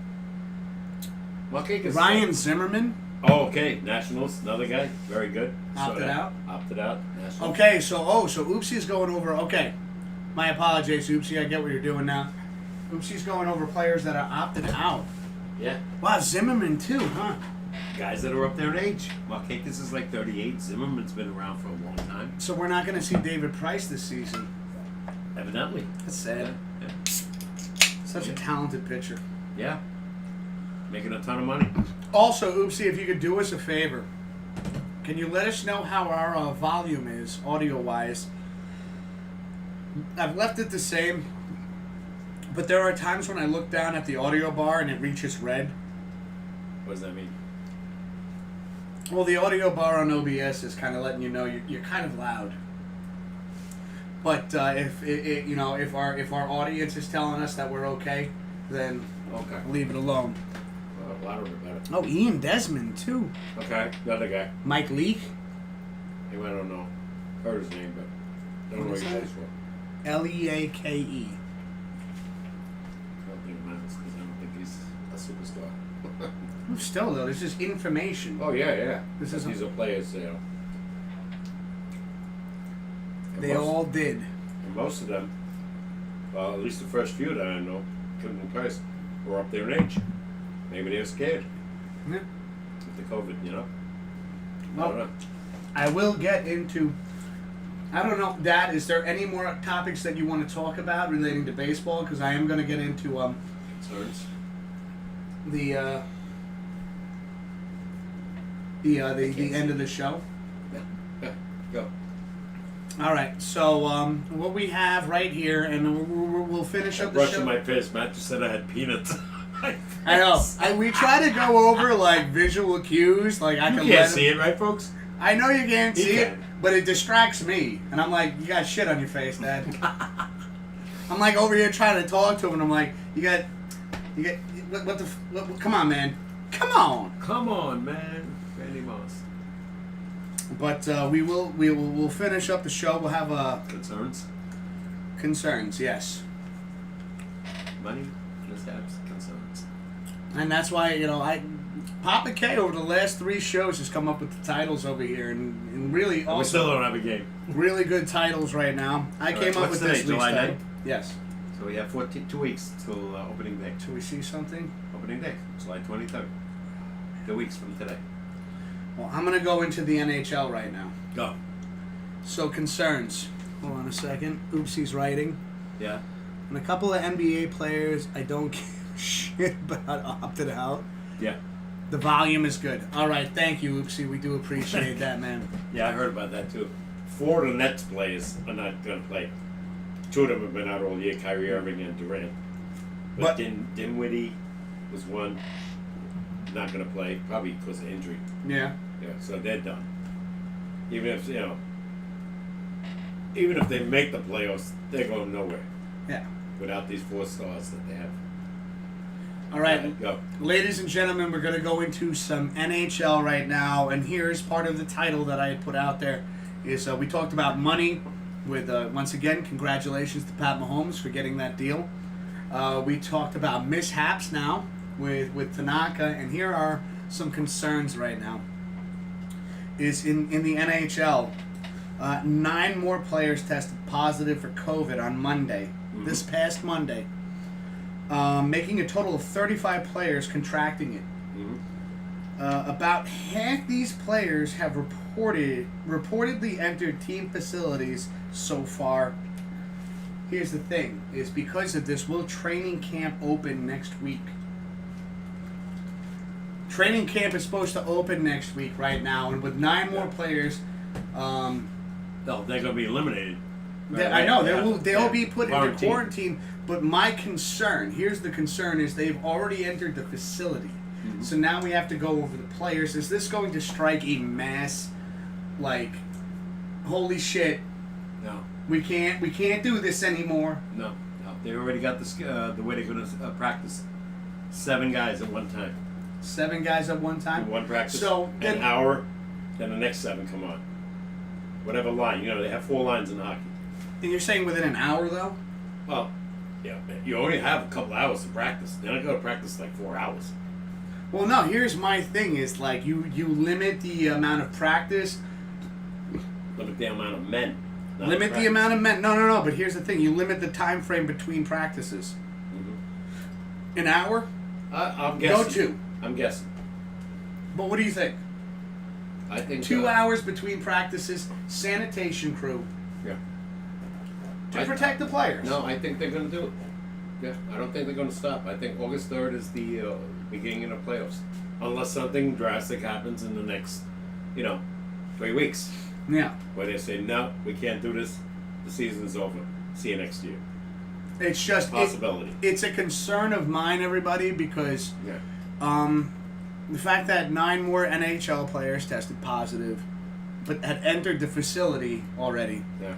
Marquez. Ryan Zimmerman. Oh, okay. Nationals, another guy, very good. Saw Opted that. out? Opted out. Nationals. Okay, so Oopsie's going over. Okay, my apologies, Oopsie. I get what you're doing now. Oopsie's going over players that are opted out. Yeah. Wow, Zimmerman too, huh? Guys that are up there in age. Marquez is like 38. Zimmerman's been around for a long time. So we're not going to see David Price this season. Evidently. That's sad. Yeah. Such a talented pitcher. Yeah. Making a ton of money. Also, Oopsie, if you could do us a favor, can you let us know how our volume is, audio-wise? I've left it the same, but there are times when I look down at the audio bar and it reaches red. What does that mean? Well, the audio bar on OBS is kind of letting you know you're kind of loud. But if our audience is telling us that we're okay, then Okay. leave it alone. Well, louder the better. Oh, Ian Desmond too. Okay. The other guy. Mike Leake, I don't know. Heard his name, but don't know What where is he that? plays for. Leake. I don't think it matters because I don't think he's a superstar. Still though, this is information. Oh yeah. This But is these are players, you know. And They most, all did. and most of them, well, at least the first few that I know, couldn't be Price, were up there in age. Maybe they were scared Yeah. with the COVID, you know. I Well, don't know. I will get into. I don't know, Dad. Is there any more topics that you want to talk about relating to baseball? Because I am going to get into Concerns. the end of the show. Yeah. Go. All right. So what we have right here, and we'll finish up the Brushing show. my face. Matt just said I had peanuts. I know. We try to go over like visual cues, like I You can can't let see it, right, folks? I know you can't You see it, can. but it distracts me, and I'm like, you got shit on your face, Dad. I'm like over here trying to talk to him, and I'm like, you got, come on, man, come on. Come on, man. Randy Moss. But we'll finish up the show. We'll have Concerns. concerns, yes, Money. Mishaps. Concerns. and that's why Papa K over the last 3 shows has come up with the titles over here, and really We still also don't have a game. really good titles right now. I All came right, up what's with today, this week's July title. 9th? Yes. So we have 2 weeks till opening day. Till we see something. Opening day, July 23rd. 2 weeks from today. Well, I'm gonna go into the NHL right now. Go. So concerns. Hold on a second. Oopsie's writing. Yeah. And a couple of NBA players I don't give a shit about opted out. Yeah. The volume is good. All right, thank you, Oopsie. We do appreciate that, man. Yeah, I heard about that too. 4 of the Nets players are not going to play. 2 of them have been out all year, Kyrie Irving and Durant. But Dinwiddie was one not going to play, probably because of injury. Yeah. Yeah, so they're done. Even if they make the playoffs, they're going nowhere Yeah. without these 4 stars that they have. All right, Go. ladies and gentlemen, we're going to go into some NHL right now, and here's part of the title that I had put out there is we talked about money with, once again, congratulations to Pat Mahomes for getting that deal. We talked about mishaps now with Tanaka, and here are some concerns right now. Is in the NHL, 9 more players tested positive for COVID on Monday, this past Monday, making a total of 35 players contracting it. About half these players have reportedly entered team facilities so far. Here's the thing, is because of this, will training camp open next week? Training camp is supposed to open next week right now, and with 9 more players, No, they're going to be eliminated. I know they'll be put into Quarantine. quarantine. But my concern, here's the concern, is they've already entered the facility. So now we have to go over the players. Is this going to strike a mass, like, holy shit, No, we can't do this anymore? no. They already got the way they're going to practice. 7 guys at one time. 7 guys at one time. One practice, So an hour, then the next 7 come on. Whatever line. You know, they have 4 lines in hockey. And you're saying within an hour though? Well, yeah, you only have a couple hours to practice. They're not going to practice like 4 hours. Well, no. Here's my thing: is like you limit the amount of practice. Limit the amount of men. not Limit the practice. amount of men. No. But here's the thing: you limit the time frame between practices. An hour. I'm guessing. Go 2. I'm guessing. But what do you think? I think 2 hours between practices, sanitation crew Yeah. to protect the players. No, I think they're going to do it. Yeah, I don't think they're going to stop. I think August 3rd is the beginning of the playoffs, unless something drastic happens in the next, 3 weeks, Yeah. where they say no, we can't do this. The season's over. See you next year. It's just Possibility. it's a concern of mine, everybody, because Yeah. the fact that 9 more NHL players tested positive, but had entered the facility already, Yeah.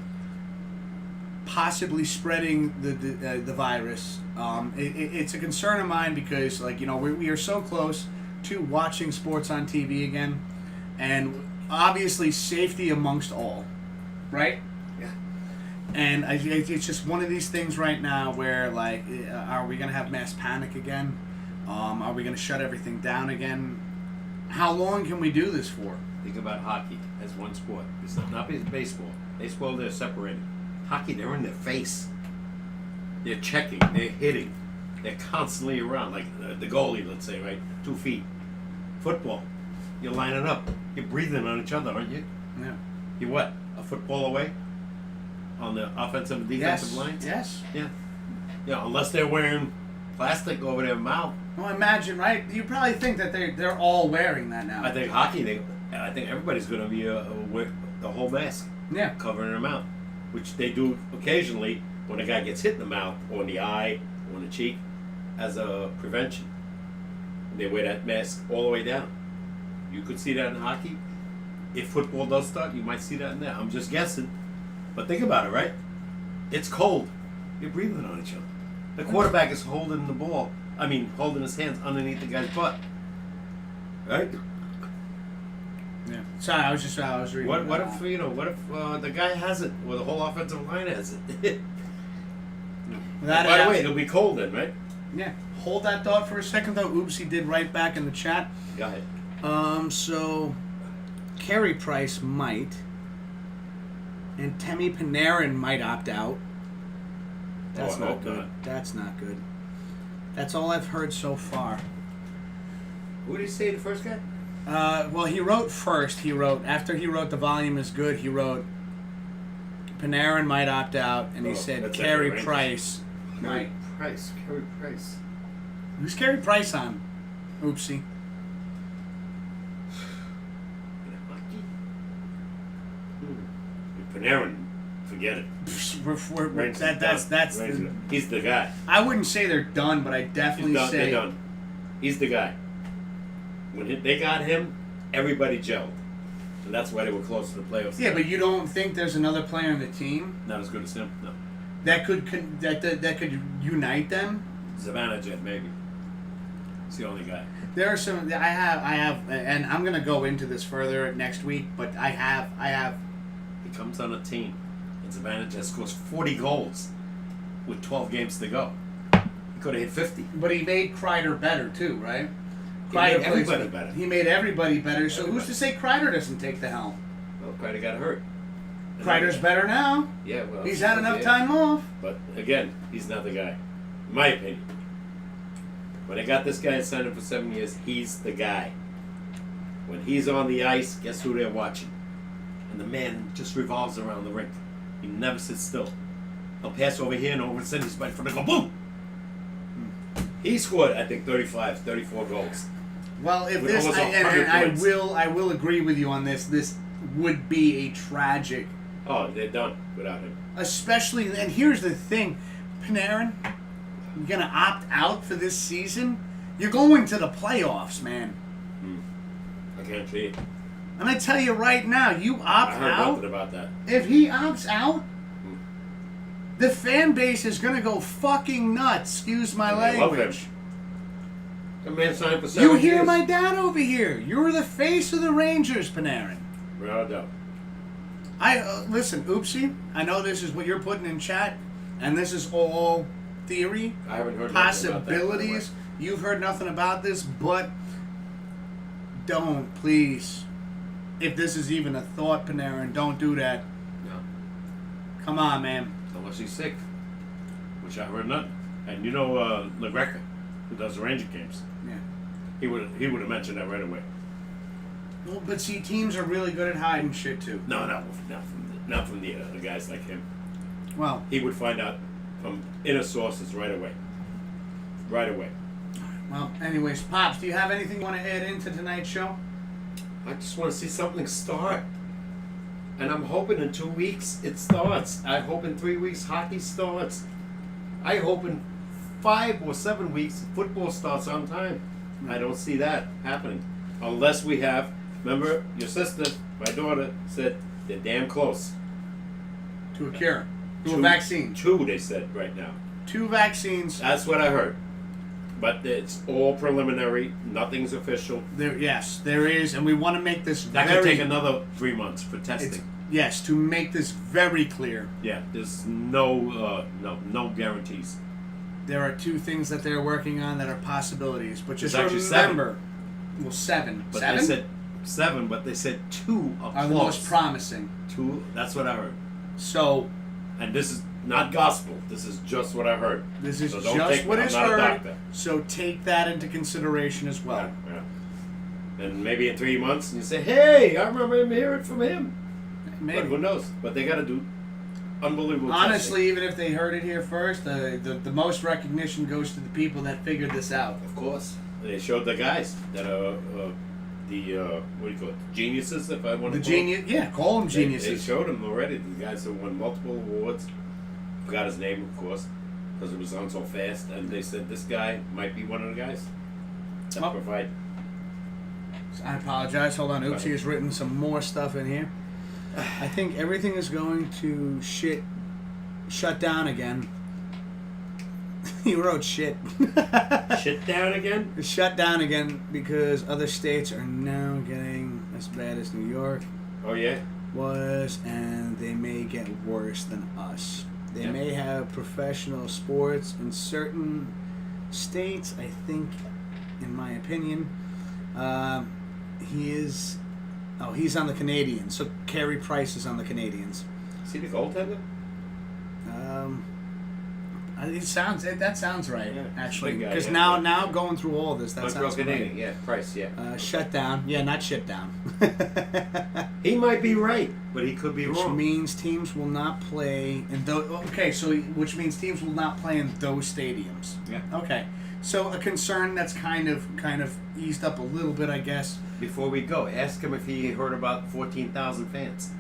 possibly spreading the virus. It's a concern of mine because, like, we are so close to watching sports on TV again, and obviously safety amongst all, right? Yeah. And it's just one of these things right now where, like, are we going to have mass panic again? Are we going to shut everything down again? How long can we do this for? Think about hockey as one sport. It's not baseball. Baseball, they're separated. Hockey, they're in their face. They're checking. They're hitting. They're constantly around. Like the goalie, let's say, right? 2 feet. Football, you're lining up. You're breathing on each other, aren't you? Yeah. You're what? A football away? On the offensive and defensive lines? Yes. Yeah. Yeah, unless they're wearing plastic over their mouth. Well, imagine, right? You probably think that they're all wearing that now. I think hockey, I think everybody's going to be wear the whole mask. Yeah. Covering their mouth, which they do occasionally when a guy gets hit in the mouth or in the eye or in the cheek as a prevention. They wear that mask all the way down. You could see that in hockey. If football does start, you might see that in there. I'm just guessing. But think about it, right? It's cold. You're breathing on each other. The quarterback is holding the ball. Holding his hands underneath the guy's butt. Right? Yeah. Sorry, I was reading. What if the guy has it, or the whole offensive line has it? By the way, it'll be cold then, right? Yeah. Hold that thought for a second, though. Oopsie did right back in the chat. Go ahead. So Carey Price might, and Temi Panarin might opt out. That's I not hope good. not. That's not good. That's all I've heard so far. Who did he say, the first guy? Well, he wrote first. After he wrote the volume is good. He wrote Panarin might opt out, and he said that's Carey Rangers. Price might. Carey Price. Who's Carey Price on? Oopsie. Panarin, forget it. Rangers is That's done. Rangers. He's the guy. I wouldn't say they're done, but I definitely They're say done. He's the guy. When they got him, everybody gelled. And that's why they were close to the playoffs. Yeah, but you don't think there's another player on the team Not as good as him? No. that could unite them? Savannah Jet, maybe. He's the only guy. There are some. I have, and I'm gonna go into this further next week. But I have He comes on a team. It's a manager that scores 40 goals with 12 games to go. He could have hit 50. But he made Kreider better too, right? He made Kreider everybody better. He made everybody better. So Everybody. who's to say Kreider doesn't take the helm? Well, Kreider got hurt. Kreider's better now. Yeah, well, He's had enough time off. But again, he's not the guy. In my opinion. When they got this guy and signed him for 7 years, he's the guy. When he's on the ice, guess who they're watching? And the man just revolves around the rink. He never sits still. He'll pass over here and over and send his right from the go boom. He scored, I think, 35, 34 goals. Well, if With this, almost and 100 points. I will agree with you on this. This would be a tragic, Oh, they're done without him. especially. And here's the thing, Panarin, you're gonna opt out for this season. You're going to the playoffs, man. I can't see it. I'm gonna tell you right now, you I opt heard out. nothing about that. If he opts out, the fan base is gonna go fucking nuts. Excuse my They love language. him. The man signed for 7 You years. hear my dad over here. You're the face of the Rangers, Panarin. Without a doubt. Listen, Oopsie. I know this is what you're putting in chat, and this is all theory, I haven't heard possibilities. You've heard nothing about this, but don't, please. If this is even a thought, Panarin, don't do that. No. Come on, man. Unless he's sick. Which I heard nothing. And you know LaGreca, who does the Ranger games. Yeah. He would have mentioned that right away. Well, but see, teams are really good at hiding shit too. No, not from the guys like him. Well, He would find out from inner sources right away. Right away. anyways, Pops, do you have anything you want to add into tonight's show? I just want to see something start. And I'm hoping in 2 weeks it starts. I hope in 3 weeks hockey starts. I hope in 5 or 7 weeks football starts on time. I don't see that happening. Unless we have, remember your sister, my daughter, said they're damn close. To a cure. To a vaccine. 2, they said right now. 2 vaccines. That's what I heard. But it's all preliminary. Nothing's official. Yes, there is, and we want to make this That very... could take another 3 months for testing. Yes, to make this very clear. Yeah, there's no guarantees. There are 2 things that they're working on that are possibilities, but just It's actually remember... Well, 7. But 7? they said 7, but they said 2 are are the close. most promising. 2, that's what I heard. So, And this is not gospel. This is just what I heard. this is So don't just take me. what I'm is not a heard, doctor. so take that into consideration as well. Yeah. And maybe in 3 months, you say, "Hey, I remember him hearing from him." But Maybe. who knows? But they got to do unbelievable. Honestly, even if they heard it here first, the most recognition goes to the people that figured this out. testing. Of course, they showed the guys that are the what do you call it? Geniuses, if I want to. The genius, yeah, call them They geniuses. showed them already. The guys who won multiple awards. Forgot his name, of course, because it was on so fast. And they said this guy might be one of the guys that Oh. provide. I apologize. Hold on. Oopsie has written some more stuff in here. I think everything is going to shut down again. He wrote shit. Shit down again. Shut down again because other states are now getting as bad as New York Oh yeah. was, and they may get worse than us. They Yeah. may have professional sports in certain states. I think, in my opinion, he's on the Canadians. So Carey Price is on the Canadians. See the goaltender? That sounds right, Yeah, actually. big guy, Because yeah. now going through all this, that Montreal sounds Canadian, right. yeah, Price, yeah. Shut down. Yeah, not shut down. He might be right, but he could be Which wrong. means teams will not play in those. Okay, so which means teams will not play in those stadiums. Yeah. Okay, so a concern that's kind of eased up a little bit, I guess. Before we go, ask him if he heard about 14,000 fans.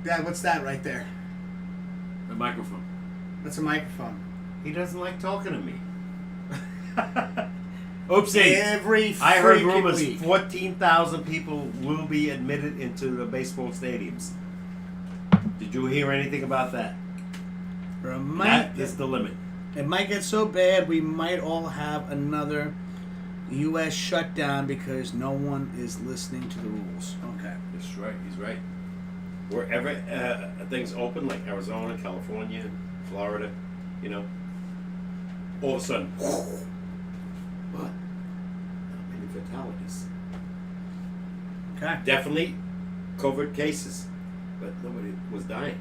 Yeah, what's that right there? The microphone. That's a microphone. He doesn't like talking to me. Oopsie. Every I heard freaking rumors week. 14,000 people will be admitted into the baseball stadiums. Did you hear anything about that? That is the limit. It might get so bad we might all have another U.S. shutdown because no one is listening to the rules. Okay. That's right. He's right. wherever things open, like Arizona, California, Florida, you know, all of a sudden, what? Not many fatalities. Okay. Definitely COVID cases, but nobody was dying.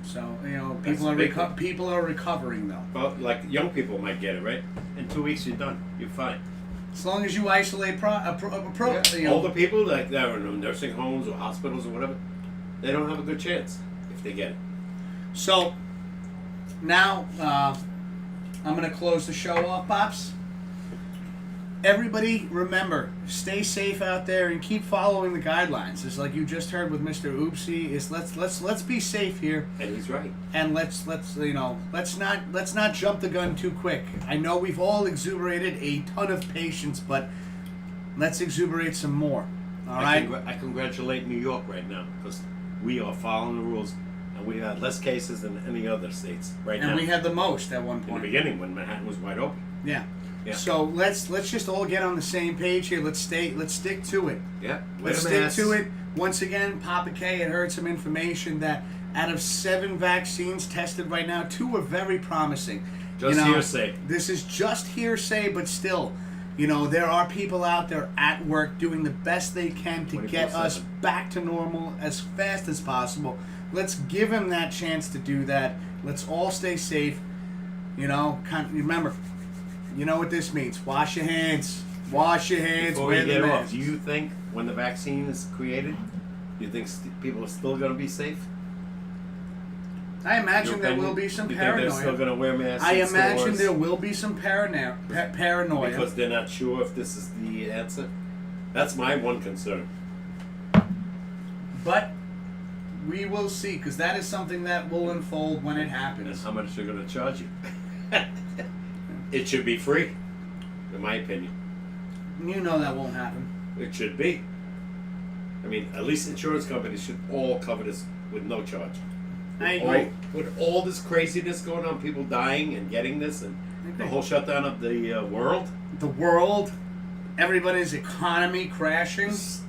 So, you know, That's people are the big thing. people are recovering though. Well, like young people might get it, right? In 2 weeks, you're done. You're fine. As long as you isolate you know, Older people, like that are in nursing homes or hospitals or whatever, they don't have a good chance if they get it. So now I'm going to close the show off, Pops. Everybody, remember, stay safe out there and keep following the guidelines. It's like you just heard with Mr. Oopsie. Is let's be safe here, And he's right. and let's not jump the gun too quick. I know we've all exuberated a ton of patience, but let's exuberate some more. All right. I congratulate New York right now because we are following the rules, and we had less cases than any other states right now. And we had the most at one in the point. beginning when Manhattan was wide open. Yeah. Yeah. So let's just all get on the same page here. Let's stick to it. Yeah. Let's stick to it. Once again, Papa K had heard some information that out of 7 vaccines tested right now, 2 are very promising. Just hearsay. This is just hearsay, but still, you know, there are people out there at work doing the best they can to get us 24/7. back to normal as fast as possible. Let's give them that chance to do that. Let's all stay safe. You know, remember, you know what this means. Wash your hands. Wash your hands. Before Wear we the get off, mask. do you think when the vaccine is created, do you think people are still going to be safe? I imagine Your there opinion? will be some You think they're still paranoia. going to wear masks? I in imagine stores there will be some paranoia. because they're not sure if this is the answer. That's my one concern. But we will see, because that is something that will unfold when it And happens. how much they're going to charge you. It should be free, in my opinion. You know that won't happen. It should be. I mean, at least insurance companies should all cover this with no charge. I agree. With all this craziness going on, people dying and getting this, and the whole shutdown of the world, The world, everybody's economy crashing. just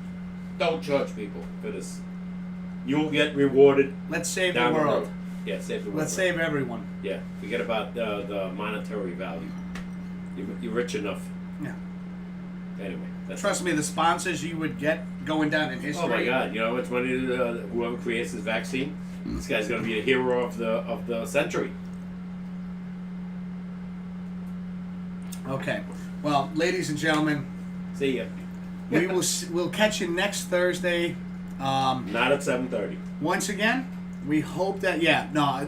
don't charge people for this. You'll get rewarded Let's save down the the world. road. Yeah, save the world. Let's save everyone. Yeah, forget about the monetary value. You're rich enough. Yeah. Anyway, that's Trust me, the sponsors you would get going down in history. Oh my God! You know, it's when whoever creates this vaccine, this guy's going to be a hero of the century. Okay. Well, ladies and gentlemen, See ya. we'll catch you next Thursday. Not at 7:30. Once again, we hope that,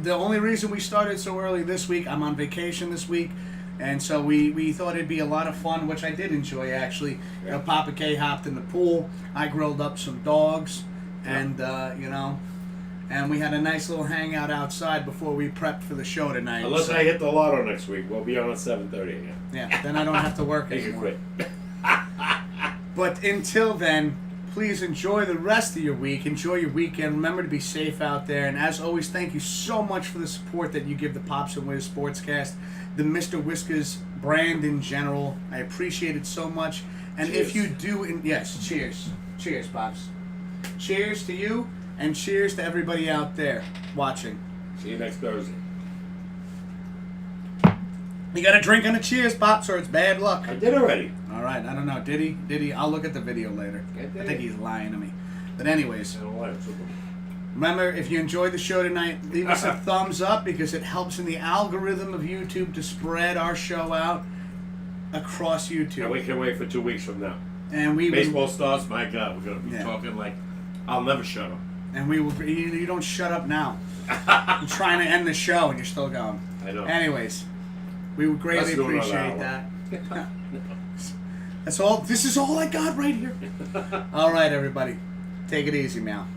the only reason we started so early this week, I'm on vacation this week, and so we thought it'd be a lot of fun, which I did enjoy actually. You know, Papa K hopped in the pool, I grilled up some dogs, and, and we had a nice little hangout outside before we prepped for the show tonight. Unless so, I hit the lotto next week, we'll be on at 7:30 again. yeah, then I don't have to work You can anymore. quit. But until then, please enjoy the rest of your week. Enjoy your weekend. Remember to be safe out there. And as always, thank you so much for the support that you give the Pops and Wiz Sportscast, the Mr. Whiskers brand in general. I appreciate it so much. And Cheers. if you do, yes, cheers. Cheers, Pops. Cheers to you, and cheers to everybody out there watching. See you next Thursday. You got to drink on a cheers, Pops, or it's bad luck. I did already. All right, I don't know. Did he? I'll look at the video later. I did. I think he's lying to me. But anyways, I don't like Super Bowl. remember, if you enjoyed the show tonight, leave us a thumbs up because it helps in the algorithm of YouTube to spread our show out across And YouTube. we can wait for 2 weeks from now. And we will, Baseball starts. My God, we're gonna be Yeah. talking like I'll never shut up. and we will. You don't shut up now. You're trying to end the show and you're still going. I know. Anyways, we would greatly Let's do another appreciate hour. that. That's all. This is all I got right here. All right, everybody, take it easy, Mal.